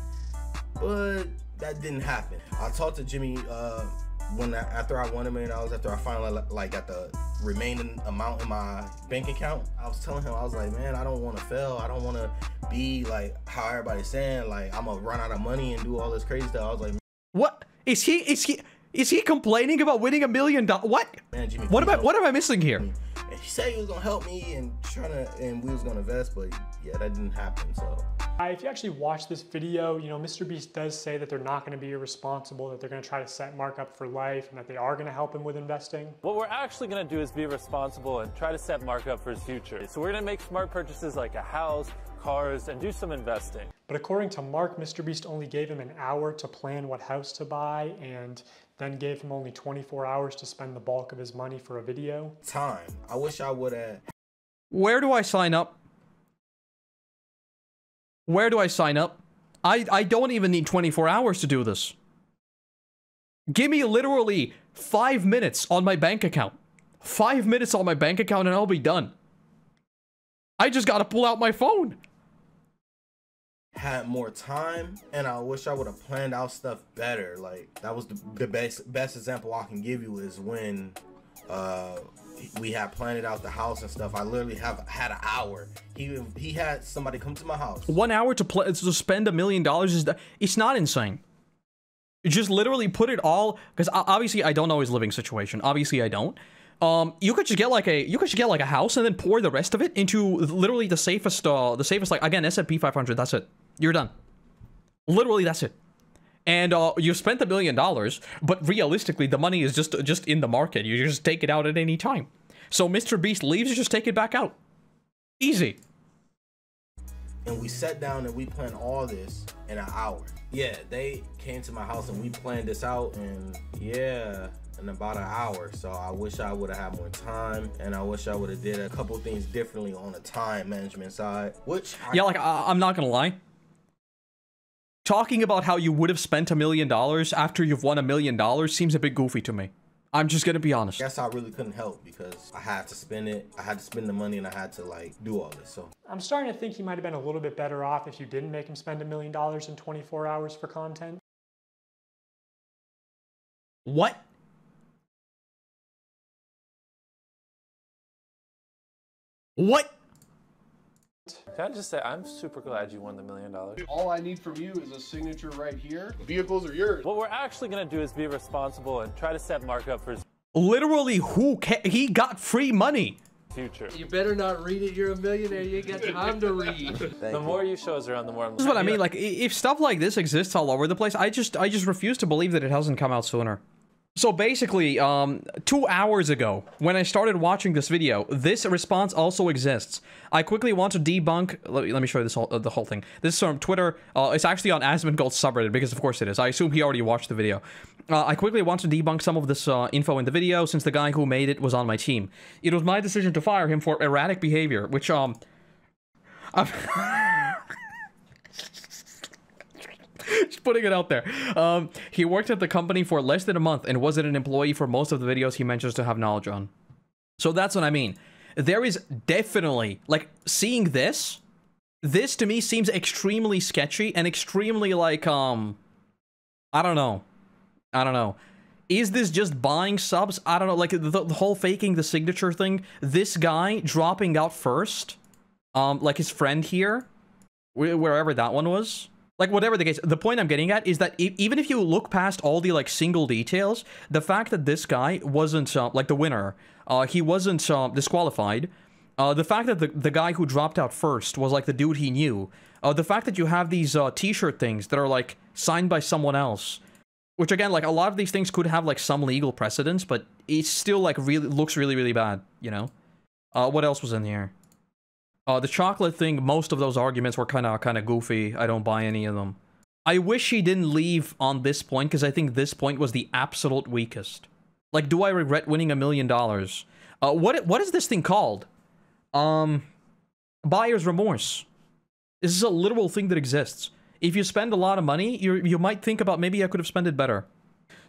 but that didn't happen. I talked to Jimmy after I won $1 million, after I finally like got the remaining amount in my bank account. I was telling him, I was like, man, I don't want to fail. I don't want to be like how everybody's saying, like I'm gonna run out of money and do all this crazy stuff. I was like, what is he complaining about winning $1 million? What? Man, Jimmy, what am I missing here? And he said he was gonna help me and we was gonna invest, but yeah, that didn't happen. So if you actually watch this video, you know, MrBeast does say that they're not going to be irresponsible, that they're going to try to set Mark up for life, and that they are going to help him with investing. What we're actually going to do is be responsible and try to set Mark up for his future. So we're going to make smart purchases like a house, cars, and do some investing. But according to Mark, MrBeast only gave him an hour to plan what house to buy, and then gave him only 24 hours to spend the bulk of his money for a video. Time. I wish I would have. Where do I sign up? Where do I sign up? I don't even need 24 hours to do this. Give me literally 5 minutes on my bank account. 5 minutes on my bank account and I'll be done. I just gotta pull out my phone. Had more time, and I wish I would have planned out stuff better. Like that was the best example I can give you is when we had planned out the house and stuff. I literally had an hour. He had somebody come to my house. 1 hour to spend $1 million it's not insane. You just literally put it all, because obviously I don't know his living situation. Obviously I don't. You could just get like a house and then pour the rest of it into literally the safest like again S&P 500. That's it. You're done. Literally that's it. And you spent $1 million, but realistically the money is just in the market. You just take it out at any time. So MrBeast leaves, you just take it back out. Easy. And we sat down and we planned all this in an hour. Yeah, they came to my house and we planned this out, and yeah, in about an hour. So I wish I would have had more time, and I wish I would have did a couple things differently on the time management side, which yeah, like I'm not gonna lie, talking about how you would have spent $1 million after you've won $1 million seems a bit goofy to me. I'm just gonna be honest. I guess I really couldn't help because I had to spend it. I had to spend the money and I had to like do all this. So I'm starting to think he might have been a little bit better off if you didn't make him spend $1 million in 24 hours for content. What? What? Can I just say, I'm super glad you won the $1 million. All I need from you is a signature right here. The vehicles are yours. What we're actually gonna do is be responsible and try to set Mark up for his Literally, he got free money. future. You better not read it. You're a millionaire. You ain't got time to read. The more you show us around, the more I'm. This is what I mean. Like, if stuff like this exists all over the place, I just refuse to believe that it hasn't come out sooner. So basically, 2 hours ago, when I started watching this video, this response also exists. I quickly want to debunk. Let me show you this the whole thing. This is from Twitter. It's actually on Asmongold's subreddit because, of course, it is. I assume he already watched the video. I quickly want to debunk some of this info in the video since the guy who made it was on my team. It was my decision to fire him for erratic behavior, which just putting it out there. He worked at the company for less than a month and wasn't an employee for most of the videos he mentions to have knowledge on. So that's what I mean. There is definitely, like, seeing this to me seems extremely sketchy and extremely, like, I don't know. Is this just buying subs? I don't know, like, the whole faking the signature thing. This guy dropping out first, like his friend here, wherever that one was. Like, whatever the case, the point I'm getting at is that even if you look past all the, like, single details, the fact that this guy wasn't, like, the winner, he wasn't disqualified, the fact that the guy who dropped out first was, like, the dude he knew, the fact that you have these t-shirt things that are, like, signed by someone else, which, again, like, a lot of these things could have, like, some legal precedence, but it still, like, really looks really, really bad, you know? What else was in here? The chocolate thing, most of those arguments were kind of goofy. I don't buy any of them. I wish he didn't leave on this point, because I think this point was the absolute weakest. Like, do I regret winning $1 million? What is this thing called? Buyer's remorse. This is a literal thing that exists. If you spend a lot of money, you might think about, maybe I could have spent it better.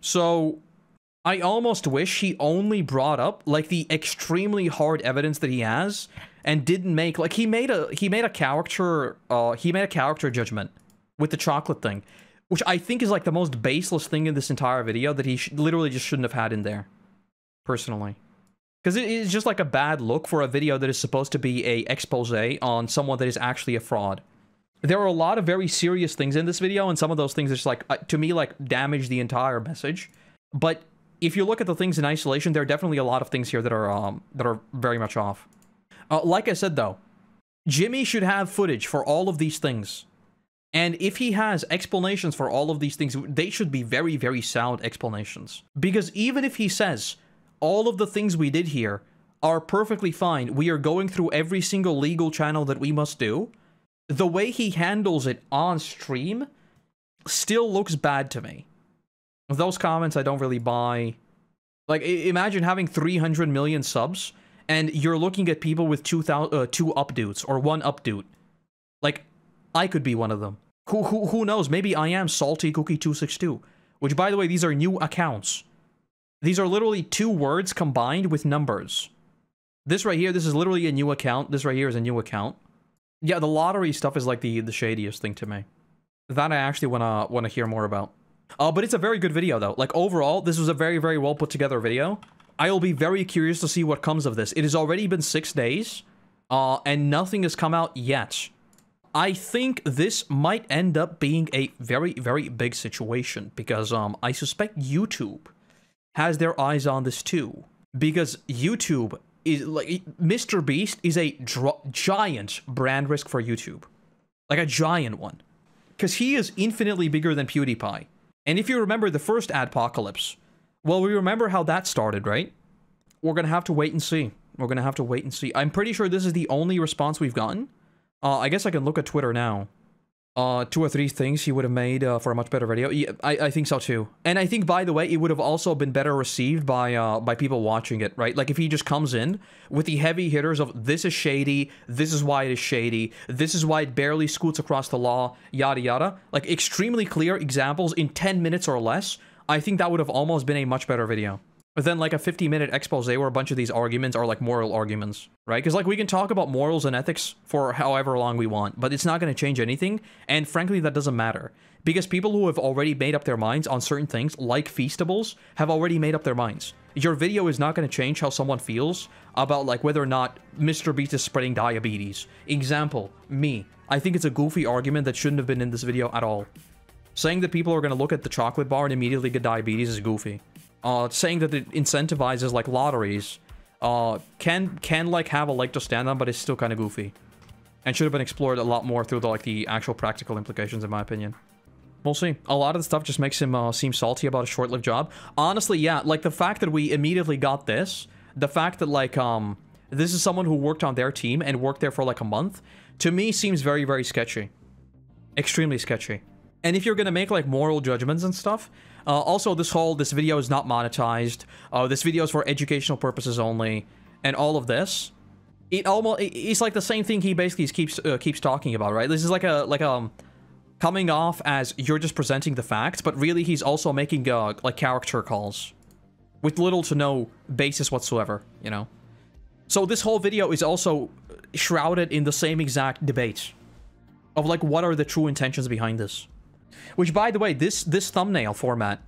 So I almost wish he only brought up, like, the extremely hard evidence that he has, and didn't make, like, he made a character judgment with the chocolate thing, which I think is, like, the most baseless thing in this entire video that he literally just shouldn't have had in there, personally. Because it is just, like, a bad look for a video that is supposed to be a expose on someone that is actually a fraud. There are a lot of very serious things in this video, and some of those things just, like, to me, like, damage the entire message. But if you look at the things in isolation, there are definitely a lot of things here that are very much off. Like I said, though, Jimmy should have footage for all of these things. And if he has explanations for all of these things, they should be very, very sound explanations. Because even if he says, all of the things we did here are perfectly fine, we are going through every single legal channel that we must do, the way he handles it on stream still looks bad to me. Those comments I don't really buy. Like, imagine having 300 million subs, and you're looking at people with 2 updudes, or 1 updude. Like, I could be one of them. Who knows? Maybe I am Salty Cookie 262. Which, by the way, these are new accounts. These are literally 2 words combined with numbers. This right here, this is literally a new account. This right here is a new account. Yeah, the lottery stuff is, like, the shadiest thing to me. That I actually wanna hear more about. But it's a very good video, though. Like, overall, this was a very, very well put together video. I will be very curious to see what comes of this. It has already been 6 days, and nothing has come out yet. I think this might end up being a very, very big situation, because I suspect YouTube has their eyes on this too. Because YouTube is, like, MrBeast is a giant brand risk for YouTube. Like, a giant one. Because he is infinitely bigger than PewDiePie. And if you remember the first adpocalypse, well, we remember how that started, right? We're gonna have to wait and see. We're gonna have to wait and see. I'm pretty sure this is the only response we've gotten. I guess I can look at Twitter now. 2 or 3 things he would have made for a much better video. Yeah, I think so too. And I think, by the way, it would have also been better received by people watching it, right? Like, if he just comes in with the heavy hitters of, this is shady, this is why it is shady, this is why it barely scoots across the law, yada yada. Like, extremely clear examples in 10 minutes or less. I think that would have almost been a much better video. But then like a 50-minute expose where a bunch of these arguments are like moral arguments, right? Because like we can talk about morals and ethics for however long we want, but it's not going to change anything. And frankly, that doesn't matter. Because people who have already made up their minds on certain things, like Feastables, have already made up their minds. Your video is not going to change how someone feels about like whether or not MrBeast is spreading diabetes. Example, me. I think it's a goofy argument that shouldn't have been in this video at all. Saying that people are going to look at the chocolate bar and immediately get diabetes is goofy. Saying that it incentivizes like lotteries can like have a leg to stand on, but it's still kind of goofy and should have been explored a lot more through the actual practical implications, in my opinion. We'll see. A lot of the stuff just makes him seem salty about a short-lived job. Honestly, yeah, like the fact that we immediately got this, the fact that like this is someone who worked on their team and worked there for like a month, to me seems very, very sketchy. Extremely sketchy. And if you're gonna make like moral judgments and stuff, also this video is not monetized. This video is for educational purposes only, and all of this, it's like the same thing he basically keeps talking about, right? This is like coming off as you're just presenting the facts, but really he's also making like character calls with little to no basis whatsoever, you know. So this whole video is also shrouded in the same exact debate of like what are the true intentions behind this. Which, by the way, this thumbnail format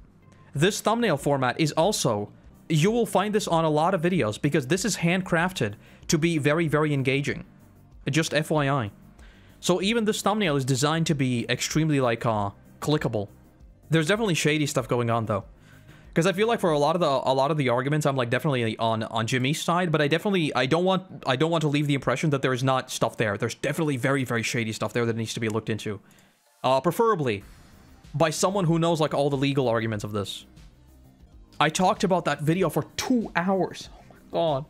is also, you will find this on a lot of videos because this is handcrafted to be very, very engaging. Just FYI. So even this thumbnail is designed to be extremely, like, clickable. There's definitely shady stuff going on, though. Because I feel like for a lot of the arguments, I'm like definitely on Jimmy's side, but I don't want to leave the impression that there is not stuff there. There's definitely very, very shady stuff there that needs to be looked into. Preferably by someone who knows like all the legal arguments of this. I talked about that video for 2 hours. Oh my god.